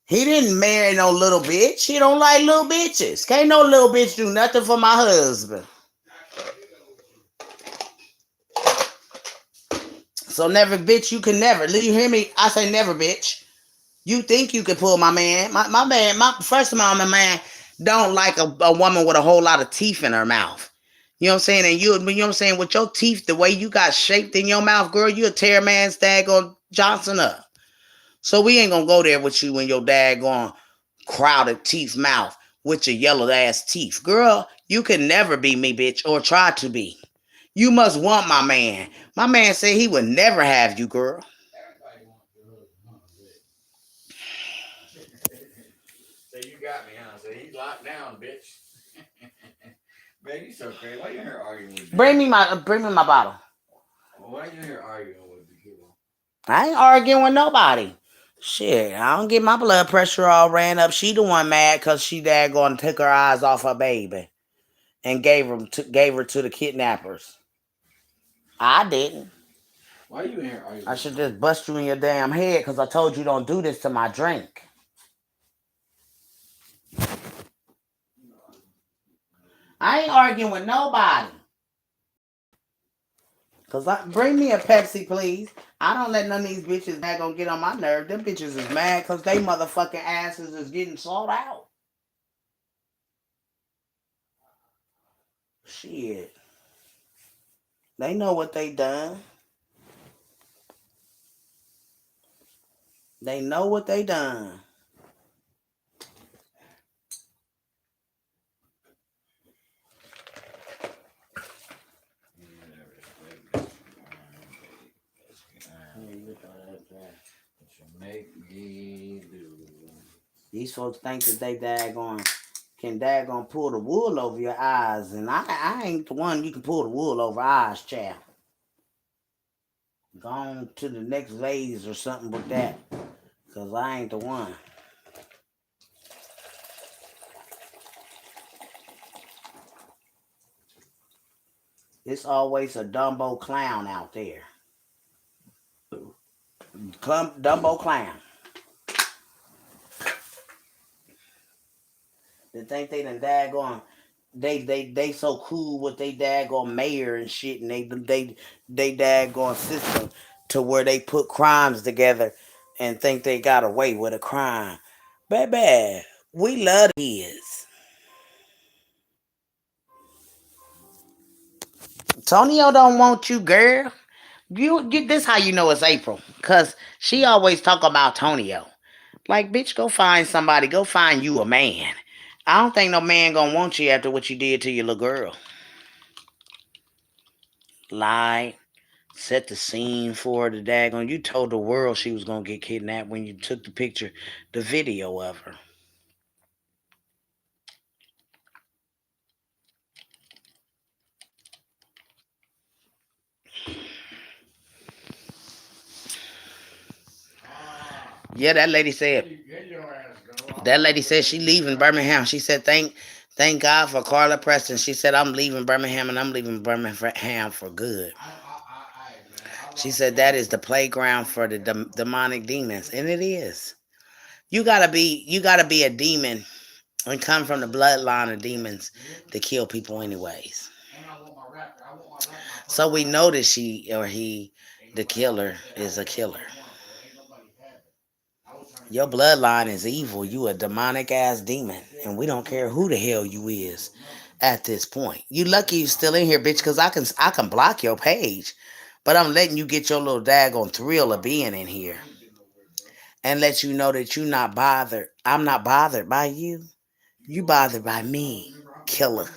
Speaker 2: He didn't marry no little bitch. He don't like little bitches. Can't no little bitch do nothing for my husband. So never, bitch, you can never. You hear me? I say never, bitch. You think you can pull my man. My man, first of all, my man don't like a woman with a whole lot of teeth in her mouth. You know what I'm saying? And you know what I'm saying? With your teeth, the way you got shaped in your mouth, girl, you'll tear a man's daggone Johnson up. So we ain't gonna go there with you in your daggone crowded teeth mouth with your yellow ass teeth. Girl, you can never be me, bitch, or try to be. You must want my man. My man said he would never have you, girl.
Speaker 3: So you got me, huh? So he's locked down, bitch. Man, you so crazy. Why you here arguing with me?
Speaker 2: Bring me my bottle.
Speaker 3: Well, why you here arguing with me, kiddo?
Speaker 2: I ain't arguing with nobody. Shit, I don't get my blood pressure all ran up. She the one mad because she daggone took her eyes off her baby and gave her to the kidnappers. I didn't.
Speaker 3: Why you here arguing?
Speaker 2: I should just bust you in your damn head because I told you don't do this to my drink. I ain't arguing with nobody. Cause bring me a Pepsi, please. I don't let none of these bitches that gonna get on my nerve. Them bitches is mad cause they motherfucking asses is getting sold out. Shit. They know what they done. They know what they done.
Speaker 3: Make me do.
Speaker 2: These folks think that they can pull the wool over your eyes, and I ain't the one you can pull the wool over eyes, child. Go on to the next phase or something with that, cause I ain't the one. It's always a Dumbo clown out there. Dumbo clown. They think they done daggone. They so cool with they daggone mayor and shit, and they daggone system to where they put crimes together and think they got away with a crime. Baby, we love kids. Tonio don't want you, girl. You get this how you know it's April. Cause she always talk about Tonio. Like, bitch, go find somebody. Go find you a man. I don't think no man gonna want you after what you did to your little girl. Lie. Set the scene for her, the daggone. You told the world she was gonna get kidnapped when you took the picture, the video of her. Yeah, that lady said she leaving Birmingham. She said thank God for Carla Preston. She said I'm leaving Birmingham and I'm leaving Birmingham for good. She said that is the playground for the demonic demons, and it is. You gotta be a demon and come from the bloodline of demons to kill people, anyways. So we know that she or he, the killer, is a killer. Your bloodline is evil. You a demonic ass demon, and we don't care who the hell you is at this point. You lucky you still in here, bitch, because I can block your page, but I'm letting you get your little daggone thrill of being in here and let you know that you not bothered. I'm not bothered by you. You bothered by me, killer.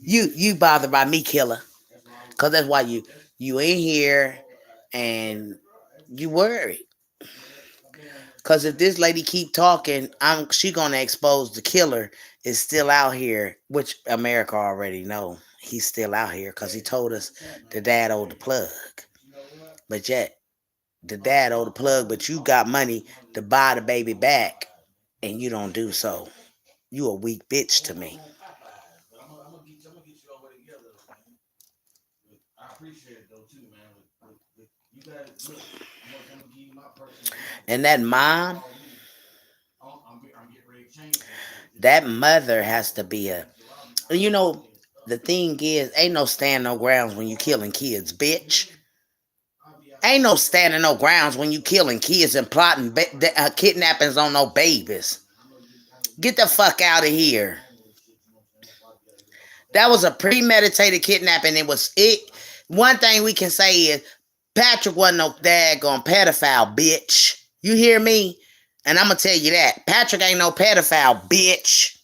Speaker 2: you bothered by me, killer, because that's why you in here and you worried. Cause if this lady keep talking, she gonna expose the killer is still out here, which America already know he's still out here. Cause he told us the dad owed the plug, but yet the dad owed the plug, but you got money to buy the baby back, and you don't do so. You a weak bitch to me. And that mom, that mother has to be a. You know, the thing is, ain't no stand no grounds when you killing kids, bitch. Ain't no standing no grounds when you killing kids and plotting kidnappings on no babies. Get the fuck out of here. That was a premeditated kidnapping. It was it. One thing we can say is Patrick wasn't no daggone pedophile, bitch. You hear me? And I'm gonna tell you that Patrick ain't no pedophile, bitch.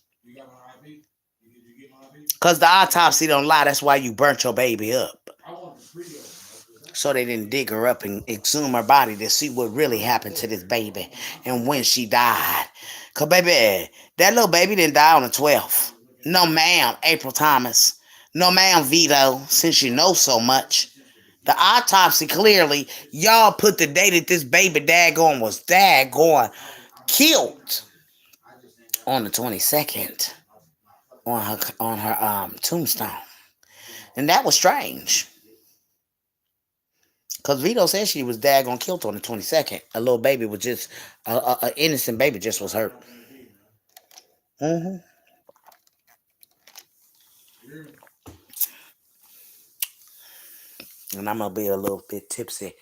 Speaker 2: Cause the autopsy don't lie. That's why you burnt your baby up. So they didn't dig her up and exhume her body to see what really happened to this baby and when she died. Cause baby, that little baby didn't die on the 12th. No ma'am, April Thomas. No ma'am, Vito, since you know so much. The autopsy clearly, y'all put the day that this baby daggone was daggone killed on the 22nd on her tombstone. And that was strange. Because Vito said she was daggone killed on the 22nd. A little baby was just, a innocent baby just was hurt. Mm-hmm. And I'm going to be a little bit tipsy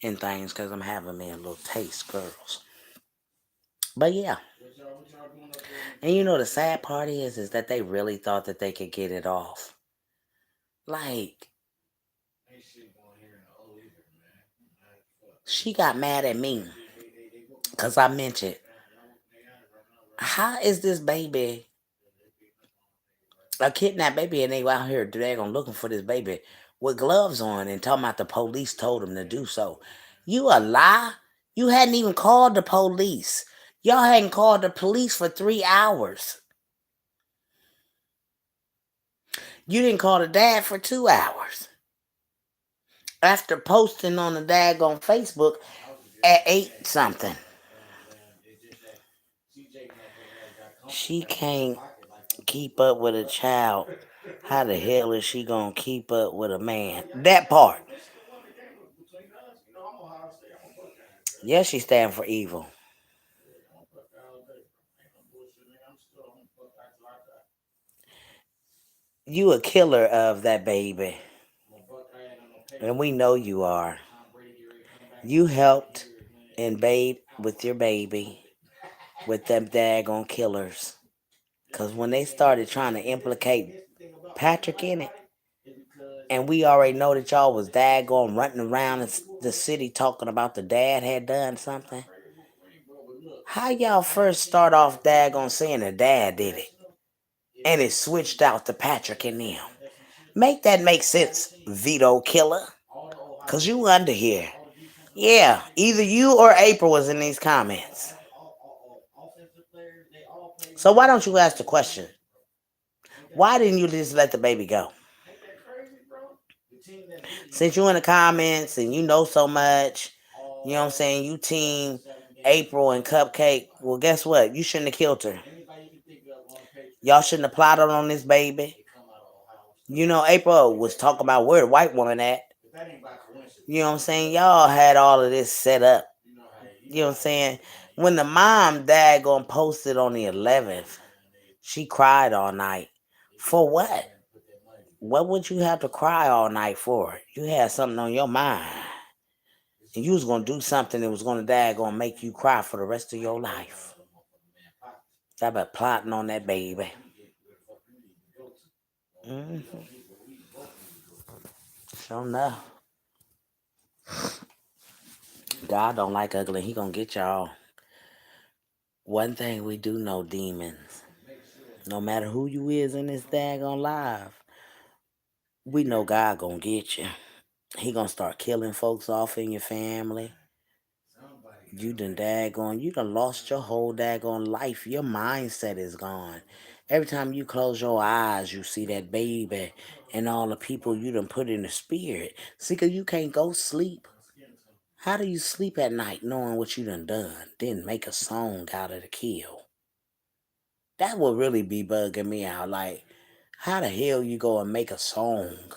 Speaker 2: in things because I'm having me a little taste, girls. But yeah. And you know the sad part is that they really thought that they could get it off. Like, she got mad at me because I mentioned, how is this baby a kidnapped baby and they out here daggone looking for this baby with gloves on and talking about the police told them to do so? You a lie? You hadn't even called the police. Y'all hadn't called the police for 3 hours. You didn't call the dad for 2 hours. After posting on the daggone Facebook at 8 something. She can't keep up with a child. How the hell is she gonna keep up with a man? That part. Yes, she stand for evil. You a killer of that baby. And we know you are. You helped and bathed with your baby with them daggone killers. Because when they started trying to implicate Patrick in it, and we already know that y'all was daggone running around the city talking about the dad had done something. How y'all first start off daggone saying the dad did it, and it switched out to Patrick and them? Make that make sense, Vito killer. Cause you under here. Yeah, either you or April was in these comments. So why don't you ask the question? Why didn't you just let the baby go? Since you in the comments and you know so much, you know what I'm saying, you team April and Cupcake, well, guess what? You shouldn't have killed her. Y'all shouldn't have plotted on this baby. You know, April was talking about where the white woman at. You know what I'm saying? Y'all had all of this set up. You know what I'm saying? When the mom daggone posted on the 11th, she cried all night. For what? What would you have to cry all night for? You had something on your mind. And you was going to do something that was going to daggone make you cry for the rest of your life. Y'all been plotting on that baby. Mm-hmm. Sure enough. God don't like ugly. He gonna get y'all. One thing we do know, demons. No matter who you is in this daggone life, we know God gonna get you. He gonna start killing folks off in your family. You done lost your whole daggone life. Your mindset is gone. Every time you close your eyes, you see that baby and all the people you done put in the spirit. See, 'cause you can't go sleep. How do you sleep at night knowing what you done? Then make a song out of the kill. That would really be bugging me out. Like, how the hell you go and make a song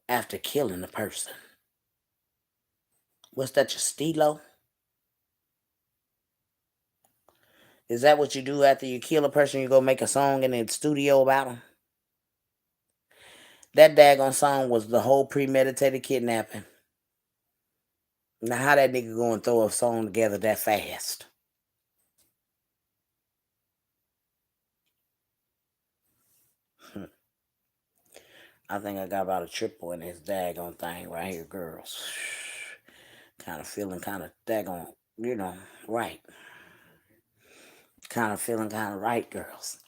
Speaker 2: after killing a person? What's that, your stilo? Is that what you do after you kill a person? You go make a song in the studio about them? That daggone song was the whole premeditated kidnapping. Now, how that nigga go and throw a song together that fast? I think I got about a triple in this daggone thing right here, girls. Kind of feeling kind of daggone, right. Kind of feeling kind of right, girls.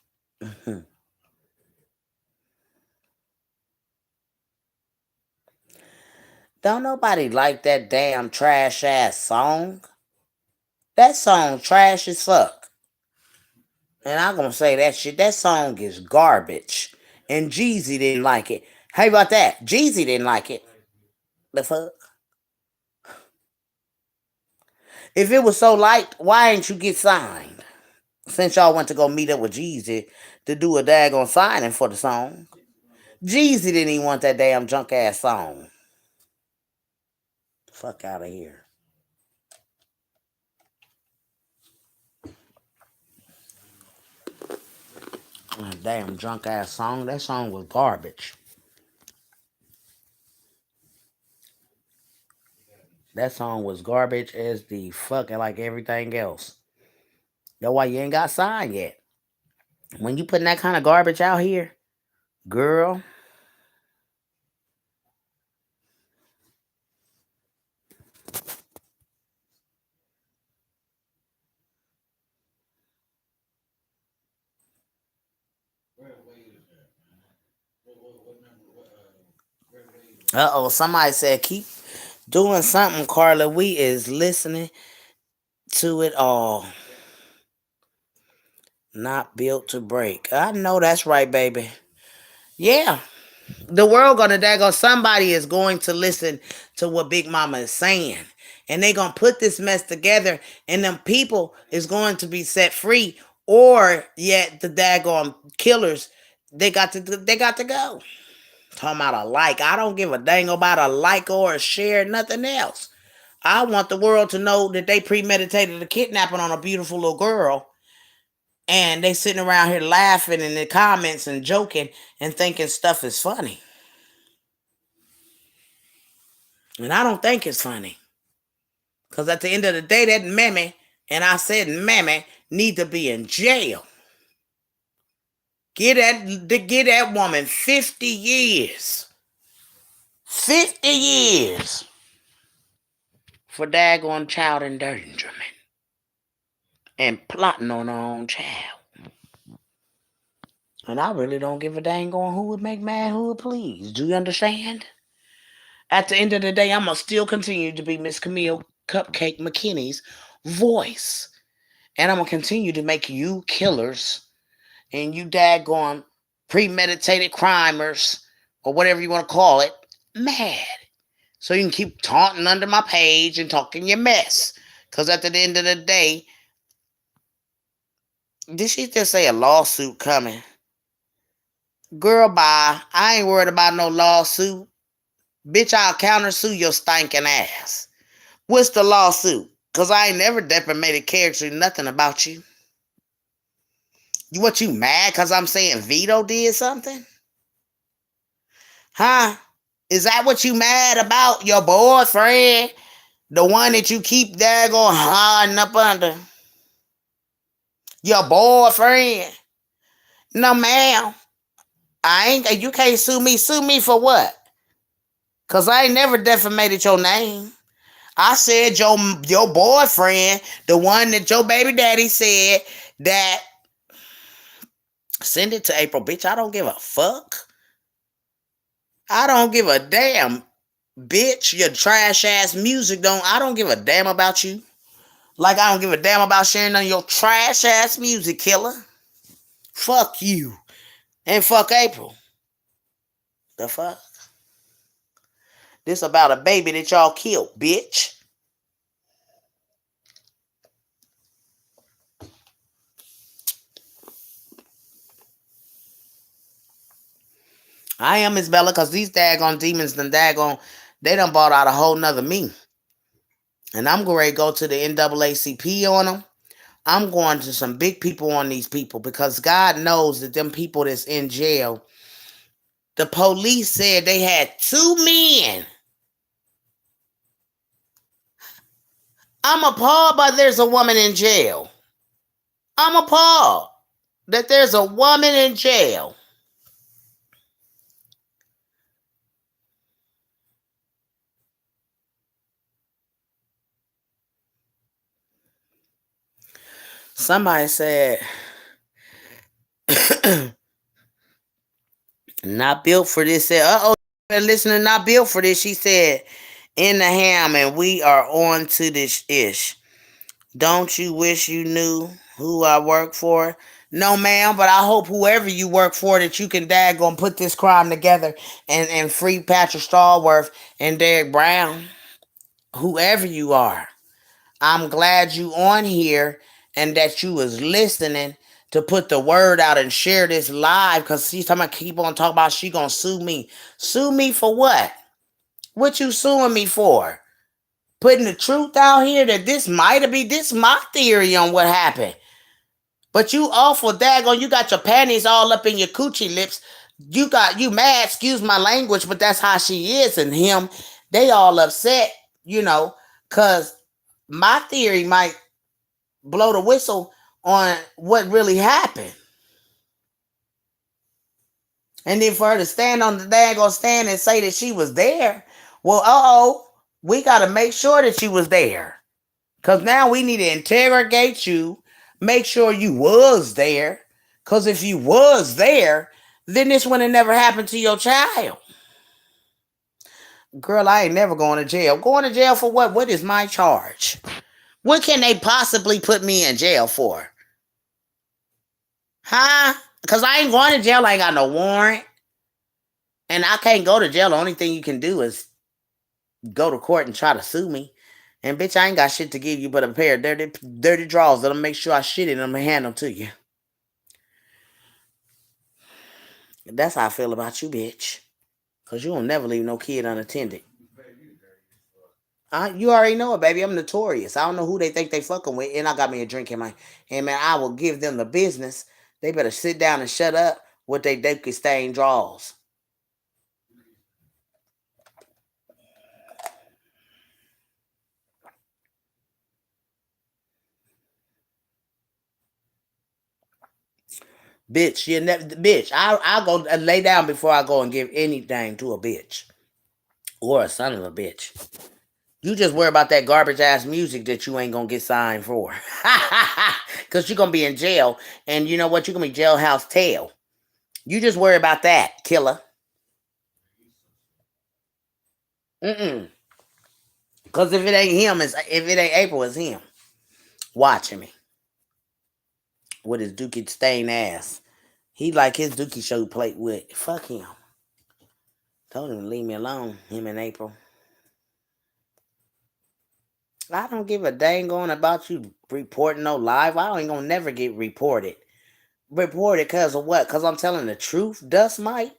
Speaker 2: Don't nobody like that damn trash ass song. That song trash as fuck. And I'm gonna say that shit. That song is garbage. And Jeezy didn't like it. How about that? Jeezy didn't like it. The fuck? If it was so liked, why ain't you get signed? Since y'all went to go meet up with Jeezy to do a daggone signing for the song. Jeezy didn't even want that damn junk ass song. Fuck out of here. Damn drunk ass song. That song was garbage. That song was garbage as the fucking like everything else. That's why you ain't got signed yet. When you putting that kind of garbage out here, girl. Uh-oh, somebody said keep doing something, Carla. We is listening to it all. Not built to break. I know that's right, baby. Yeah. The world gonna daggone somebody is going to listen to what Big Mama is saying. And they gonna put this mess together and them people is going to be set free. Or yet the daggone killers, they got to go. Talking about a like. I don't give a dang about a like or a share, nothing else. I want the world to know that they premeditated a kidnapping on a beautiful little girl. And they sitting around here laughing in the comments and joking and thinking stuff is funny. And I don't think it's funny. Because at the end of the day, that mammy, and I said mammy, need to be in jail. Get that woman 50 years. 50 years for daggone child endangerment. And plotting on her own child. And I really don't give a dang on who would make mad, who would please. Do you understand? At the end of the day, I'm going to still continue to be Miss Camille Cupcake McKinney's voice. And I'm going to continue to make you killers and you daggone premeditated crimers or whatever you want to call it mad. So you can keep taunting under my page and talking your mess. Because at the end of the day, did she just say a lawsuit coming? Girl, bye. I ain't worried about no lawsuit. Bitch, I'll countersue your stinking ass. What's the lawsuit? Because I ain't never defamated character, nothing about you. What, you mad because I'm saying Vito did something? Huh? Is that what you mad about? Your boyfriend? The one that you keep daggone hiding up under? Your boyfriend? No, ma'am. You can't sue me. Sue me for what? Because I ain't never defamated your name. I said your boyfriend, the one that your baby daddy said that, send it to April, bitch. I don't give a fuck. I don't give a damn, bitch. Your trash ass music I don't give a damn about you. Like I don't give a damn about sharing none of your trash ass music, killer. Fuck you. And fuck April. The fuck? This about a baby that y'all killed, bitch. I am Miss Bella because these daggone demons they done bought out a whole nother me. And I'm going to go to the NAACP on them. I'm going to some big people on these people because God knows that them people that's in jail, the police said they had 2 men. I'm appalled by there's a woman in jail. I'm appalled that there's a woman in jail. Somebody said, not built for this. Said, listening, not built for this. She said, in the ham, and we are on to this ish. Don't you wish you knew who I work for? No, ma'am, but I hope whoever you work for that you can daggone put this crime together and free Patrick Stallworth and Derrick Brown. Whoever you are. I'm glad you on here and that you was listening to put the word out and share this live because she's talking about keep on talking about she gonna sue me. Sue me for what? What you suing me for? Putting the truth out here that this my theory on what happened. But you awful daggone, you got your panties all up in your coochie lips. You mad, excuse my language, but that's how she is. And him, they all upset, cause my theory might blow the whistle on what really happened. And then for her to stand on the daggone stand and say that she was there, well, we got to make sure that she was there. Because now we need to interrogate you, make sure you was there. Because if you was there, then this would have never happened to your child. Girl, I ain't never going to jail. Going to jail for what? What is my charge? What can they possibly put me in jail for? Huh? Because I ain't going to jail. I ain't got no warrant. And I can't go to jail. The only thing you can do is go to court and try to sue me. And bitch, I ain't got shit to give you but a pair of dirty drawers that'll make sure I shit in them and hand them to you. That's how I feel about you, bitch. Because you will never leave no kid unattended. You already know it, baby. I'm notorious. I don't know who they think they fucking with. And I got me a drink in my hand, man. I will give them the business. They better sit down and shut up with they dopey stained drawers. Bitch, I'll go lay down before I go and give anything to a bitch. Or a son of a bitch. You just worry about that garbage ass music that you ain't gonna get signed for. Because you're gonna be in jail. And you know what? You're gonna be jailhouse tail. You just worry about that, killer. Because if it ain't him, if it ain't April, it's him. Watching me. With his dookie stained ass. He like his dookie show plate with. Fuck him. Told him to leave me alone, him and April. I don't give a dang on about you reporting no live. I ain't gonna never get reported. Reported because of what? Because I'm telling the truth, Dust Mite?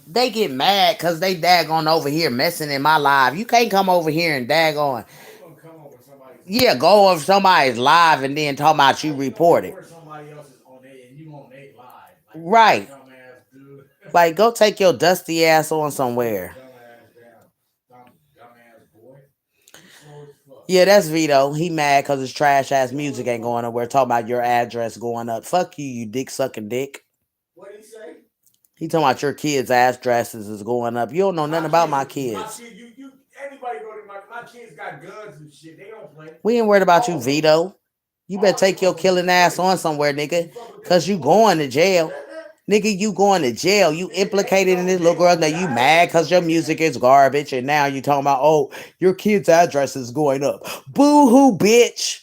Speaker 2: They get mad because they daggone over here messing in my live. You can't come over here and daggone.
Speaker 3: How you gonna come over somebody's
Speaker 2: Yeah, go over somebody's live and then talk about you report it.
Speaker 3: where somebody else is on there and you on their live? Like you
Speaker 2: Right.
Speaker 3: dumbass dude.
Speaker 2: Like, go take your dusty ass on somewhere.
Speaker 3: Dumbass dumbass boy. You slow as fuck.
Speaker 2: Yeah, that's Vito. He mad because his trash ass music ain't going nowhere. Talking about your address going up. Fuck you, you dick sucking dick.
Speaker 3: What did he say?
Speaker 2: He talking about your kids' addresses is going up. You don't know nothing about my kids.
Speaker 3: You anybody go to my kids got guns and shit. They don't play.
Speaker 2: We ain't worried about you, Vito. You better take your killing ass on somewhere, nigga. Cause you going to jail. Nigga, you going to jail. You implicated in this little girl. Now you mad cause your music is garbage. And now you talking about, oh, your kid's address is going up. Boo-hoo, bitch.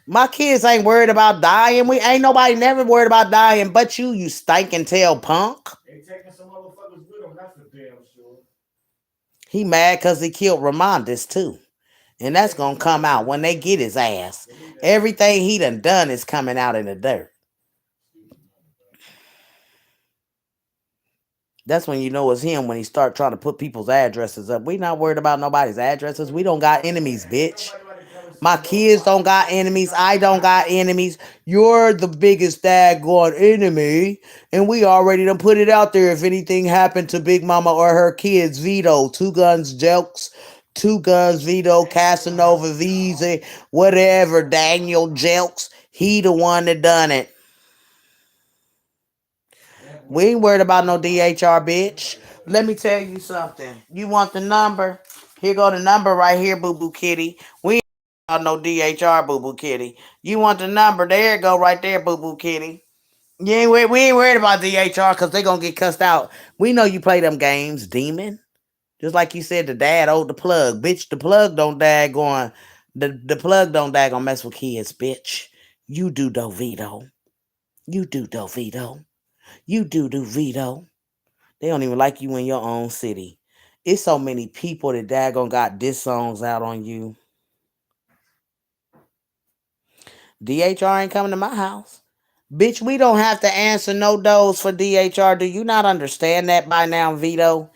Speaker 2: My kids ain't worried about dying. We ain't nobody never worried about dying but you stinking tail punk.
Speaker 3: They taking some motherfuckers with them, that's for damn sure.
Speaker 2: He mad cause he killed Ramondis too. And that's gonna come out when they get his ass. Everything he done is coming out in the dirt. That's when you know it's him when he start trying to put people's addresses up. We not worried about nobody's addresses. We don't got enemies, bitch. My kids don't got enemies. I don't got enemies. You're the biggest daggone enemy. And we already done put it out there. If anything happened to Big Mama or her kids, Vito, Two Guns Jelks, Two Guns Vito, Casanova Visa, whatever, Daniel Jelks, he the one that done it. We ain't worried about no DHR, bitch. Let me tell you something. You want the number? Here go the number right here, Boo Boo Kitty. We ain't about no DHR, Boo Boo Kitty. You want the number? There it go right there, Boo Boo Kitty. We ain't worried about DHR because they gonna get cussed out. We know you play them games, demon. Just like you said, the dad owed the plug. Bitch, the plug don't daggone. The plug don't daggone mess with kids, bitch. You do, Vito. You do, Vito. You do, Vito. They don't even like you in your own city. It's so many people that daggone got diss songs out on you. DHR ain't coming to my house. Bitch, we don't have to answer no doors for DHR. Do you not understand that by now, Vito?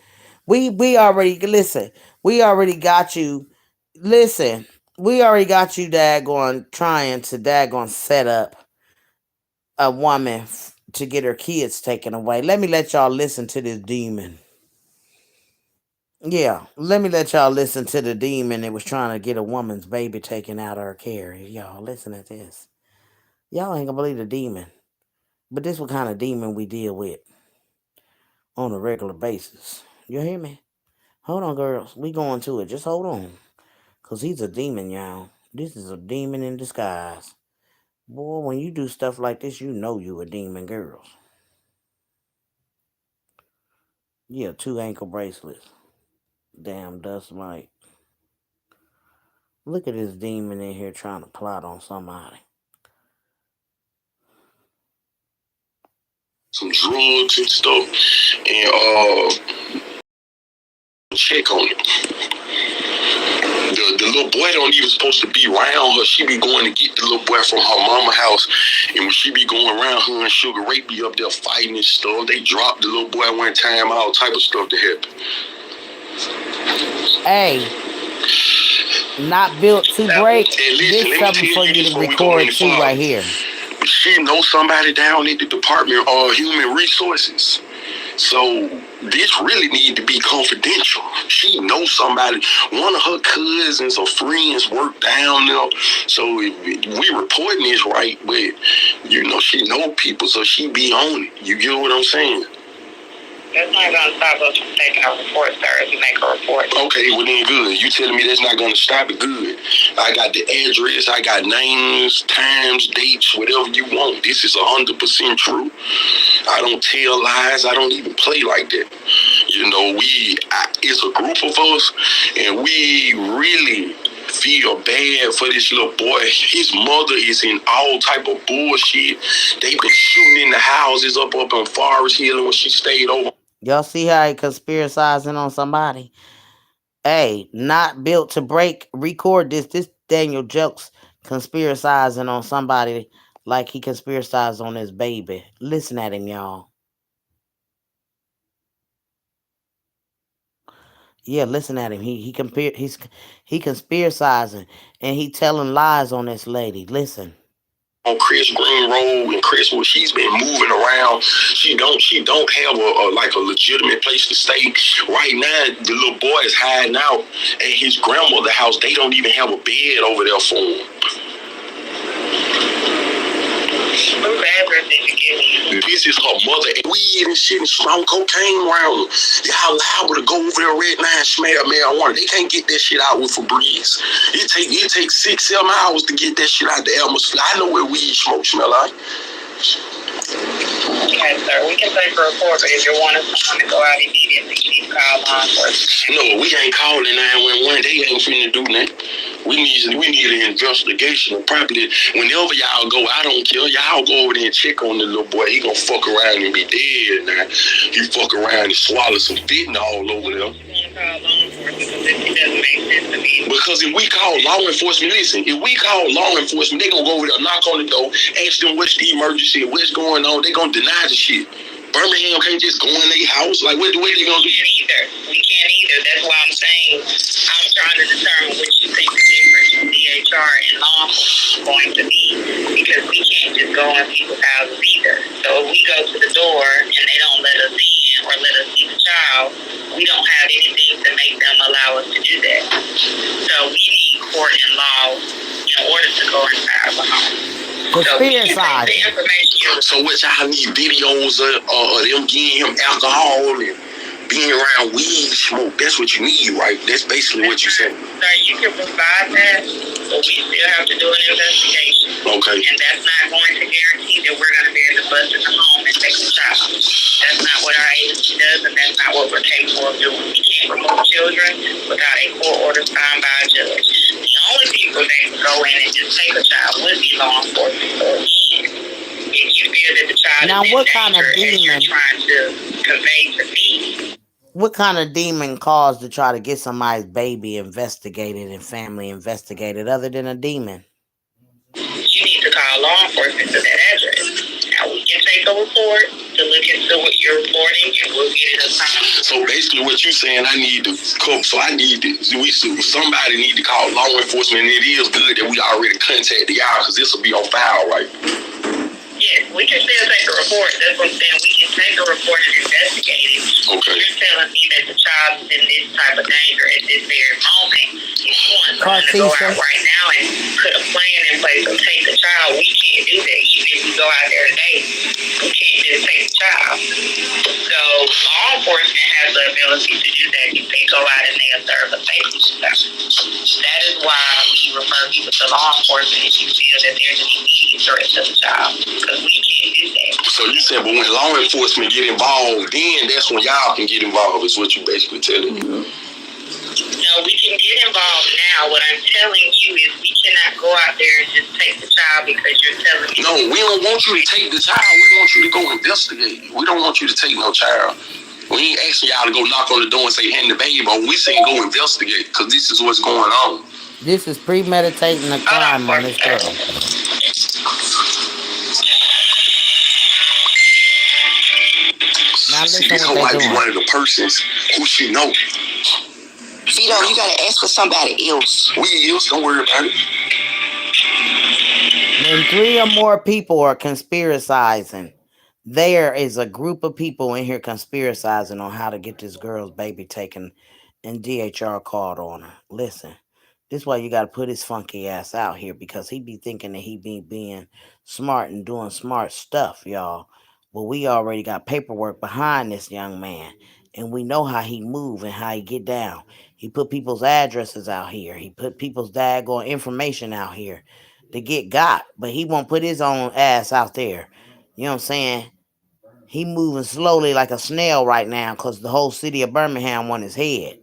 Speaker 2: We already, listen, we already got you. Listen, we already got you daggone trying to daggone set up a woman to get her kids taken away. Let y'all listen to this demon. Yeah, let me let y'all listen to the demon that was trying to get a woman's baby taken out of her care. Y'all listen to this. Y'all ain't gonna believe the demon. But this what kind of demon we deal with on a regular basis. You hear me? Hold on, girls. We going to it. Just hold on. Cause he's a demon, y'all. This is a demon in disguise. Boy, when you do stuff like this, you know you a demon, girls. Yeah, 2 ankle bracelets. Damn dust mite. Look at this demon in here trying to plot on somebody.
Speaker 4: Some drugs and stuff, and check on it. The little boy don't even supposed to be around her. She be going to get the little boy from her mama house, and when she be going around, her and Sugar Ray be up there fighting and stuff. They dropped the little boy one time, all type of stuff to happen.
Speaker 2: Hey, not built to break.
Speaker 4: And listen,
Speaker 2: This
Speaker 4: let me
Speaker 2: something
Speaker 4: tell
Speaker 2: for
Speaker 4: you
Speaker 2: you
Speaker 4: this
Speaker 2: to
Speaker 4: before we go
Speaker 2: record
Speaker 4: any
Speaker 2: too
Speaker 4: farther.
Speaker 2: right here.
Speaker 4: She knows somebody down at the Department of Human Resources. So this really need to be confidential. She knows somebody. One of her cousins or friends work down there. So we reporting this right, but she know people, so she be on it. You get what I'm saying?
Speaker 1: That's not going to stop us from taking a report, sir, if you make a report.
Speaker 4: Okay, well then good. You telling me that's not going to stop it? Good. I got the address, I got names, times, dates, whatever you want. This is 100% true. I don't tell lies. I don't even play like that. It's a group of us, and we really feel bad for this little boy. His mother is in all type of bullshit. They been shooting in the houses up on Forest Hill when she stayed over.
Speaker 2: Y'all see how he conspiracizing on somebody? Hey, not built to break. Record this. This Daniel Jokes conspiracizing on somebody like he conspiracized on his baby. Listen at him, y'all. Yeah, listen at him. He conspiracizing and he telling lies on this lady. Listen.
Speaker 4: On Chris Green Road and Chris, well, she's been moving around. She don't have a legitimate place to stay. Right now, the little boy is hiding out at his grandmother's house. They don't even have a bed over there for him. This is her mother. Weed and shit and smoke cocaine around. Y'all liable to go over there right now and smell marijuana. They can't get that shit out with Febreze. It takes 6-7 hours to get that shit out the atmosphere. I know where weed smoke smell like.
Speaker 5: Okay, sir. We can take a report, but if you want us to go out immediately, you need to call law enforcement.
Speaker 4: No, we ain't calling 911. They ain't finna do that. We need an investigation. Probably whenever y'all go, I don't care. Y'all go over there and check on the little boy. He gonna fuck around and be dead now. He fuck around and swallow some fentanyl over there. Because if we call law enforcement, listen, if we call law enforcement, they gonna go over there, knock on the door, ask them what's the emergency, what's going on. They gonna deny the shit. Birmingham can't just go in their house. Like, what the way they gonna do?
Speaker 5: We can't either. That's why I'm saying I'm trying to determine what you think the difference from DHR and law enforcement is going to be, because we can't just go in people's houses either. So if we go to the door and they don't let us in or let us see the child, we don't have anything to make them allow us to do that. So we need court and law in order to go inside of a home.
Speaker 4: So what y'all need videos of them getting him alcohol and being around weed smoke? That's what you need, right? That's basically what you said.
Speaker 5: So you can provide that, but we still have to do an investigation.
Speaker 4: Okay.
Speaker 5: And that's not going to guarantee that we're going to be able to bust in the home and take the child. That's not what our agency does, and that's not what we're capable of doing. We can't remove children without a court order signed by a judge. The only people that can go in and just take a child would be law enforcement. So again, if you feel that the child
Speaker 2: now,
Speaker 5: is
Speaker 2: what
Speaker 5: in
Speaker 2: kind of
Speaker 5: danger and
Speaker 2: demon
Speaker 5: you're trying to convey to me,
Speaker 2: what kind of demon caused to try to get somebody's baby investigated and family investigated other than a demon?
Speaker 5: You need to call law enforcement to that address. Now we can take a report to look into what you're reporting, and we'll get it assigned.
Speaker 4: So basically, what you're saying, I need to come. So I need to. Somebody need to call law enforcement. And it is good that we already contacted y'all, because this will be on file, right?
Speaker 5: Yes, we can still take a report. That's what I'm saying. We can take a report and investigate it.
Speaker 4: Okay.
Speaker 5: You're telling me that the child is in this type of danger at this very moment. If you want someone to go out right now and put a plan in place to take the child, we can't do that. Even if we go out there today, we can't just take the child. So law enforcement has the ability to do that if they go out and they observe a safety step. That is why we refer people to law enforcement if you feel that there's an immediate threat to the child. Because we can't do that. So
Speaker 4: you said, but when law enforcement get involved, then that's when y'all can get involved, is what you basically telling me.
Speaker 5: No, we can get involved now. What I'm telling you is we cannot go out there and just take the child because you're telling me.
Speaker 4: No, we don't want you to take the child. We want you to go investigate. We don't want you to take no child. We ain't asking y'all to go knock on the door and say, hand the baby, but we saying go investigate, because this is what's going on.
Speaker 2: This is premeditating a crime on this girl. Now listen,
Speaker 4: this
Speaker 2: what
Speaker 4: might
Speaker 2: they
Speaker 4: be
Speaker 2: doing.
Speaker 4: one of the persons who she know.
Speaker 6: Vito, you gotta ask for somebody else.
Speaker 4: We is, don't worry about it.
Speaker 2: When 3 or more people are conspiracizing, there is a group of people in here conspiracizing on how to get this girl's baby taken, and DHR called on her. Listen, this is why you got to put his funky ass out here, because he be thinking that he be being smart and doing smart stuff, y'all. Well, we already got paperwork behind this young man, and we know how he move and how he get down. He put people's addresses out here. He put people's daggone information out here to get got, but he won't put his own ass out there. You know what I'm saying? He moving slowly like a snail right now because the whole city of Birmingham on his head.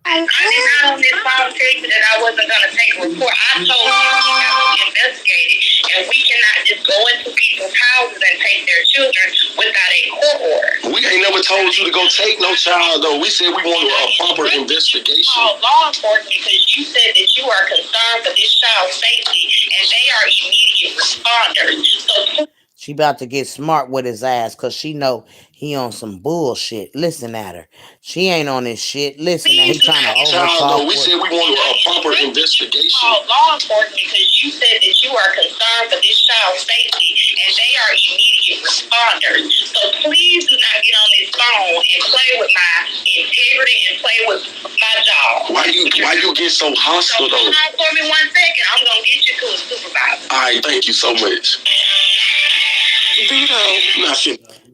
Speaker 5: I did not on this phone tell you that I wasn't going to take a report. I told you we have to investigate it, and we cannot just go into people's houses and take their children without a court order.
Speaker 4: We ain't never told you to go take no child, though. We said we want a proper investigation.
Speaker 5: Call law enforcement because you said that you are concerned for this child's safety, and they are immediate responders. So
Speaker 2: she about to get smart with his ass because she know He on some bullshit. Listen at her. She ain't on this shit. Listen at he
Speaker 5: Please do
Speaker 2: trying to
Speaker 5: not get
Speaker 2: over
Speaker 5: on.
Speaker 2: talk.
Speaker 4: We said we want a proper investigation.
Speaker 5: Call law enforcement because you said that you are concerned for this child's safety and they are immediate responders. So please do not get on this phone and play with my integrity and play with my job.
Speaker 4: Why you get so hostile
Speaker 5: So
Speaker 4: though?
Speaker 5: hold on for me 1 second. I'm gonna get you to a supervisor.
Speaker 4: All right, thank you so much.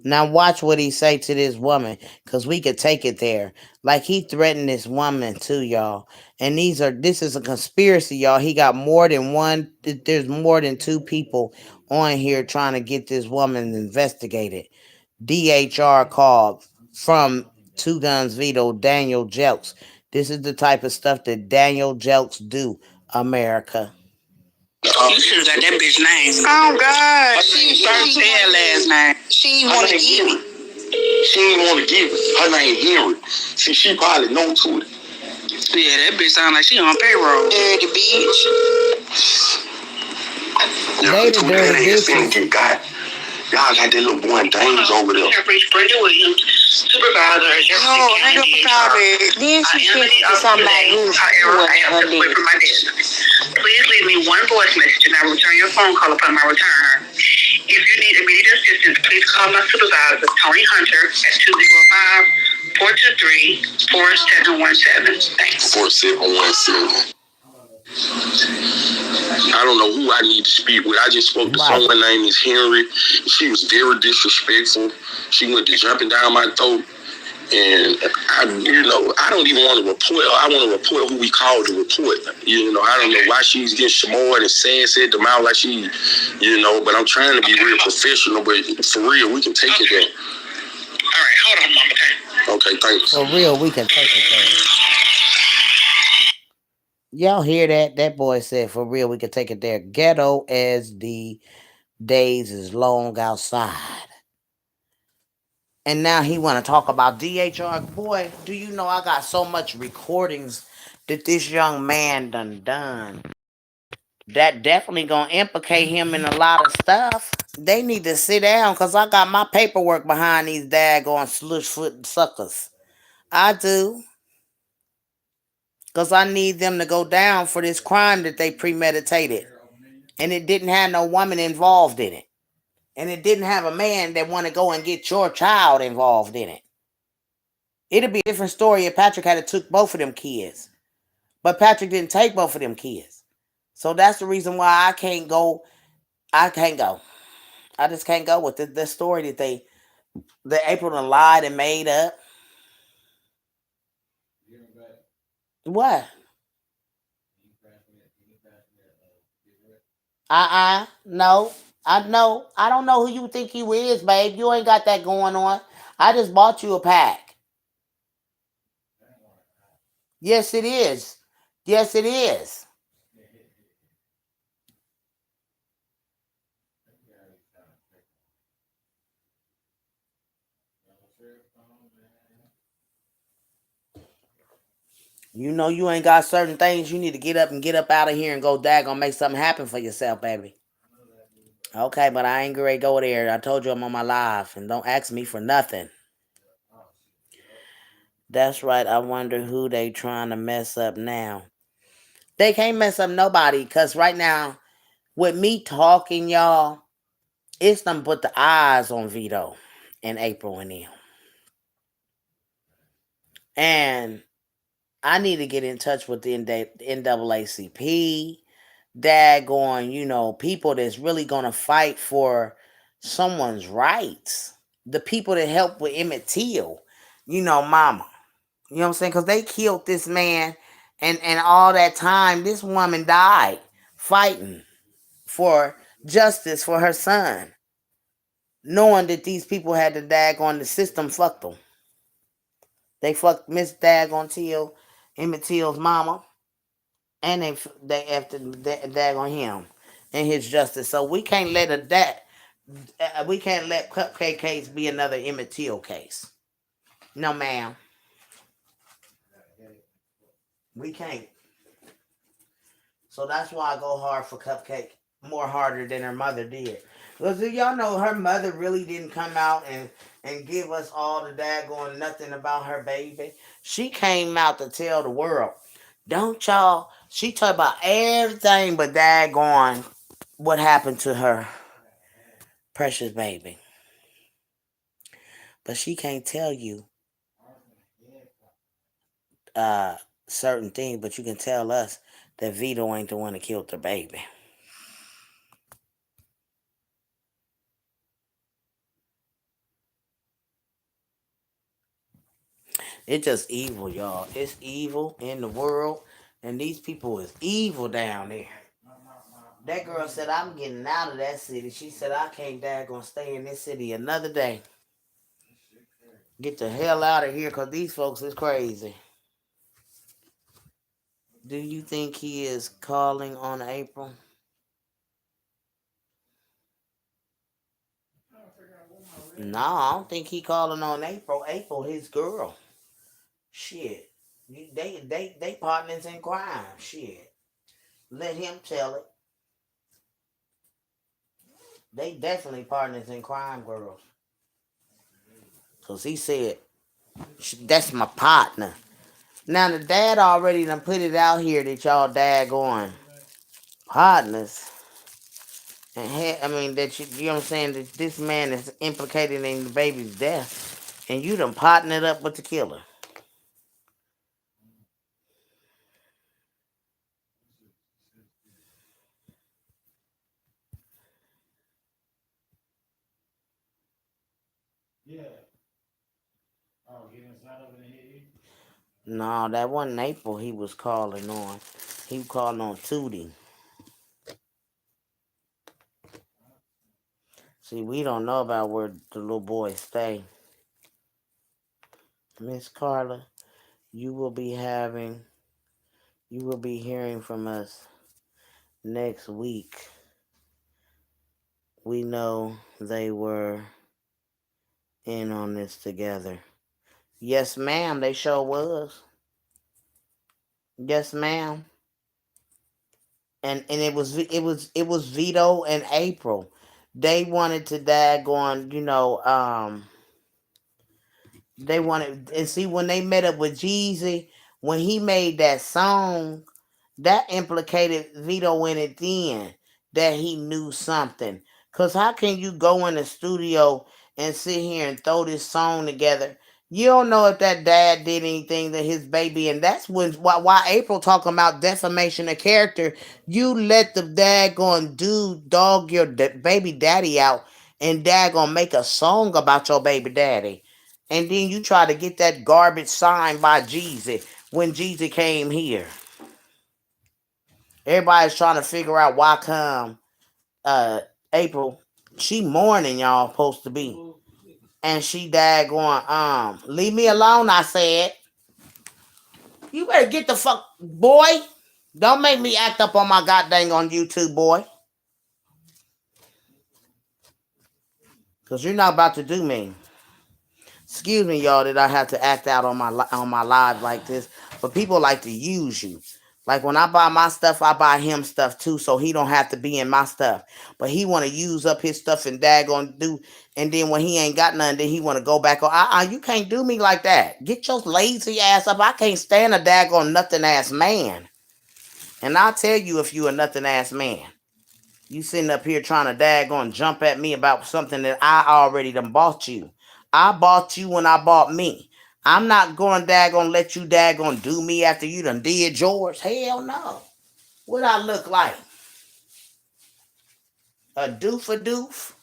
Speaker 2: Now watch what he say to this woman, cause we could take it there. Like he threatened this woman too, y'all. And this is a conspiracy, y'all. He got more than one. There's more than 2 people on here trying to get this woman investigated. DHR called from Two Guns Veto, Daniel Jelks. This is the type of stuff that Daniel Jelks do, America.
Speaker 6: You should have got that bitch name. Oh God, she said last name. She want to give it.
Speaker 4: She didn't want to give it. Her name Henry. See, she probably know to it.
Speaker 6: Yeah, that bitch sound like she on payroll. Dirty bitch.
Speaker 2: They the dirty bitches.
Speaker 4: Y'all got that little boy and things over there.
Speaker 5: Brenda Williams, supervisor.
Speaker 6: No, hang up the call back. Then she said to somebody who's
Speaker 5: However, I have to quit from my desk. Please leave me 1 voice message and I will return your phone call upon my return. If you need immediate assistance, please call my supervisor, Tony Hunter, at 205-423-4717. Thanks.
Speaker 4: 4717. I don't know who I need to speak with. I just spoke to someone named is Henry. She was very disrespectful. She went to jumping down my throat. And I don't even want to report her. I want to report who we called to report. I don't know why she's getting shamored and said the mouth like she, but I'm trying to be real professional. But for real, we can take it there.
Speaker 5: All right, hold on, Mama.
Speaker 4: Okay, thanks.
Speaker 2: For real, we can take it there. Y'all hear that? That boy said, for real, we can take it there. Ghetto as the days is long outside. And now he want to talk about DHR. Boy, do you know I got so much recordings that this young man done. That definitely going to implicate him in a lot of stuff. They need to sit down because I got my paperwork behind these daggone slush foot suckers. I do. Because I need them to go down for this crime that they premeditated. And it didn't have no woman involved in it. And it didn't have a man that want to go and get your child involved in it. It'd be a different story if Patrick had took both of them kids. But Patrick didn't take both of them kids. So that's the reason why I can't go. I just can't go with the story that April done lied and made up. What? No. I know. I don't know who you think you is, babe. You ain't got that going on. I just bought you a pack. Yes, it is. Yes, it is. You know you ain't got certain things. You need to get up out of here and go daggone make something happen for yourself, baby. Okay, but I ain't gonna go there. I told you I'm on my live, and don't ask me for nothing. That's right. I wonder who they trying to mess up now. They can't mess up nobody, because right now, with me talking, y'all, it's them put the eyes on Vito and April and them. And I need to get in touch with the NAACP, daggone, people that's really going to fight for someone's rights. The people that helped with Emmett Till, mama. You know what I'm saying? Because they killed this man, and all that time, this woman died fighting for justice for her son, knowing that these people had to daggone the system fucked them. They fucked Miss Daggone Till, Emmett Till's mama, and they after daggone him and his justice. So we can't let we can't let Cupcake case be another Emmett Till case. No, ma'am. We can't. So that's why I go hard for Cupcake, more harder than her mother did. Because y'all know her mother really didn't come out and give us all the daggone nothing about her baby. She came out to tell the world. Don't y'all? She talked about everything but daggone what happened to her precious baby. But she can't tell you uh certain things, but you can tell us that Vito ain't the one that killed the baby. It's just evil, y'all. It's evil in the world, and these people is evil down there. That girl said, I'm getting out of that city. She said, I can't daggone stay in this city another day. Get the hell out of here, because these folks is crazy. Do you think he is calling on April? No, I don't think he calling on April. April, his girl. Shit. They partners in crime. Shit. Let him tell it. They definitely partners in crime, girls. Because he said, that's my partner. Now, the dad already done put it out here that y'all daggone partners. And I mean, that you know what I'm saying, that this man is implicated in the baby's death. And you done partnered up with the killer. No, that wasn't April he was calling on. He was calling on Tootie. See, we don't know about where the little boys stay. Miss Carla, you will be hearing from us next week. We know they were in on this together. Yes, ma'am, they sure was. Yes, ma'am. And it was Vito and April. They wanted to daggone, they wanted, and see, when they met up with Jeezy, when he made that song, that implicated Vito in it then, that he knew something. Because how can you go in the studio and sit here and throw this song together? You don't know if that dad did anything to his baby. And that's why April talking about defamation of character. You let the daggone dude dog your baby daddy out, and daggone make a song about your baby daddy. And then you try to get that garbage signed by Jeezy when Jeezy came here. Everybody's trying to figure out why come April, she mourning, y'all supposed to be. And she daggone, leave me alone, I said. You better get the fuck, boy. Don't make me act up on my goddamn on YouTube, boy. Because you're not about to do me. Excuse me, y'all, that I have to act out on my live like this. But people like to use you. Like when I buy my stuff, I buy him stuff too, so he don't have to be in my stuff. But he want to use up his stuff and daggone do, and then when he ain't got none, then he want to go back on. You can't do me like that. Get your lazy ass up. I can't stand a daggone nothing ass man. And I'll tell you if you a nothing ass man. You sitting up here trying to daggone jump at me about something that I already done bought you. I bought you when I bought me. I'm not going daggone let you daggone do me after you done did yours. Hell no. What I look like? A doof?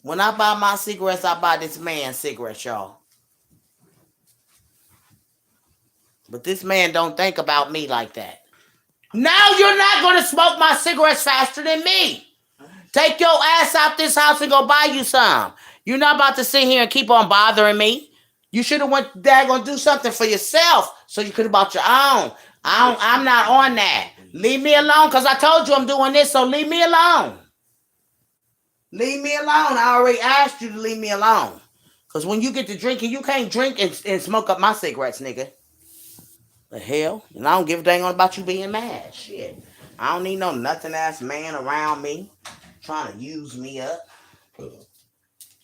Speaker 2: When I buy my cigarettes, I buy this man's cigarettes, y'all. But this man don't think about me like that. Now you're not going to smoke my cigarettes faster than me. Take your ass out this house and go buy you some. You're not about to sit here and keep on bothering me. You should have went daggone do something for yourself so you could have bought your own. I'm not on that. Leave me alone because I told you I'm doing this, so leave me alone. Leave me alone. I already asked you to leave me alone. Because when you get to drinking, you can't drink and smoke up my cigarettes, nigga. The hell? And I don't give a dang on about you being mad. Shit. I don't need no nothing ass man around me. trying to use me up.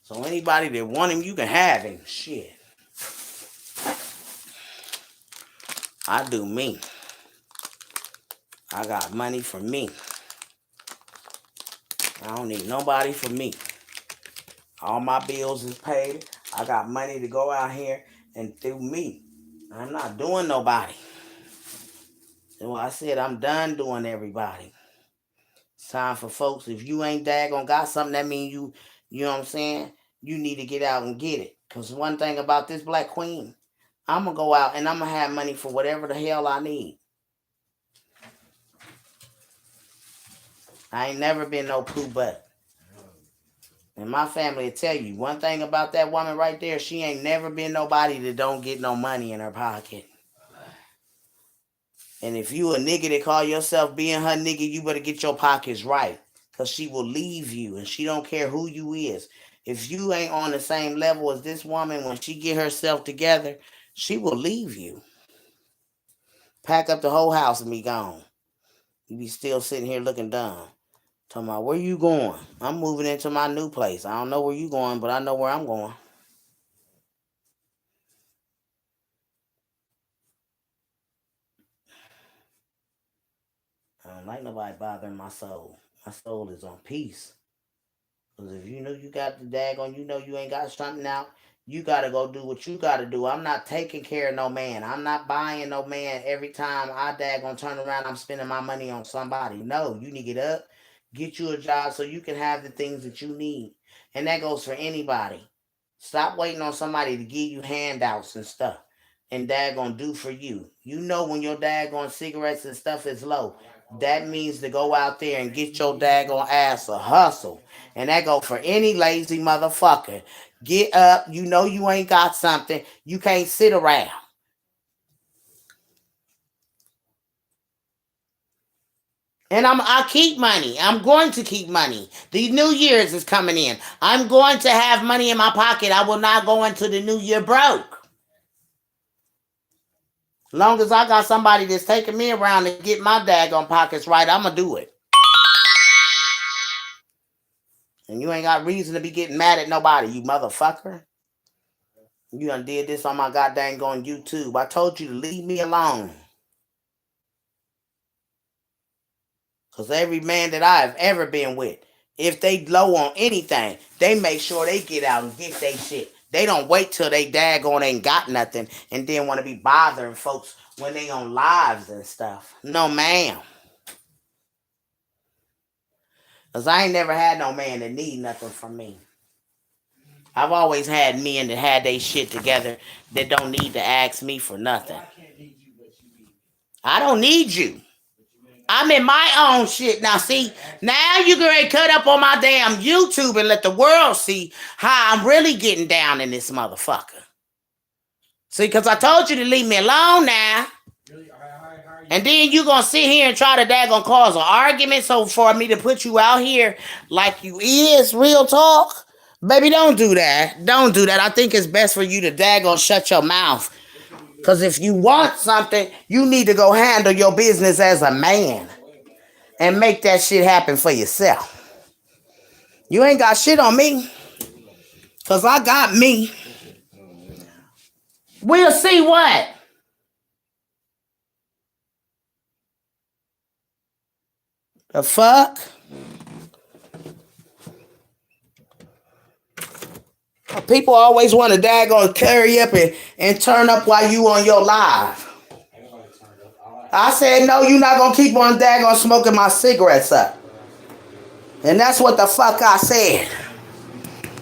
Speaker 2: So anybody that want him, you can have him. Shit. I do me. I got money for me. I don't need nobody for me. All my bills is paid. I got money to go out here and do me. I'm not doing nobody. So I said I'm done doing everybody. It's time for folks. If you ain't daggone got something, that means you know what I'm saying? You need to get out and get it. Because one thing about this black queen, I'm going to go out and I'm going to have money for whatever the hell I need. I ain't never been no poo butt. And my family will tell you, one thing about that woman right there, she ain't never been nobody that don't get no money in her pocket. And if you a nigga that call yourself being her nigga, you better get your pockets right. Because she will leave you and she don't care who you is. If you ain't on the same level as this woman, when she get herself together, she will leave you. Pack up the whole house and be gone. You be still sitting here looking dumb. Talking about, where you going? I'm moving into my new place. I don't know where you going, but I know where I'm going. I don't like nobody bothering my soul. My soul is on peace. Because if you know you got the daggone, you know you ain't got something out, you got to go do what you got to do. I'm not taking care of no man. I'm not buying no man every time I daggone turn around, I'm spending my money on somebody. No, you need to get up, get you a job so you can have the things that you need. And that goes for anybody. Stop waiting on somebody to give you handouts and stuff and daggone do for you. You know when your daggone cigarettes and stuff is low, that means to go out there and get your daggone ass a hustle. And that go for any lazy motherfucker. Get up. You know you ain't got something. You can't sit around. And I keep money. I'm going to keep money. The New Year's is coming in. I'm going to have money in my pocket. I will not go into the New Year broke. Long as I got somebody that's taking me around to get my daggone pockets right, I'm going to do it. And you ain't got reason to be getting mad at nobody, you motherfucker. You done did this on my goddamn on YouTube. I told you to leave me alone. Because every man that I have ever been with, if they low on anything, they make sure they get out and get their shit. They don't wait till they daggone ain't got nothing and then want to be bothering folks when they on lives and stuff. No, ma'am. Because I ain't never had no man that need nothing from me. I've always had men that had their shit together that don't need to ask me for nothing. I don't need you. I'm in my own shit. Now, see, now you can cut up on my damn YouTube and let the world see how I'm really getting down in this motherfucker. See, because I told you to leave me alone now. And then you going to sit here and try to daggone cause an argument so for me to put you out here like you is, real talk? Baby, don't do that. Don't do that. I think it's best for you to daggone shut your mouth. Because if you want something, you need to go handle your business as a man. And make that shit happen for yourself. You ain't got shit on me. Because I got me. We'll see what? The fuck? People always want to daggone carry up and turn up while you on your live. I said, no, you're not going to keep on daggone smoking my cigarettes up. And that's what the fuck I said.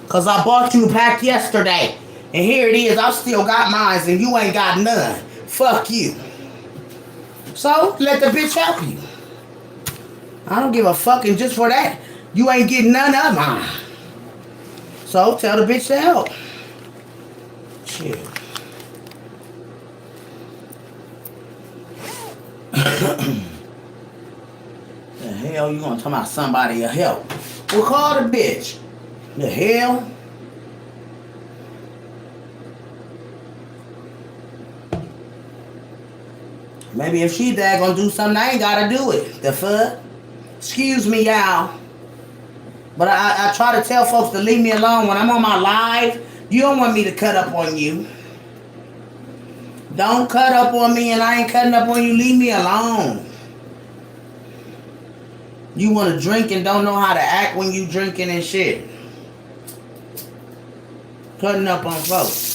Speaker 2: Because I bought you a pack yesterday. And here it is. I still got mine and you ain't got none. Fuck you. So, let the bitch help you. I don't give a fuck. And just for that, you ain't getting none of mine. So, tell the bitch to help. Shit. The hell you gonna talk about somebody to help? Well, call the bitch. The hell? Maybe if she gonna do something, I ain't gotta do it. The fuck? Excuse me, y'all. But I try to tell folks to leave me alone. When I'm on my live, you don't want me to cut up on you. Don't cut up on me, and I ain't cutting up on you. Leave me alone. You want to drink and don't know how to act when you drinking and shit. Cutting up on folks.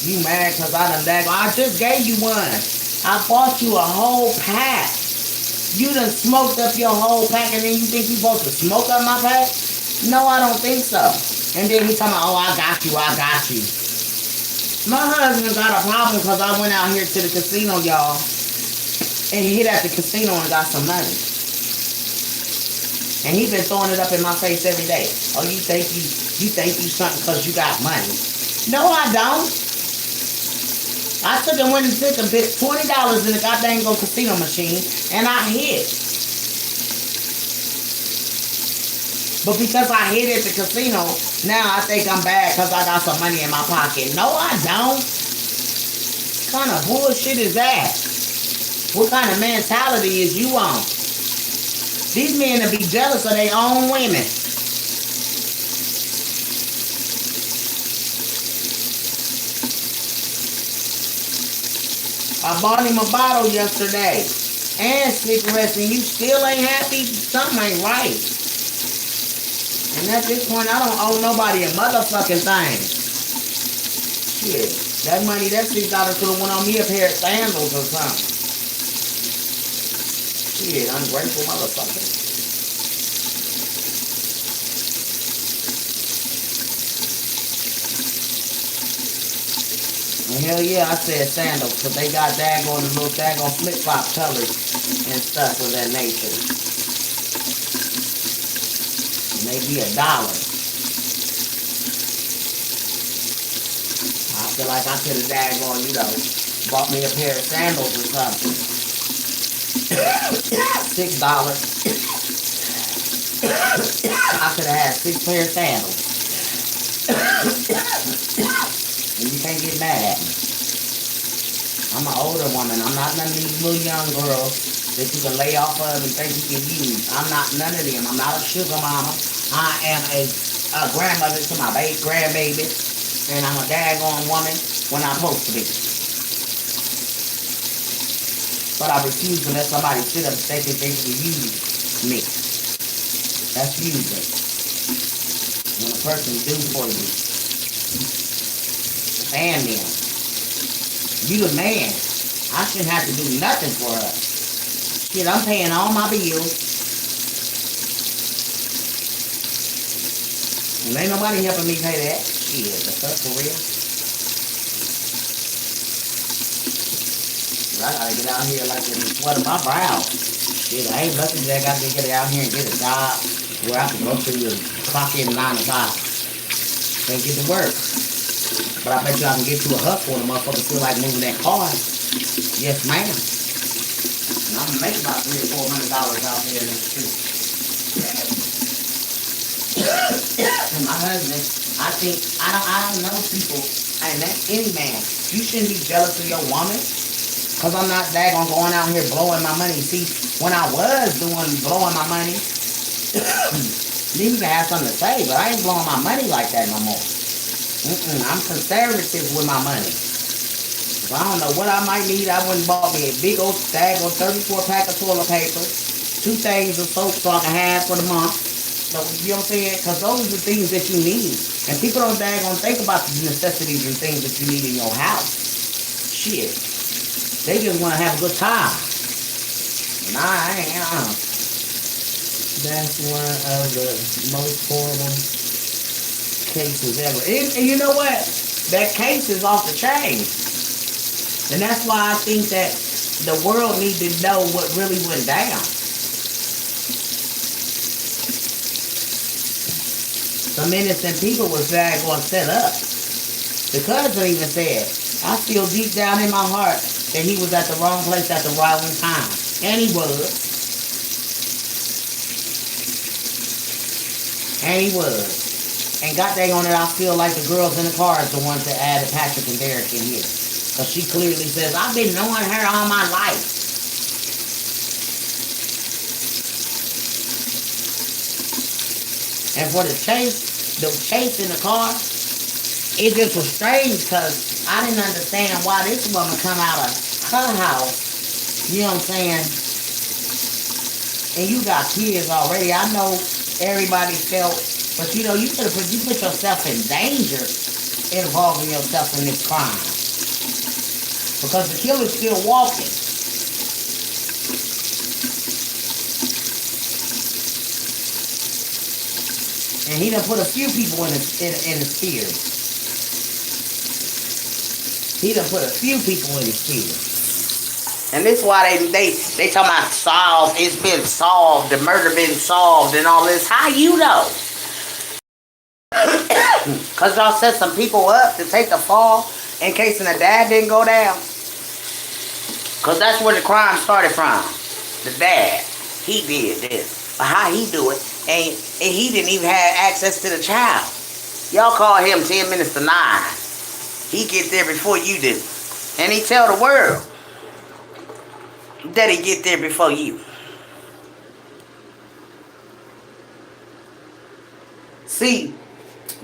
Speaker 2: You mad because I done dag. I just gave you one. I bought you a whole pack. You done smoked up your whole pack, and then you think you supposed to smoke up my pack? No, I don't think so. And then he talking about, oh, I got you. My husband got a problem because I went out here to the casino, y'all. And he hit at the casino and got some money. And he been throwing it up in my face every day. Oh, you think you something because you got money. No, I don't. I took and went and took a bit $20 in the goddamn casino machine, and I hit. But because I hit at the casino, now I think I'm bad because I got some money in my pocket. No, I don't. What kind of bullshit is that? What kind of mentality is you on? These men will be jealous of their own women. I bought him a bottle yesterday and cigarettes, and you still ain't happy? Something ain't right. And at this point, I don't owe nobody a motherfucking thing. Shit, that money, that $6 could have went on me a pair of sandals or something. Shit, ungrateful motherfucker. And hell yeah, I said sandals, because they got daggone the little daggone flip-flop colors and stuff of that nature. Maybe $1. I feel like I could have daggone, bought me a pair of sandals or something. $6. I could have had 6 pair of sandals. And you can't get mad at me. I'm an older woman. I'm not none of these little young girls that you can lay off of and think you can use. I'm not none of them. I'm not a sugar mama. I am a grandmother to my grandbaby. And I'm a daggone woman when I'm supposed to be. But I refuse to let somebody sit up and think that they can use me. That's using. When a person do for you. And them. You the man. I shouldn't have to do nothing for her. Shit, I'm paying all my bills. And ain't nobody helping me pay that. Shit, that's for real. I gotta get out here like this sweat of my brow. Shit, I ain't lucky that I got to get out here and get a job where I can go to the clock in 9 to 5. Can't get to work. But I bet you I can get you a hustle when a motherfucker feel like moving that car. Yes, ma'am. And I'm gonna make about $300 or $400 out there in the street. And my husband, I think, I don't know people, and that's any man. You shouldn't be jealous of your woman. Cause I'm not daggone going out here blowing my money. See, when I was blowing my money, you can have something to say, but I ain't blowing my money like that no more. I'm conservative with my money. If I don't know what I might need, I wouldn't bought me a big old bag of 34 pack of toilet paper, 2 things of soap so I can have for the month. So, you know what I'm saying? Because those are the things that you need. And people don't daggone think about the necessities and things that you need in your house. Shit. They just want to have a good time. And I ain't, That's one of the most horrible cases ever. And you know what? That case is off the chain. And that's why I think that the world needs to know what really went down. Some innocent people was going to set up. The cousin even said, I feel deep down in my heart that he was at the wrong place at the wrong time. And he was. And he was. And God dang on it, I feel like the girls in the car is the ones that added Patrick and Derrick in here. Because she clearly says, I've been knowing her all my life. And for the chase in the car, it just was strange because I didn't understand why this woman come out of her house. You know what I'm saying? And you got kids already. I know everybody felt, but you know, you put yourself in danger involving yourself in this crime. Because the killer's still walking. And he done put a few people in the spears. He done put a few people in the spears. And this is why they talking about solved, it's been solved, the murder been solved and all this. How you know? Because y'all set some people up to take the fall in case the dad didn't go down. Because that's where the crime started from. The dad. He did this. But how he do it, and he didn't even have access to the child. Y'all call him 10 minutes to 9. He get there before you do. And he tell the world that he get there before you. See,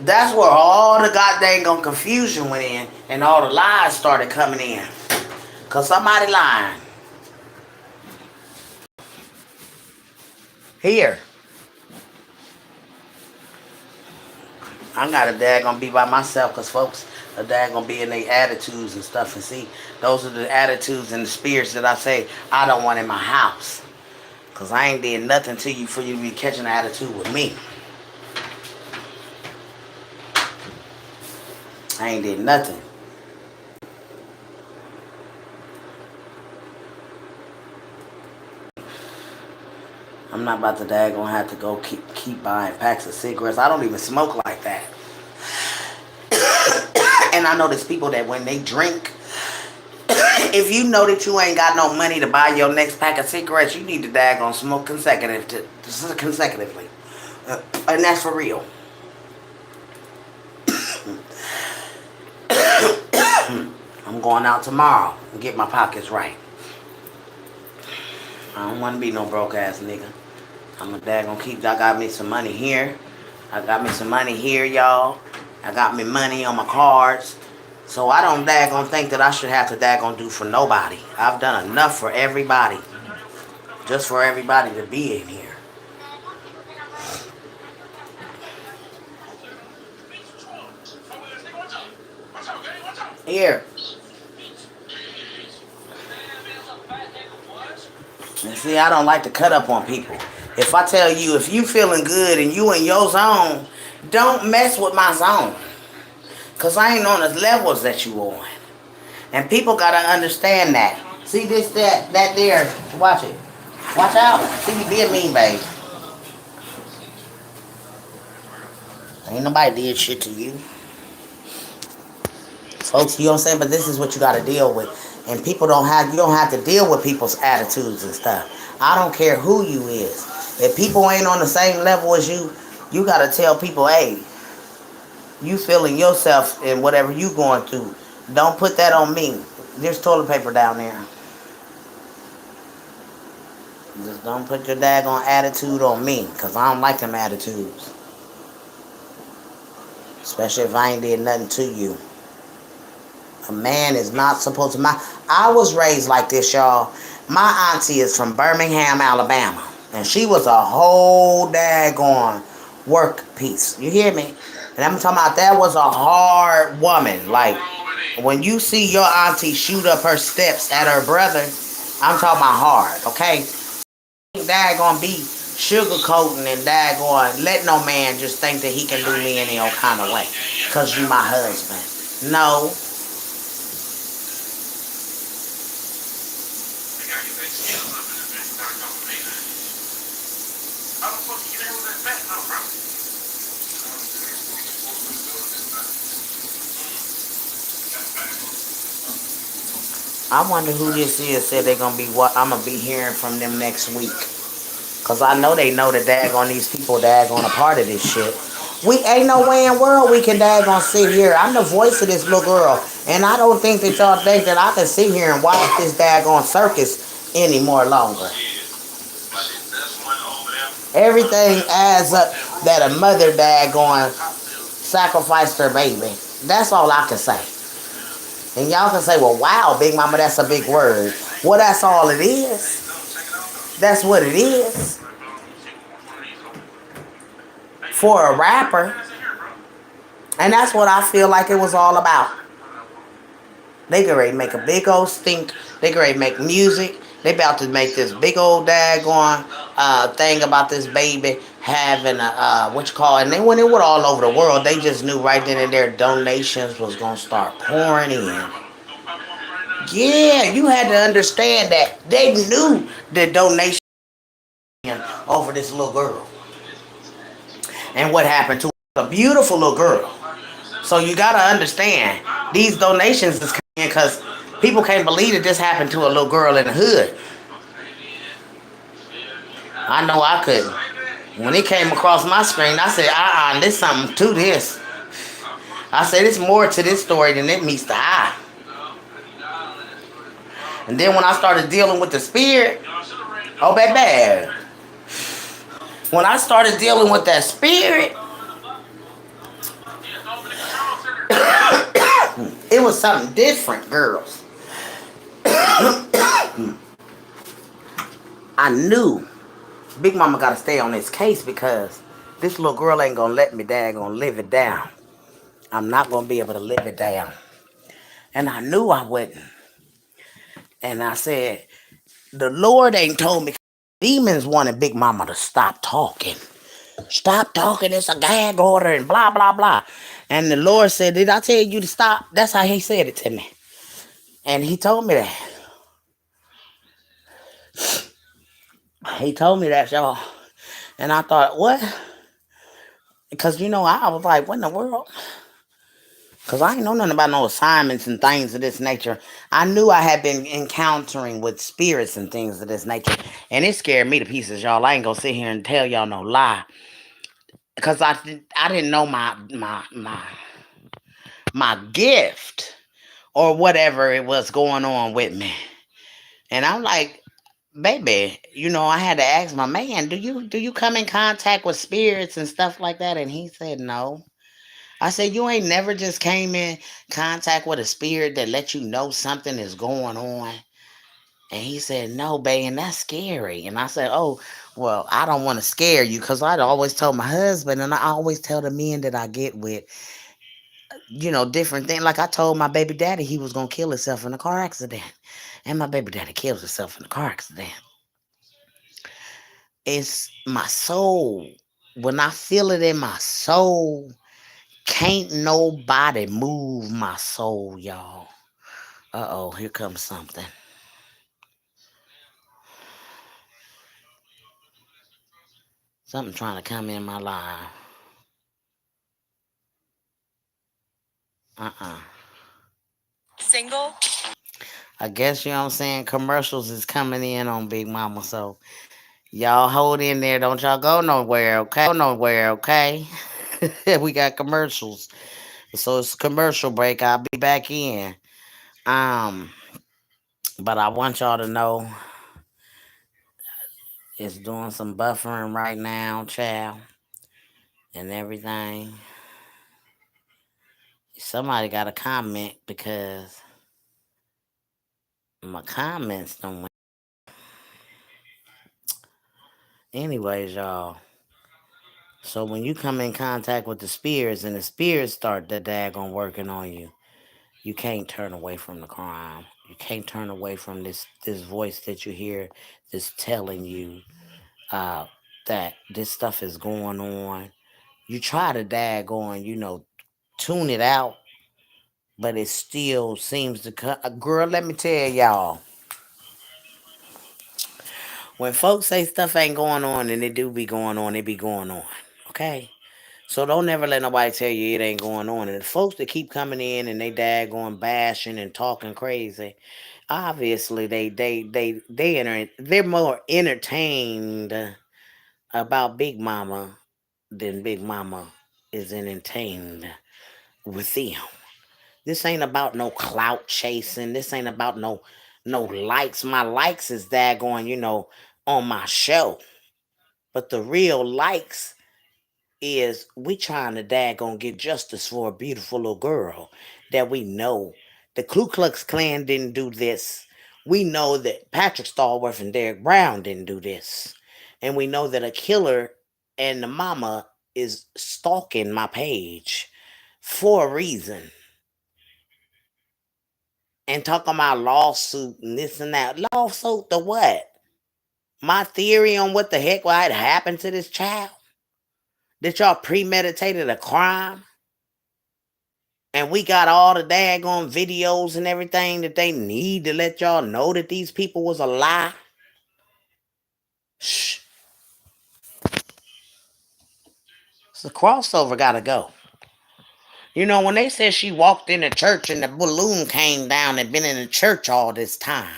Speaker 2: that's where all the goddamn confusion went in and all the lies started coming in. Because somebody lying. Here. I got a dad gonna be by myself because folks are dad gonna be in their attitudes and stuff. And see, those are the attitudes and the spirits that I say I don't want in my house. Because I ain't did nothing to you for you to be catching an attitude with me. I ain't did nothing. I'm not about to daggone have to go keep buying packs of cigarettes. I don't even smoke like that. And I know there's people that when they drink, if you know that you ain't got no money to buy your next pack of cigarettes, you need to daggone smoke consecutively. And that's for real. I'm going out tomorrow and get my pockets right. I don't want to be no broke ass nigga. I'm a daggone keep. I got me some money here. I got me some money here, y'all. I got me money on my cards. So I don't daggone think that I should have to daggone do for nobody. I've done enough for everybody. Just for everybody to be in here. Here. And see, I don't like to cut up on people. If I tell you, if you feeling good and you in your zone, don't mess with my zone. Because I ain't on the levels that you on. And people got to understand that. See this, that there. Watch it. Watch out. See me being mean, babe. Ain't nobody did shit to you. Folks, you know what I'm saying? But this is what you got to deal with. And people you don't have to deal with people's attitudes and stuff. I don't care who you is. If people ain't on the same level as you, you got to tell people, hey, you feeling yourself and whatever you going through. Don't put that on me. There's toilet paper down there. Just don't put your daggone attitude on me, because I don't like them attitudes. Especially if I ain't did nothing to you. A man is not supposed to... I was raised like this, y'all. My auntie is from Birmingham, Alabama. And she was a whole daggone work piece. You hear me? And I'm talking about that was a hard woman. Like, when you see your auntie shoot up her steps at her brother, I'm talking about hard, okay? Daggone be sugarcoating and daggone let no man just think that he can do me any old kind of way. Because you my husband. No. I wonder who this is said they're going to be what I'm going to be hearing from them next week. Because I know they know that daggone these people daggone a part of this shit. We ain't no way in the world we can daggone sit here. I'm the voice of this little girl. And I don't think that y'all think that I can sit here and watch this daggone circus any more longer. Everything adds up. that a mother daggone sacrificed her baby. That's all I can say. And y'all can say, well, wow, Big Mama, that's a big word. Well, that's all it is. That's what it is. For a rapper. And that's what I feel like it was all about. They get ready to make a big old stink. They get ready to make music. They about to make this big old daggone thing about this baby having a, what you call it. And they went in with all over the world. They just knew right then and there donations was going to start pouring in. Yeah, you had to understand that. They knew the donation over this little girl. And what happened to a beautiful little girl. So you got to understand, these donations is coming in because people can't believe that this happened to a little girl in the hood. I know I couldn't. When it came across my screen, I said, there's something to this. I said, it's more to this story than it meets the eye. And then when I started dealing with the spirit, oh, baby. When I started dealing with that spirit, it was something different, girls. I knew Big Mama got to stay on this case because this little girl ain't going to let me daggone live it down. I'm not going to be able to live it down. And I knew I wouldn't. And I said, the Lord ain't told me. Demons wanted Big Mama to stop talking. Stop talking, it's a gag order and blah, blah, blah. And the Lord said, did I tell you to stop? That's how he said it to me. And he told me that. He told me that, y'all. And I thought, what? Because, I was like, what in the world? Because I ain't know nothing about no assignments and things of this nature. I knew I had been encountering with spirits and things of this nature. And it scared me to pieces, y'all. I ain't going to sit here and tell y'all no lie. Because I didn't know my gift or whatever it was going on with me. And I'm like, baby, I had to ask my man, do you come in contact with spirits and stuff like that? And he said no. I said, you ain't never just came in contact with a spirit that let you know something is going on? And he said, no, babe, and that's scary. And I said, oh, well, I don't want to scare you, because I'd always tell my husband, and I always tell the men that I get with, different things. Like I told my baby daddy he was going to kill himself in a car accident. And my baby daddy killed himself in a car accident. It's my soul. When I feel it in my soul, can't nobody move my soul, y'all. Uh-oh, here comes something. Something trying to come in my life. Single? I guess, you know what I'm saying, commercials is coming in on Big Mama, so y'all hold in there. Don't y'all go nowhere, okay? We got commercials. So it's a commercial break. I'll be back in. But I want y'all to know it's doing some buffering right now, child, and everything. Somebody got a comment because my comments don't. Anyways, y'all. So when you come in contact with the spirits and the spirits start the daggone working on you, you can't turn away from the crime. You can't turn away from this voice that you hear that's telling you that this stuff is going on. You try to daggone, tune it out, but it still seems to come. Girl, let me tell y'all. When folks say stuff ain't going on and it do be going on, it be going on. Okay? So don't never let nobody tell you it ain't going on. And the folks that keep coming in and they daggone bashing and talking crazy, obviously they're more entertained about Big Mama than Big Mama is entertained with them. This ain't about no clout chasing. This ain't about no likes. My likes is daggone, on my show. But the real likes is we trying to daggone get justice for a beautiful little girl that we know. The Ku Klux Klan didn't do this. We know that Patrick Stallworth and Derrick Brown didn't do this. And we know that a killer and the mama is stalking my page for a reason. And talking about lawsuit and this and that. Lawsuit to what? My theory on what the heck might happen to this child? That y'all premeditated a crime? And we got all the daggone videos and everything that they need to let y'all know that these people was a lie? Shh. So the crossover gotta go. You know, when they said she walked in the church and the balloon came down and been in the church all this time,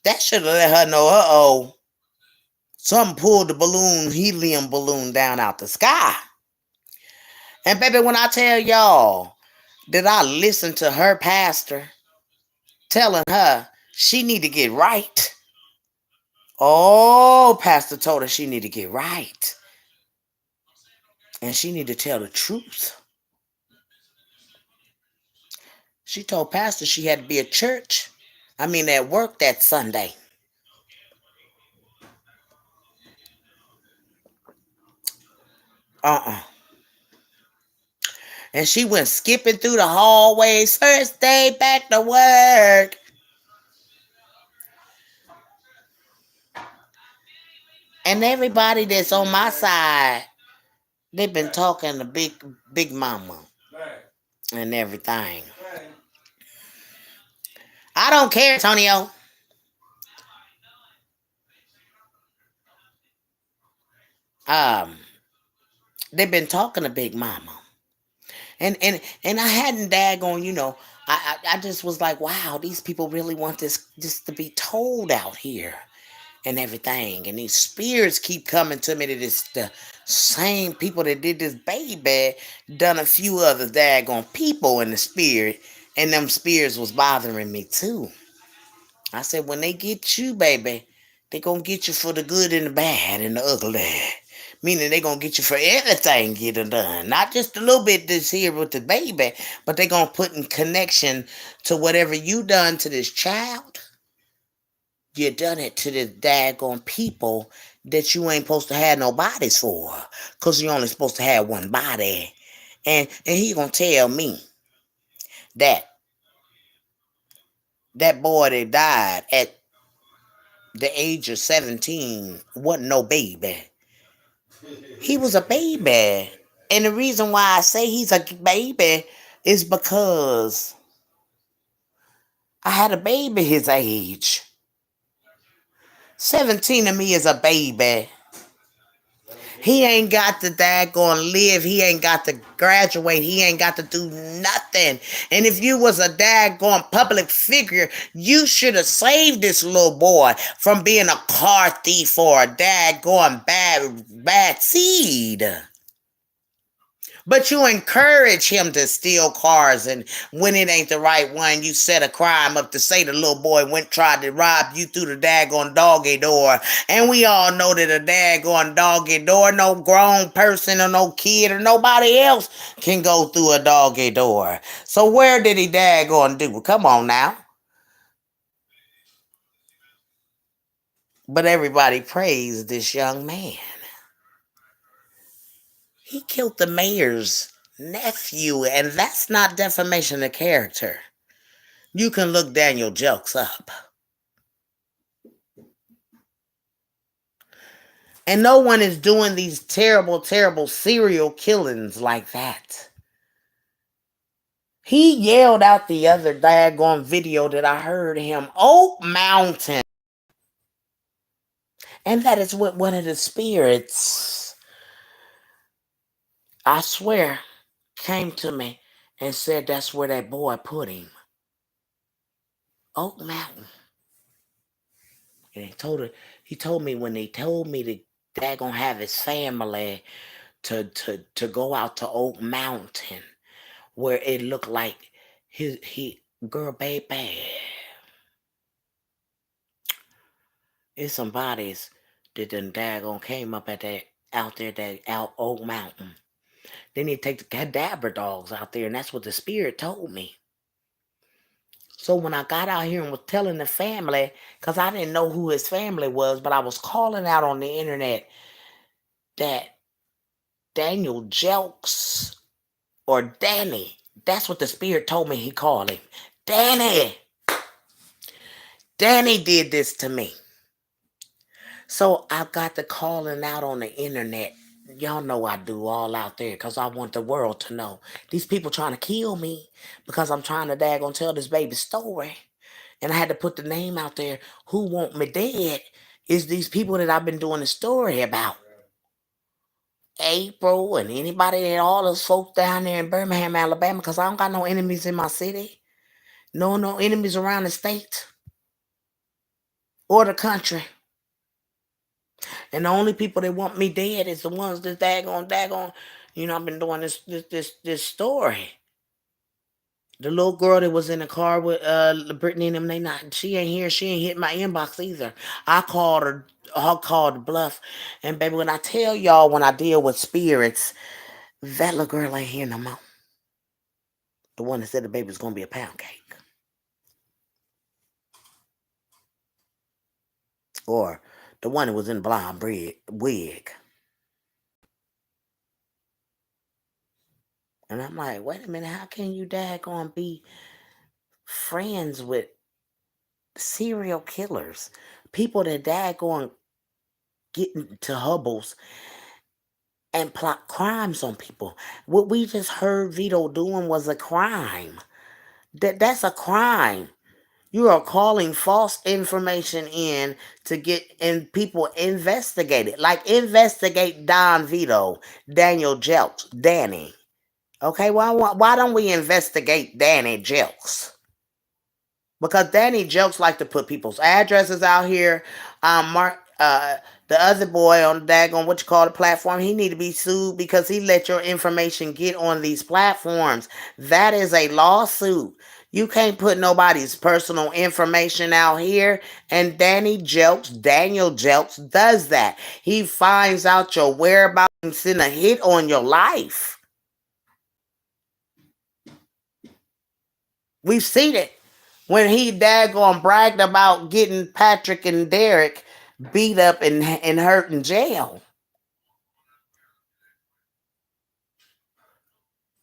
Speaker 2: that should have let her know, uh-oh, something pulled the balloon, helium balloon down out the sky. And baby, when I tell y'all that I listened to her pastor telling her she need to get right. Oh, pastor told her she need to get right. And she need to tell the truth. She told pastor she had to be at church. At work that Sunday. And she went skipping through the hallways. First day back to work. And everybody that's on my side, they've been talking to Big Mama and everything. I don't care, Antonio. They've been talking to Big Mama. And I hadn't daggone, I just was like, wow, these people really want this to be told out here and everything. And these spirits keep coming to me that it's the same people that did this baby done a few other daggone people in the spirit, and them spirits was bothering me too. I said, when they get you, baby, they gonna get you for the good and the bad and the ugly. Meaning they gonna get you for everything getting done. Not just a little bit this here with the baby, but they gonna put in connection to whatever you done to this child. You done it to the daggone people that you ain't supposed to have no bodies for. Because you only supposed to have one body. And he gonna tell me that boy that died at the age of 17 wasn't no baby. He was a baby. And the reason why I say he's a baby is because I had a baby his age. 17 to me is a baby. He ain't got to daggone live. He ain't got to graduate. He ain't got to do nothing. And if you was a daggone public figure, you should have saved this little boy from being a car thief or a daggone bad seed. But you encourage him to steal cars, and when it ain't the right one, you set a crime up to say the little boy tried to rob you through the daggone doggy door. And we all know that a daggone doggy door, no grown person or no kid or nobody else can go through a doggy door. So where did he daggone do? Come on now. But everybody praised this young man. He killed the mayor's nephew, and that's not defamation of character. You can look Daniel Jelks up. And no one is doing these terrible, terrible serial killings like that. He yelled out the other daggone video that I heard him, Oak Mountain. And that is what one of the spirits, I swear, came to me and said that's where that boy put him. Oak Mountain. And he told me when they told me that they're gonna have his family to go out to Oak Mountain, where it looked like girl, baby. It's some bodies that done daggone came up at that out there, that out Old Mountain. They need to take the cadaver dogs out there, and that's what the spirit told me. So when I got out here and was telling the family, because I didn't know who his family was, but I was calling out on the internet that Daniel Jelks, or Danny, that's what the spirit told me he called him. Danny did this to me. So I got to calling out on the internet. Y'all know I do all out there because I want the world to know. These people trying to kill me because I'm trying to daggone tell this baby story. And I had to put the name out there. Who want me dead is these people that I've been doing the story about. April and anybody and all those folks down there in Birmingham, Alabama, because I don't got no enemies in my city. No enemies around the state or the country. And the only people that want me dead is the ones that daggone, I've been doing this story. The little girl that was in the car with Brittany and them, she ain't here. She ain't hit my inbox either. I called the bluff. And baby, when I tell y'all, when I deal with spirits, that little girl ain't here no more. The one that said the baby was gonna be a pound cake. Or the one that was in the blonde wig. And I'm like, wait a minute, how can you daggone be friends with serial killers? People that daggone get into hubbles and plot crimes on people. What we just heard Vito doing was a crime. That's a crime. You are calling false information in to get people investigated. Like investigate Don Vito, Daniel Jelks, Danny. Okay, why don't we investigate Danny Jelks? Because Danny Jelks like to put people's addresses out here. The other boy on the daggone the platform, he need to be sued because he let your information get on these platforms. That is a lawsuit. You can't put nobody's personal information out here. And Daniel Jelks does that. He finds out your whereabouts and send a hit on your life. We've seen it. When he daggone bragged about getting Patrick and Derrick beat up and hurt in jail.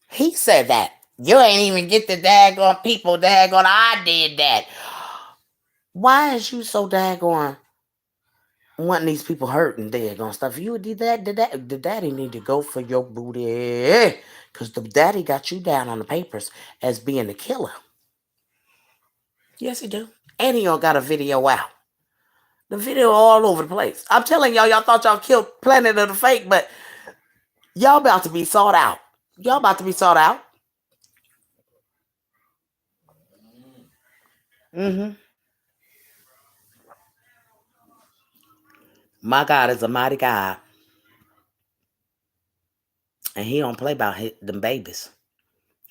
Speaker 2: He said that. You ain't even get the daggone people daggone I did that. Why is you so daggone wanting these people hurt and daggone stuff? You did that, the daddy need to go for your booty. Because the daddy got you down on the papers as being the killer. Yes, he do. And he got a video out. The video all over the place. I'm telling y'all thought y'all killed Planet of the Fake, but y'all about to be sought out. Y'all about to be sought out. My God is a mighty God. And he don't play about them babies.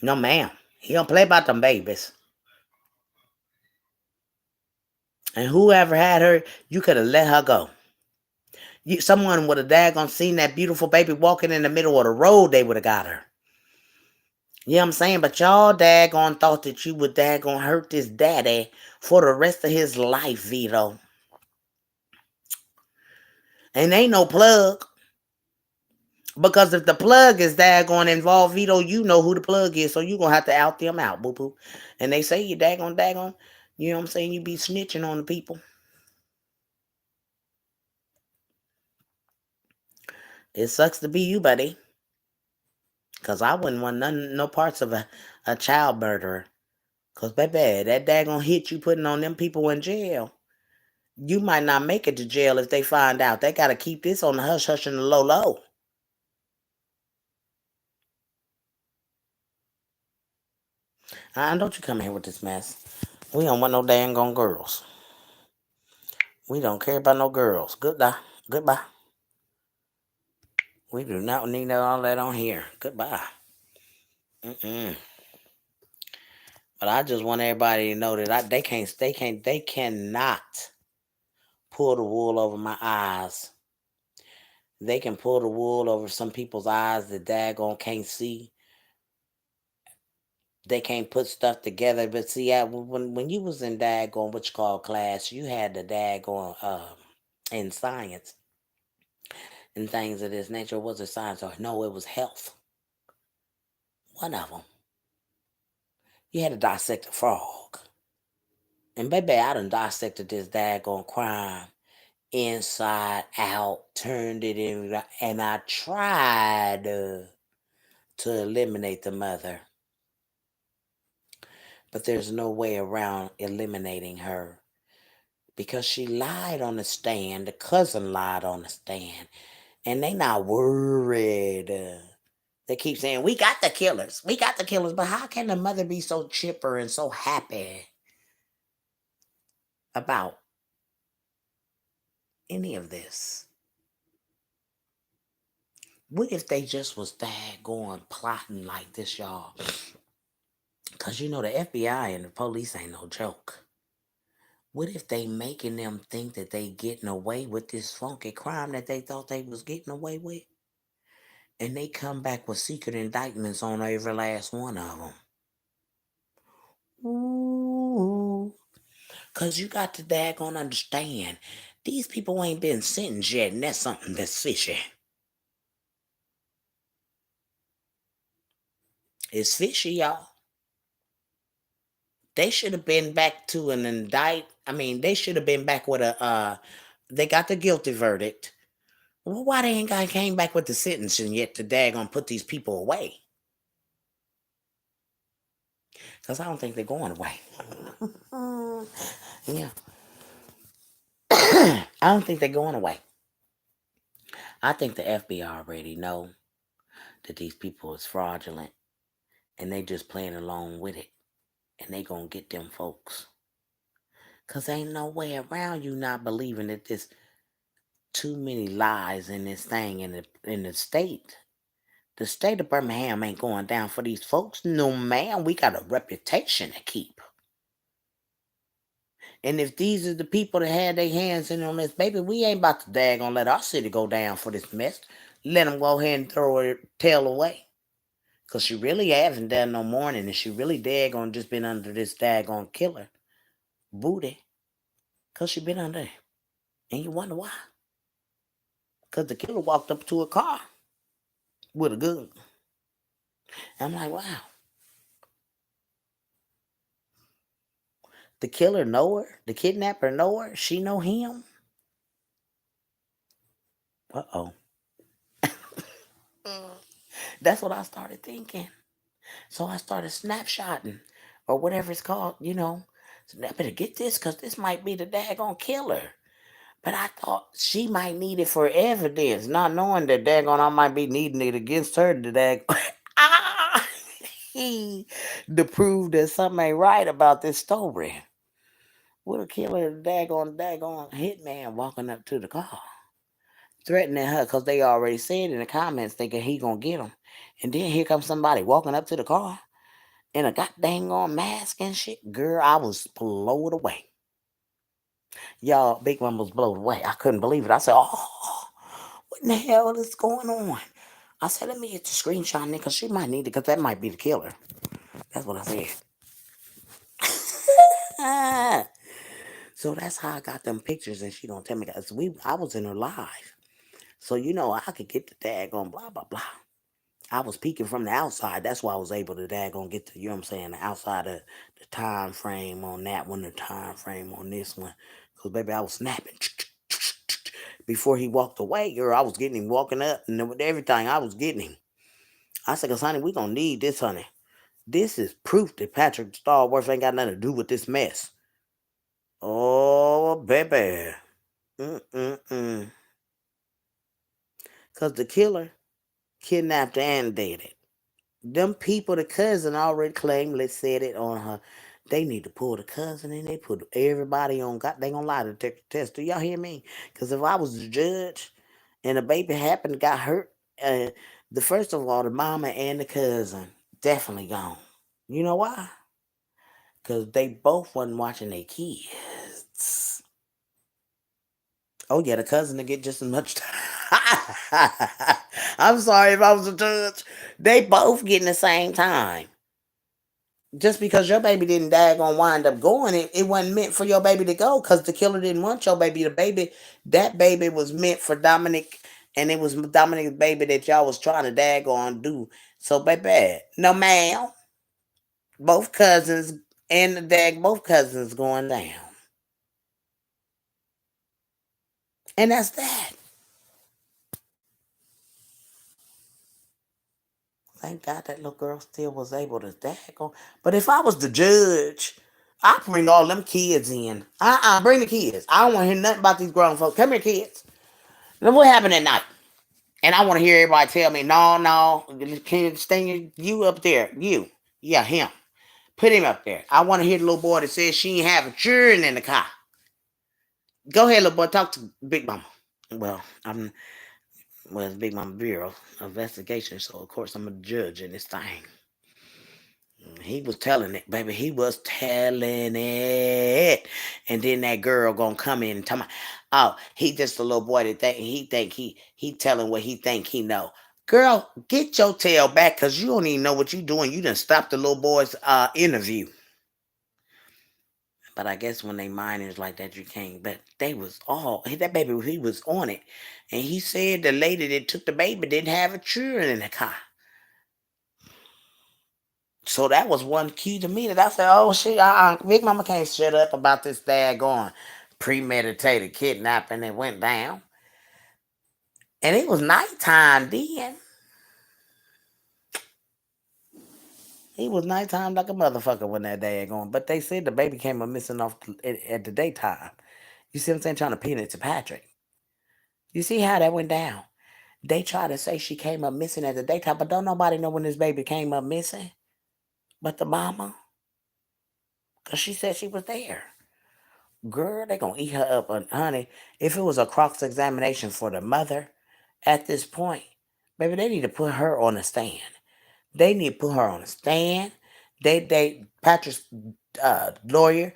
Speaker 2: No, ma'am. He don't play about them babies. And whoever had her, you could have let her go. Someone would have daggone seen that beautiful baby walking in the middle of the road, they would have got her. You know what I'm saying? But y'all daggone thought that you would daggone hurt this daddy for the rest of his life, Vito. And ain't no plug. Because if the plug is daggone involved, Vito, you know who the plug is. So you're going to have to out them out, boo-boo. And they say you daggone. You know what I'm saying? You be snitching on the people. It sucks to be you, buddy. Because I wouldn't want no parts of a child murderer. Because, baby, that daggone hit you putting on them people in jail. You might not make it to jail if they find out. They got to keep this on the hush-hush and the low-low. Don't you come here with this mess. We don't want no daggone girls. We don't care about no girls. Goodbye. We do not need all that on here. Goodbye. But I just want everybody to know that they cannot pull the wool over my eyes They can pull the wool over some people's eyes that daggone can't see. They can't put stuff together. But see, when you was in daggone what you call class, you had the daggone in science and things of this nature. Was it science or no? It was health. One of them. You had to dissect a frog. And baby, I done dissected this daggone crime inside out, turned it in, and I tried to eliminate the mother. But there's no way around eliminating her because she lied on the stand. The cousin lied on the stand, and they not worried. They keep saying, we got the killers. We got the killers. But how can the mother be so chipper and so happy about any of this? What if they just was going plotting like this, y'all? Because you know the FBI and the police ain't no joke. What if they making them think that they getting away with this funky crime that they thought they was getting away with? And they come back with secret indictments on every last one of them. Ooh. Because you got to daggone understand, these people ain't been sentenced yet, and that's something that's fishy. It's fishy, y'all. They should have been back to an they should have been back with they got the guilty verdict. Well, why they ain't came back with the sentencing yet to daggone put these people away? Because I don't think they're going away. Yeah. I don't think they're going away. I think the FBI already know that these people is fraudulent and they just playing along with it. And they gonna get them folks. Because ain't no way around you not believing that there's too many lies in this thing in the state. The state of Birmingham ain't going down for these folks. No, man, we got a reputation to keep. And if these are the people that had their hands in on this, baby, we ain't about to daggone let our city go down for this mess. Let them go ahead and throw her tail away. Because she really hasn't done no mourning, and she really daggone just been under this daggone killer booty. Because she been under it. And you wonder why. Because the killer walked up to a car with a gun. I'm like, wow. The killer know her. The kidnapper know her. She know him. Uh-oh. That's what I started thinking. So I started snapshotting or whatever it's called, you know. So I better get this because this might be the daggone killer. But I thought she might need it for evidence, not knowing that daggone I might be needing it against her to to prove that something ain't right about this story. What a killer, daggone hitman walking up to the car, threatening her because they already said in the comments thinking he gonna get him. And then here comes somebody walking up to the car in a goddamn on mask and shit. Girl, I was blown away. Y'all, Big One was blown away. I couldn't believe it. I said, oh, what in the hell is going on? I said, let me get the screenshot, nigga, because she might need it, because that might be the killer. That's what I said. So that's how I got them pictures, and she don't tell me, because I was in her live. So, you know, I could get the daggone blah, blah, blah. I was peeking from the outside. That's why I was able to daggone get the, you know what I'm saying, the outside of the time frame on that one, the time frame on this one. Because, baby, I was snapping. Before he walked away, girl, I was getting him walking up, and with everything, I was getting him. I said, because, honey, we going to need this, honey. This is proof that Patrick Starworth ain't got nothing to do with this mess. Oh, baby. Because the killer kidnapped and dated. Them people, the cousin already claimed, let's said it on her. They need to pull the cousin and they put everybody on. God, they gonna lie to detector test. Do y'all hear me? Because if I was the judge and the baby happened to got hurt, the first of all, the mama and the cousin definitely gone. You know why? Because they both wasn't watching their kids. Oh yeah, the cousin to get just as much time. I'm sorry if I was a judge. They both getting the same time. Just because your baby didn't daggone wind up going, it wasn't meant for your baby to go because the killer didn't want your baby. That baby was meant for Dominic, and it was Dominic's baby that y'all was trying to daggone do. So, baby, no ma'am. Both cousins and the both cousins going down. And that's that. Thank God that little girl still was able to daggone. But if I was the judge, I'd bring all them kids in. Bring the kids. I don't want to hear nothing about these grown folks. Come here, kids. Now, what happened at night? And I want to hear everybody tell me, no, can you stay you up there? You. Yeah, him. Put him up there. I want to hear the little boy that says she ain't having children in the car. Go ahead, little boy. Talk to Big Mama. Well, it's Big Mama Bureau investigation, so of course I'm a judge in this thing. He was telling it, baby. He was telling it. And then that girl gonna come in and tell me, oh, he just a little boy that think he telling what he think he know. Girl, get your tail back because you don't even know what you doing. You done stopped the little boy's interview. But I guess when they minors like that, you can't. But they was that baby, he was on it. And he said the lady that took the baby didn't have a children in the car. So that was one key to me that I said, oh shit, Big Mama can't shut up about this daggone premeditated kidnapping that went down. And it was nighttime then. It was nighttime like a motherfucker when that daggone. But they said the baby came up missing off at the daytime. You see what I'm saying? Trying to pin it to Patrick. You see how that went down? They try to say she came up missing at the daytime, but don't nobody know when this baby came up missing but the mama. Because she said she was there. Girl, they gonna eat her up. Honey, if it was a cross-examination for the mother at this point, baby, they need to put her on the stand. They need to put her on the stand. Patrick's lawyer,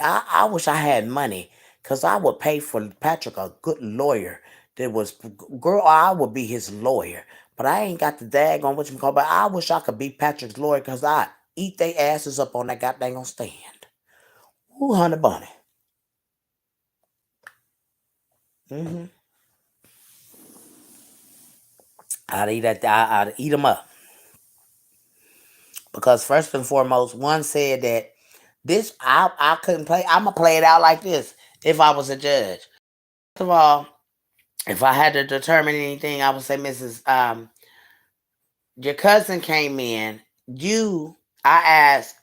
Speaker 2: I wish I had money because I would pay for Patrick a good lawyer that was, girl, I would be his lawyer. But I ain't got the dag on but I wish I could be Patrick's lawyer because I eat their asses up on that goddamn stand. Ooh, honey bunny. Mm-hmm. I'd eat them up. Because first and foremost, one said that I couldn't play. I'm gonna play it out like this if I was a judge. First of all, if I had to determine anything, I would say, Mrs. Your cousin came in. I asked,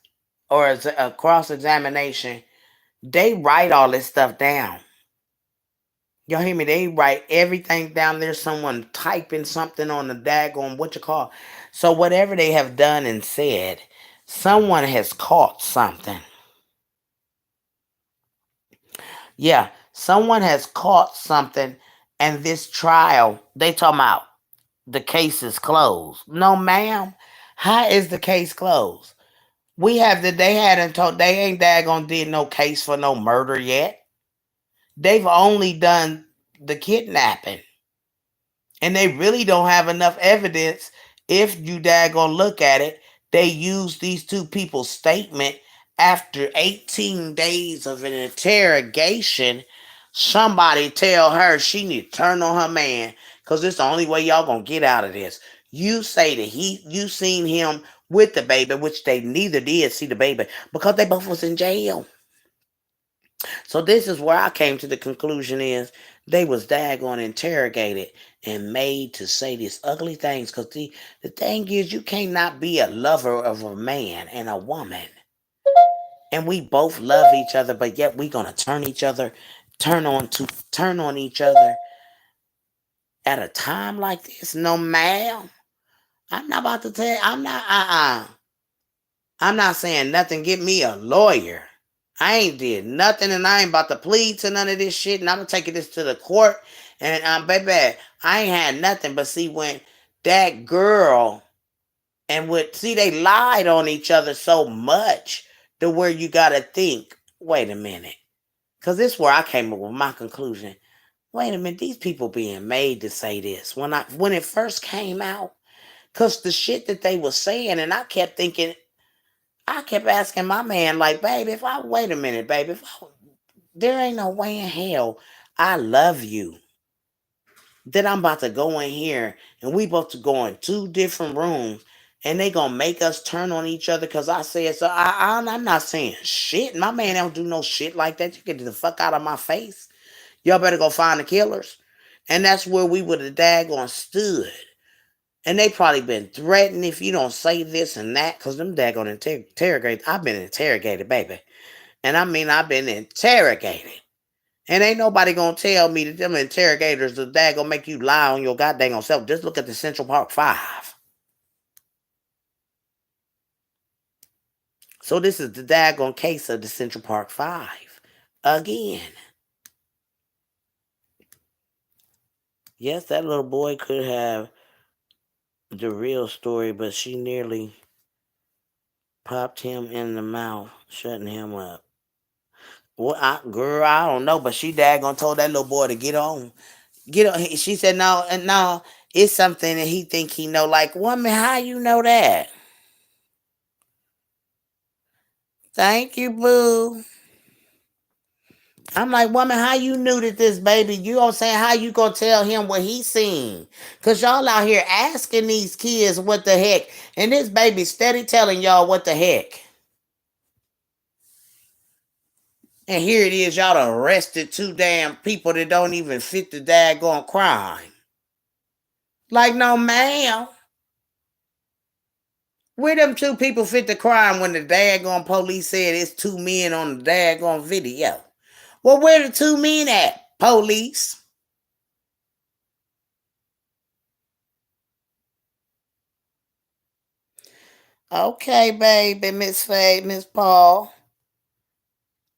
Speaker 2: or as a cross examination, they write all this stuff down. Y'all hear me? They write everything down. There's someone typing something on the daggone what you call. So whatever they have done and said, someone has caught something. Yeah, someone has caught something, and this trial, they talking about the case is closed. No, ma'am. How is the case closed? They ain't daggone did no case for no murder yet. They've only done the kidnapping. And they really don't have enough evidence. If you daggone look at it, they use these two people's statement after 18 days of an interrogation. Somebody tell her she need to turn on her man because it's the only way y'all gonna get out of this. You say that you seen him with the baby, which they neither did see the baby because they both was in jail. So this is where I came to the conclusion is they was daggone interrogated and made to say these ugly things. Because the thing is, you cannot be a lover of a man and a woman. And we both love each other, but yet we gonna turn on each other at a time like this. No, ma'am. I'm not about to tell I'm not saying nothing. Get me a lawyer. I ain't did nothing, and I ain't about to plead to none of this shit, and I'm taking this to the court. And baby, I ain't had nothing. But see, when that girl they lied on each other so much to where you gotta think, wait a minute. Because this is where I came up with my conclusion. Wait a minute, these people being made to say this. When it first came out, because the shit that they were saying, and I kept thinking, I kept asking my man, like, baby, wait a minute, baby, there ain't no way in hell I love you that I'm about to go in here and we both to go in 2 different rooms and they gonna make us turn on each other because I said so. I'm not saying shit. My man don't do no shit like that. You get the fuck out of my face. Y'all better go find the killers. And that's where we would have daggone stood. And they probably been threatened if you don't say this and that, because them daggone interrogate. I've been interrogated, baby. And I mean, I've been interrogated. And ain't nobody gonna tell me that them interrogators are daggone make you lie on your goddamn self. Just look at the Central Park 5. So this is the daggone case of the Central Park 5. Again. Yes, that little boy could have the real story, but she nearly popped him in the mouth, shutting him up. Well, girl, I don't know, but she daggone told that little boy to get on. Get on. She said, no, and no, it's something that he think he know. Like, woman, how you know that? Thank you, boo. I'm like, woman, how you knew that this baby, you don't say how you gonna tell him what he seen? Cause y'all out here asking these kids what the heck. And this baby steady telling y'all what the heck. And here it is, y'all done arrested 2 damn people that don't even fit the daggone crime. Like, no, ma'am. Where them 2 people fit the crime when the daggone police said it's 2 men on the daggone video? Well, where the 2 men at, police? Okay, baby, Miss Faye, Miss Paul.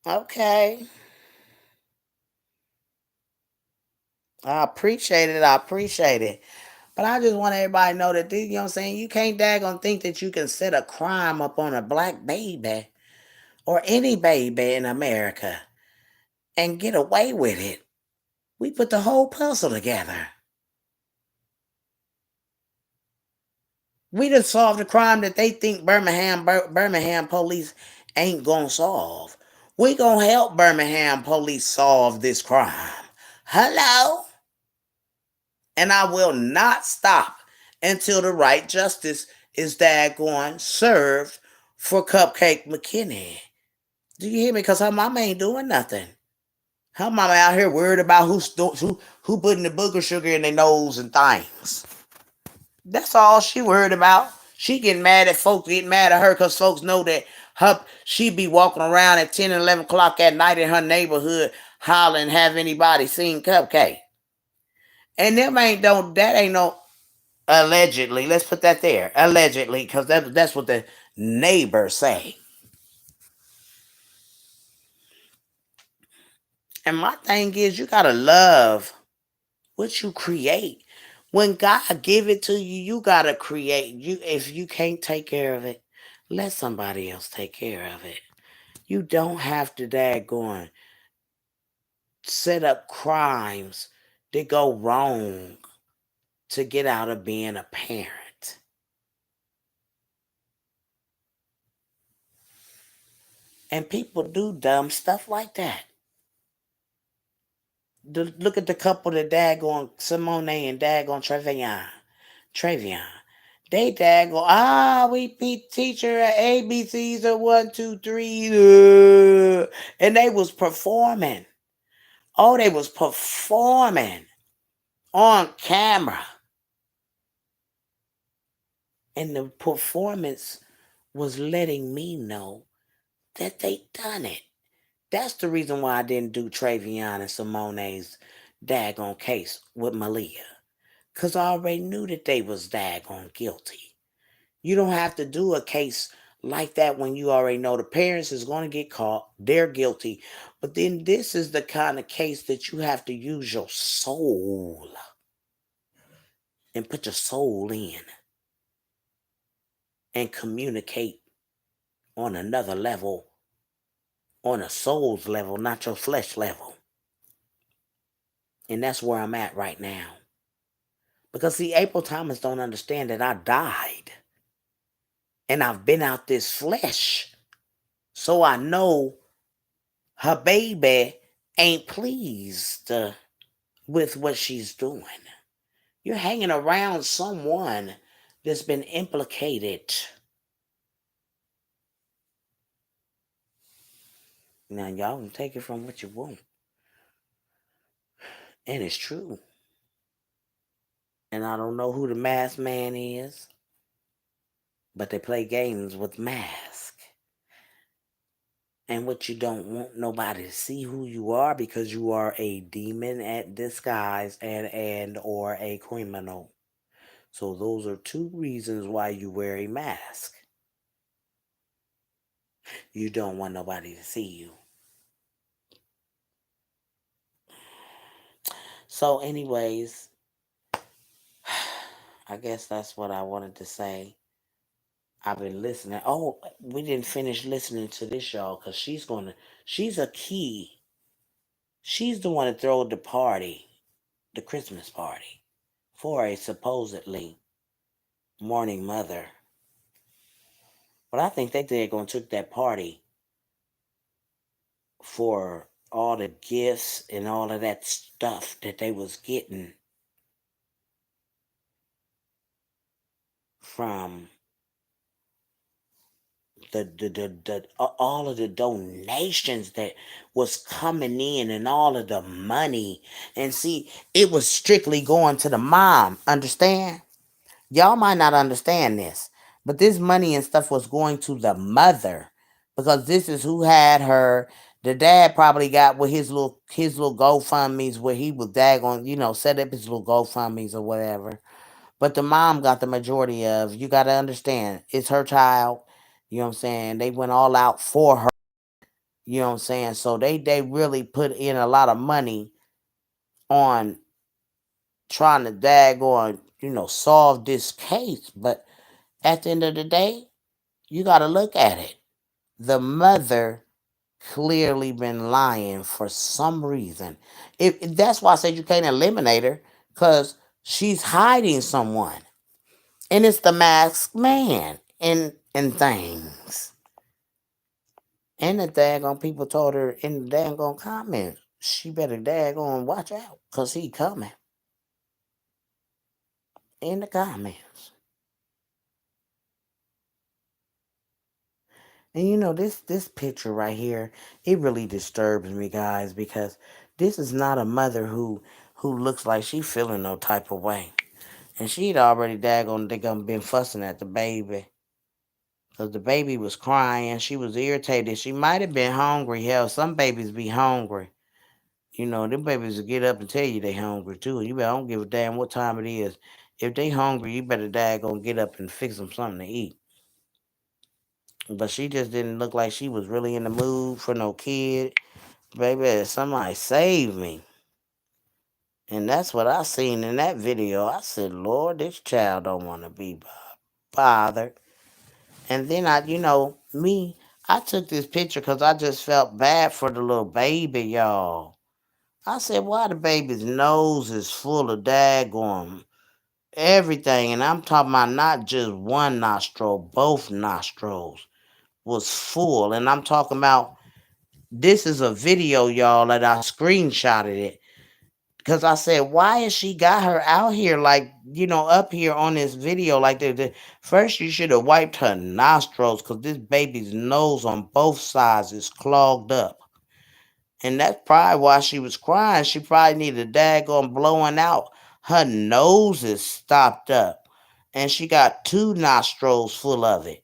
Speaker 2: Okay. I appreciate it. I appreciate it. But I just want everybody to know that, you know what I'm saying? You can't daggone think that you can set a crime up on a black baby or any baby in America and get away with it. We put the whole puzzle together. We done solved a crime that they think Birmingham police ain't gonna solve. We gonna help Birmingham police solve this crime. Hello? And I will not stop until the right justice is daggone served for Cupcake McKinney. Do you hear me? Because her mama ain't doing nothing. Her mama out here worried about who putting the booger sugar in their nose and things. That's all she worried about. She getting mad at folks, getting mad at her because folks know that she be walking around at 10 and 11 o'clock at night in her neighborhood hollering, have anybody seen Cupcake? And that ain't no allegedly. Let's put that there. Allegedly, because that's what the neighbors say. And my thing is, you gotta love what you create. When God give it to you, you gotta create. If you can't take care of it, let somebody else take care of it. You don't have to daggone set up crimes that go wrong to get out of being a parent. And people do dumb stuff like that. Look at the couple that daggone Simone and daggone Travion. They daggone, we beat teacher at ABCs at 1, 2, 3. And they was performing. Oh, they was performing on camera. And the performance was letting me know that they done it. That's the reason why I didn't do Travion and Simone's daggone case with Malia. Because I already knew that they was daggone guilty. You don't have to do a case like that when you already know the parents is going to get caught. They're guilty. But then this is the kind of case that you have to use your soul and put your soul in and communicate on another level, on a soul's level, not your flesh level. And that's where I'm at right now. Because see, April Thomas don't understand that I died. And I've been out this flesh. So I know her baby ain't pleased with what she's doing. You're hanging around someone that's been implicated. Now, y'all can take it from what you want. And it's true. And I don't know who the masked man is, but they play games with masks. And what you don't want nobody to see who you are because you are a demon at disguise and or a criminal. So those are two reasons why you wear a mask. You don't want nobody to see you. So anyways, I guess that's what I wanted to say. I've been listening. Oh, we didn't finish listening to this, y'all, because she's a key. She's the one that throw the party, the Christmas party, for a supposedly mourning mother. But I think they're going to took that party for all the gifts and all of that stuff that they was getting from the all of the donations that was coming in and all of the money. And see, it was strictly going to the mom. Understand? Y'all might not understand this, but this money and stuff was going to the mother because this is who had her. The dad probably got with his little GoFundMe's where he was daggone, set up his little GoFundMe's or whatever. But the mom got the majority of. You got to understand, it's her child. You know what I'm saying? They went all out for her. You know what I'm saying? So they really put in a lot of money on trying to daggone, solve this case. But at the end of the day, you got to look at it. The mother clearly been lying for some reason. That's why I said you can't eliminate her, because she's hiding someone. And it's the masked man and things. And the daggone people told her in the daggone comments, she better daggone watch out, because he coming. In the comments. And this picture right here, it really disturbs me, guys, because this is not a mother who looks like she feeling no type of way. And she'd already been fussing at the baby. Because the baby was crying. She was irritated. She might have been hungry. Hell, some babies be hungry. Them babies will get up and tell you they hungry too. You better don't give a damn what time it is. If they hungry, you better get up and fix them something to eat. But she just didn't look like she was really in the mood for no kid. Baby, somebody save me. And that's what I seen in that video. I said, Lord, this child don't want to be bothered. And then I took this picture because I just felt bad for the little baby, y'all. I said, why the baby's nose is full of daggone everything. And I'm talking about not just one nostril, both nostrils was full. And I'm talking about, this is a video, y'all, that I screenshotted it. Because I said, why has she got her out here like, up here on this video like first you should have wiped her nostrils, because this baby's nose on both sides is clogged up. And that's probably why she was crying. She probably needed a daggone blowing out. Her nose is stopped up. And she got two nostrils full of it.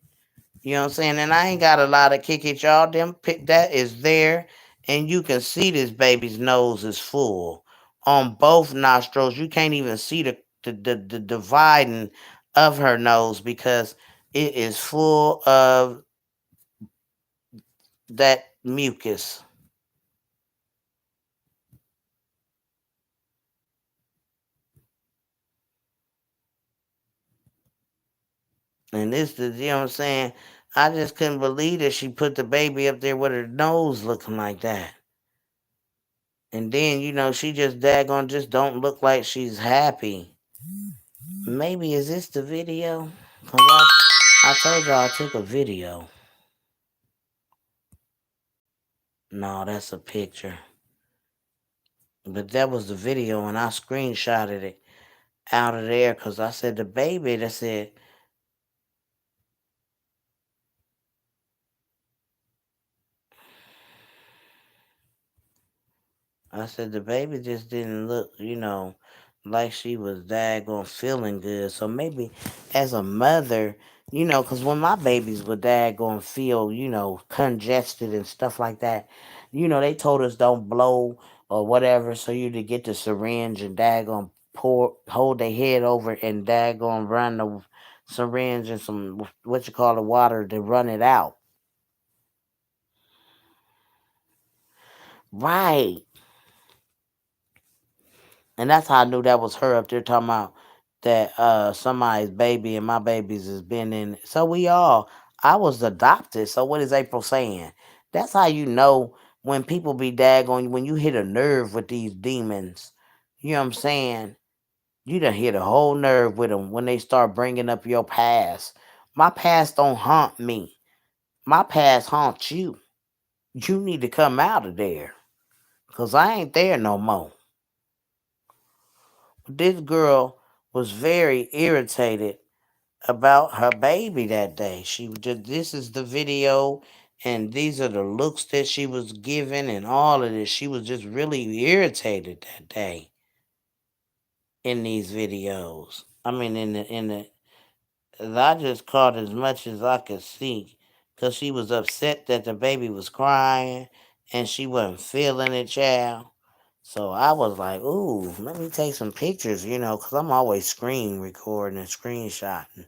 Speaker 2: You know what I'm saying? And I ain't got a lot of kick it, y'all. That is there. And you can see this baby's nose is full on both nostrils. You can't even see the dividing of her nose because it is full of that mucus. And you know what I'm saying? I just couldn't believe that she put the baby up there with her nose looking like that. And then, she just daggone just don't look like she's happy. Maybe is this the video? Cause I told y'all I took a video. No, that's a picture. But that was the video, and I screenshotted it out of there because I said the baby that said, I said the baby just didn't look, like she was daggone feeling good. So maybe as a mother, because when my babies were daggone feel, congested and stuff like that, they told us don't blow or whatever, so you to get the syringe and daggone hold their head over and daggone run the syringe and some what you call the water to run it out. Right. And that's how I knew that was her up there talking about that somebody's baby and my babies has been in it. So we all I was adopted. So what is April saying? That's how you know when people be daggone when you hit a nerve with these demons. You know what I'm saying? You done hit a whole nerve with them when they start bringing up your past. My past don't haunt me. My past haunts you. You need to come out of there. Cause I ain't there no more. This girl was very irritated about her baby that day. She just this is the video and these are the looks that she was giving and all of this. She was just really irritated that day in these videos. I mean in the I just caught as much as I could see because she was upset that the baby was crying and she wasn't feeling it, child. So I was like, ooh, let me take some pictures, because I'm always screen recording and screenshotting.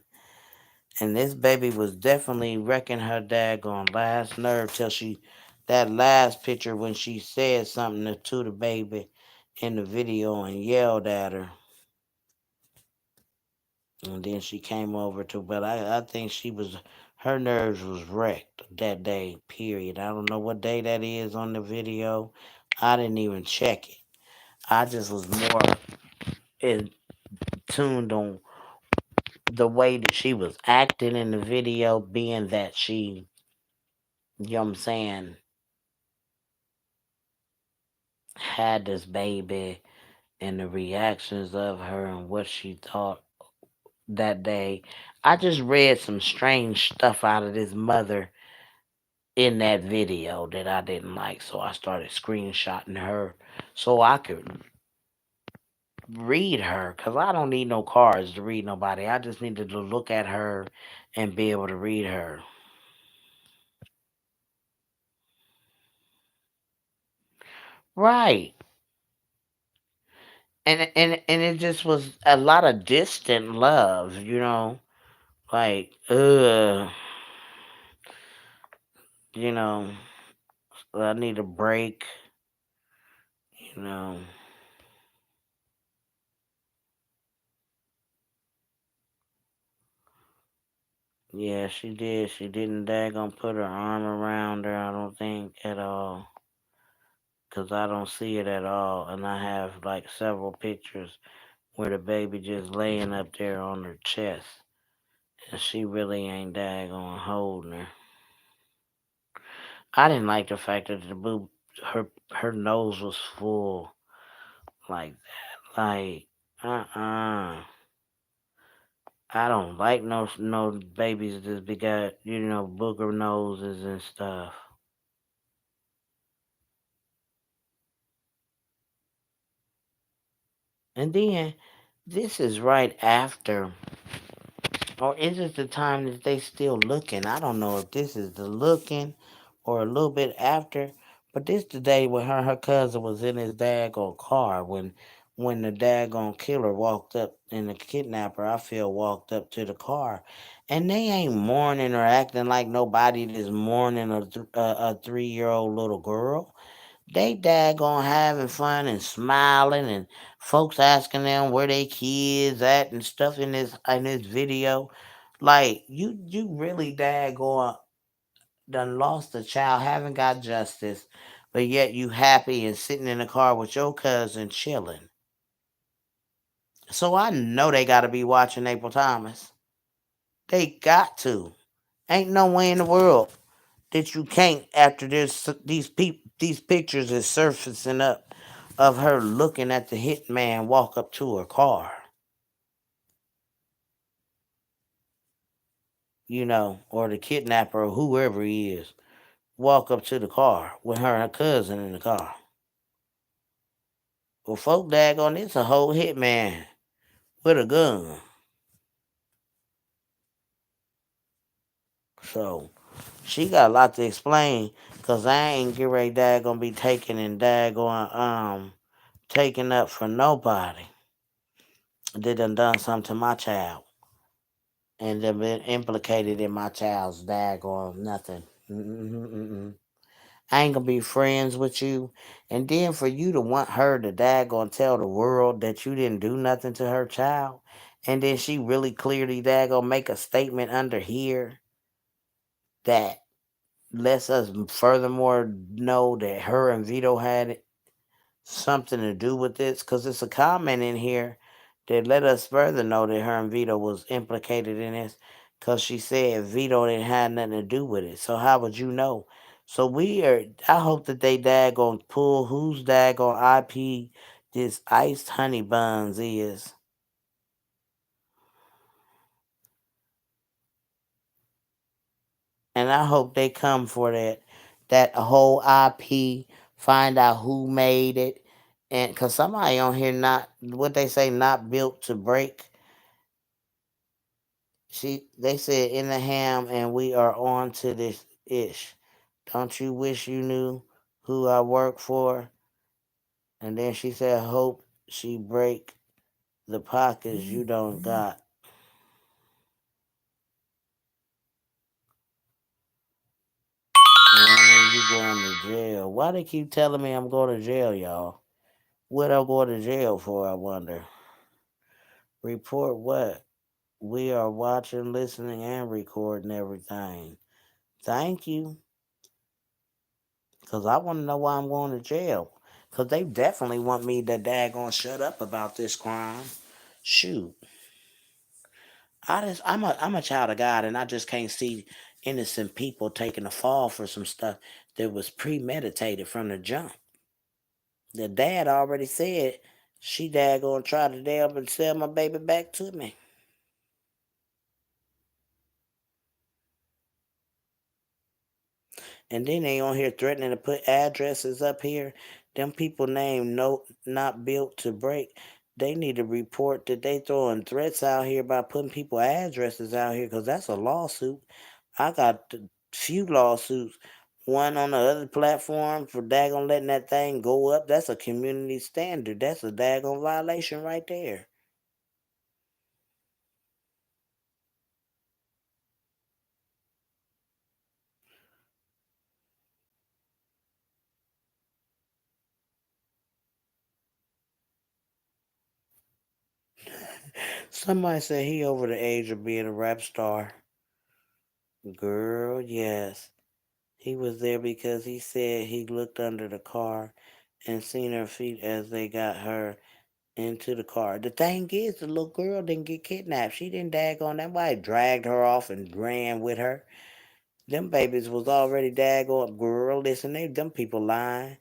Speaker 2: And this baby was definitely wrecking her daggone last nerve till that last picture when she said something to the baby in the video and yelled at her. And then she came over but I think her nerves was wrecked that day, period. I don't know what day that is on the video. I didn't even check it. I just was more in tuned on the way that she was acting in the video, being that she, you know what I'm saying, had this baby and the reactions of her and what she thought that day. I just read some strange stuff out of this mother in that video that I didn't like. So I started screenshotting her so I could read her because I don't need no cards to read nobody. I just needed to look at her and be able to read her. Right. And it just was a lot of distant love, like you know, I need a break, you know. Yeah, she did. She didn't daggone put her arm around her, I don't think at all. Cause I don't see it at all. And I have like several pictures where the baby just laying up there on her chest. And she really ain't daggone holding her. I didn't like the fact that her nose was full like that. Like, I don't like no babies that be got, booger noses and stuff. And then this is right after, or is it the time that they still looking? I don't know if this is the looking or a little bit after, but this the day when her cousin was in his daggone car when the daggone killer walked up and the kidnapper I feel walked up to the car, and they ain't mourning or acting like nobody is mourning a 3-year-old little girl. They daggone having fun and smiling and folks asking them where they kids at and stuff in this video. Like you really daggone done lost a child, haven't got justice but yet you happy and sitting in the car with your cousin chilling. So I know they got to be watching April Thomas. They got to. Ain't no way in the world that you can't after this these pictures is surfacing up of her looking at the hitman walk up to her car. Or the kidnapper or whoever he is walk up to the car with her and her cousin in the car. Well, folk daggone, it's a whole hitman with a gun. So she got a lot to explain, cause I ain't get ready daggone be taking and daggone taking up for nobody. They done something to my child. And they been implicated in my child's daggone nothing. Mm-mm-mm-mm. I ain't gonna be friends with you. And then for you to want her to daggone tell the world that you didn't do nothing to her child, and then she really clearly daggone make a statement under here that lets us furthermore know that her and Vito had something to do with this, because it's a comment in here that let us further know that her and Vito was implicated in this, because she said Vito didn't have nothing to do with it. So how would you know? So I hope that they daggone pull whose daggone IP this iced honey buns is. And I hope they come for that whole IP, find out who made it. And because somebody on here not, what they say, not built to break. They said in the ham, and we are on to this ish. Don't you wish you knew who I work for? And then she said, hope she break the pockets you don't got. And you going to jail. Why they keep telling me I'm going to jail, y'all? What I'm going to jail for, I wonder. Report what? We are watching, listening, and recording everything. Thank you. Because I want to know why I'm going to jail. Because they definitely want me to daggone shut up about this crime. Shoot. I'm a child of God, and I just can't see innocent people taking a fall for some stuff that was premeditated from the jump. The dad already said she daggone try to damn and sell my baby back to me. And then they on here threatening to put addresses up here. Them people named no not built to break. They need to report that they throwing threats out here by putting people addresses out here, because that's a lawsuit. I got a few lawsuits. One on the other platform for daggone letting that thing go up. That's a community standard. That's a daggone violation right there. Somebody said he over the age of being a rap star. Girl, yes. He was there because he said he looked under the car and seen her feet as they got her into the car. The thing is, the little girl didn't get kidnapped. She didn't daggone. Nobody dragged her off and ran with her. Them babies was already daggone. Girl, listen, them people lying.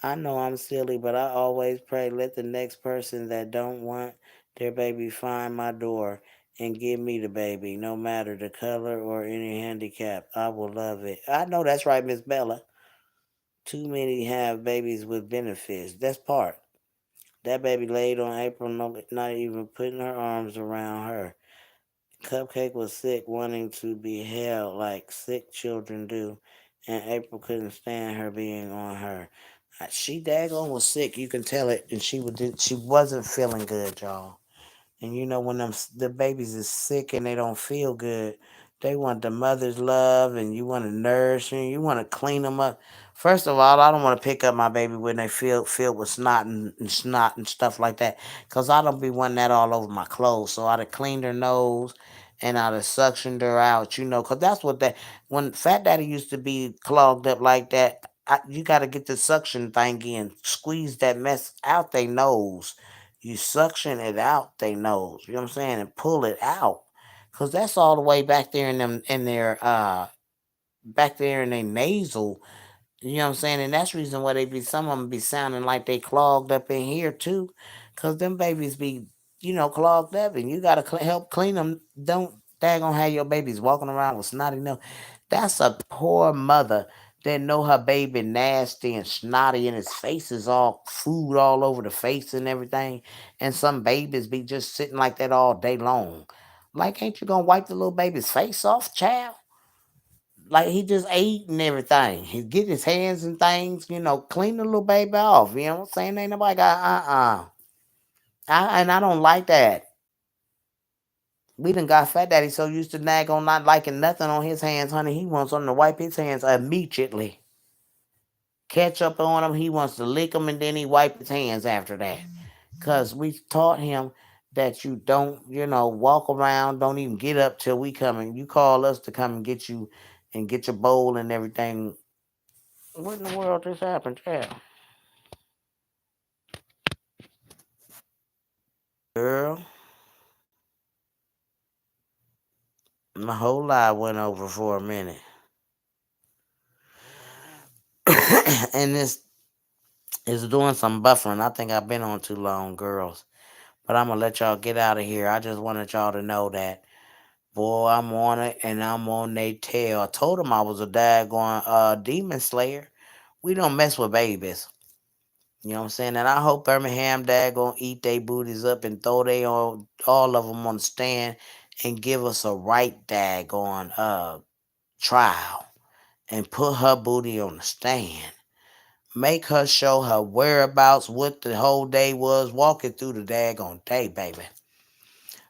Speaker 2: I know I'm silly, but I always pray, let the next person that don't want their baby find my door and give me the baby, no matter the color or any handicap. I will love it. I know that's right, Miss Bella. Too many have babies with benefits. That's part. That baby laid on April, not even putting her arms around her. Cupcake was sick, wanting to be held like sick children do, and April couldn't stand her being on her. She daggone was sick. You can tell it, and she wasn't feeling good, y'all. And when the babies is sick and they don't feel good, they want the mother's love, and you want to nourish them, you want to clean them up. First of all, I don't want to pick up my baby when they filled with snot and stuff like that, cause I don't be wanting that all over my clothes. So I'd have cleaned her nose, and I'd have suctioned her out, cause that's what that when Fat Daddy used to be clogged up like that. you got to get the suction thing in, squeeze that mess out they nose. You suction it out they nose. You know what I'm saying, and pull it out, cause that's all the way back there in them in their back there in their nasal. You know what I'm saying? And that's the reason why they be, some of them be sounding like they clogged up in here too. Cause them babies be, clogged up, and you gotta help clean them. Don't daggone have your babies walking around with snotty nose. That's a poor mother that know her baby nasty and snotty, and his face is all food all over the face and everything. And some babies be just sitting like that all day long. Like, ain't you gonna wipe the little baby's face off, child? Like, he just ate and everything. He get his hands and things, clean the little baby off. You know what I'm saying? Ain't nobody got and I don't like that. We done got Fat Daddy so used to nag on not liking nothing on his hands, honey. He wants something to wipe his hands immediately. Catch up on him. He wants to lick them, and then he wipe his hands after that. Because we taught him that you don't, walk around, don't even get up till we come, and you call us to come and get you and get your bowl and everything. What in the world just happened? Yeah. Girl, my whole life went over for a minute. And this is doing some buffering. I think I've been on too long, girls. But I'm going to let y'all get out of here. I just wanted y'all to know that, boy, I'm on it and I'm on they tail. I told them I was a daggone demon slayer. We don't mess with babies. You know what I'm saying? And I hope Birmingham daggone eat they booties up and throw they all of them on the stand and give us a right daggone trial and put her booty on the stand. Make her show her whereabouts, what the whole day was, walking through the daggone day, baby.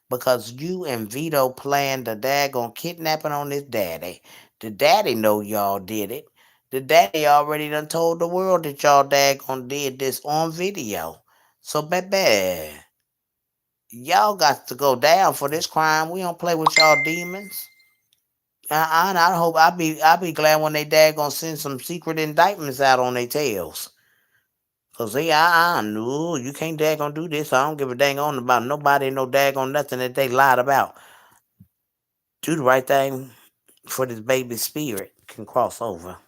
Speaker 2: Because you and Vito planned the daggone kidnapping on this daddy. The daddy know y'all did it. The daddy already done told the world that y'all daggone did this on video. So, baby, y'all got to go down for this crime. We don't play with y'all demons. I hope I be glad when they daggone send some secret indictments out on their tails. Cause they no, you can't daggone do this. I don't give a dang on about nobody, no daggone nothing that they lied about. Do the right thing for this baby spirit can cross over.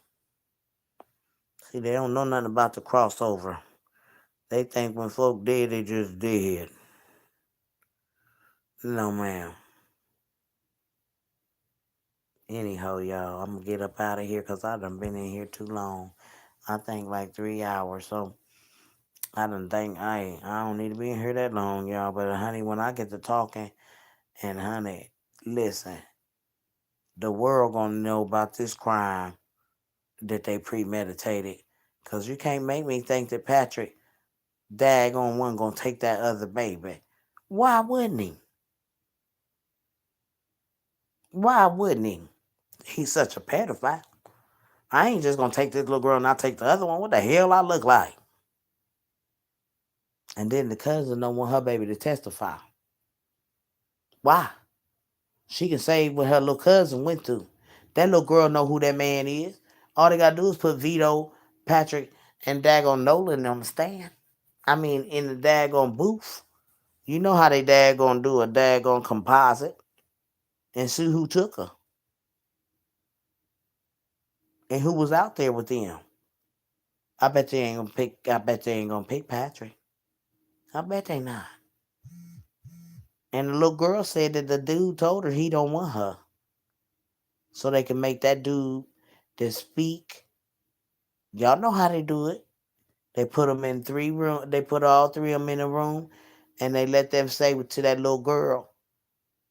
Speaker 2: See, they don't know nothing about the crossover. They think when folk dead, they just dead. No, ma'am. Anyhow, y'all, I'm gonna get up out of here because I done been in here too long. I think like 3 hours. So I done think I don't need to be in here that long, y'all. But honey, when I get to talking, and honey, listen, the world gonna know about this crime that they premeditated. Cause you can't make me think that Patrick daggone one gonna take that other baby. Why wouldn't he? Why wouldn't he? He's such a pedophile. I ain't just gonna take this little girl and not take the other one. What the hell I look like? And then the cousin don't want her baby to testify. Why? She can say what her little cousin went through. That little girl know who that man is. All they gotta do is put Vito, Patrick, and daggone Nolan on the stand. I mean, in the daggone booth. You know how they daggone do a daggone composite and see who took her and who was out there with them. I bet they ain't gonna pick. I bet they ain't gonna pick Patrick. I bet they not. And the little girl said that the dude told her he don't want her, so they can make that dude that speak. Y'all know how they do it. They put them in 3 rooms. They put all 3 of them in a room, and they let them say to that little girl,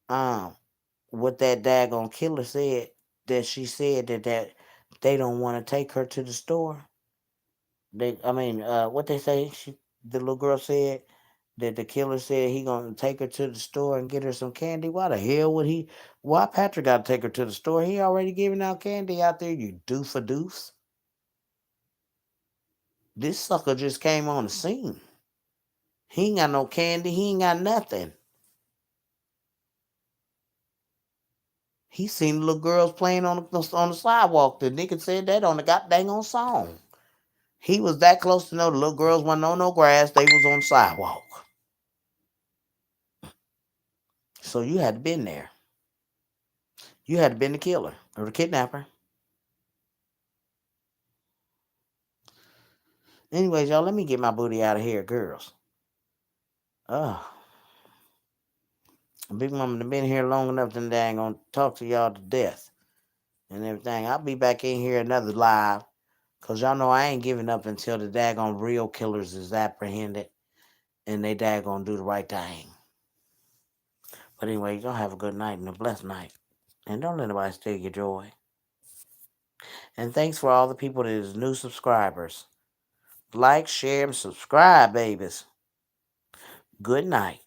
Speaker 2: what that daggone killer said. That she said that they don't want to take her to the store. What they say? The little girl said that the killer said he gonna take her to the store and get her some candy. Why the hell would he? Why Patrick got to take her to the store? He already giving out candy out there. You doof a deuce. This sucker just came on the scene. He ain't got no candy. He ain't got nothing. He seen the little girls playing on the sidewalk. The nigga said that on the goddamn song. He was that close to know the little girls wasn't on no grass. They was on the sidewalk. So you had to been there. You had to been the killer or the kidnapper. Anyways, y'all, let me get my booty out of here, girls. Big Mama done been here long enough to dang gonna talk to y'all to death and everything. I'll be back in here another live. Cause y'all know I ain't giving up until the daggone real killers is apprehended and they daggone do the right thing. But anyway, y'all have a good night and a blessed night. And don't let anybody steal your joy. And thanks for all the people that is new subscribers. Like, share, and subscribe, babies. Good night.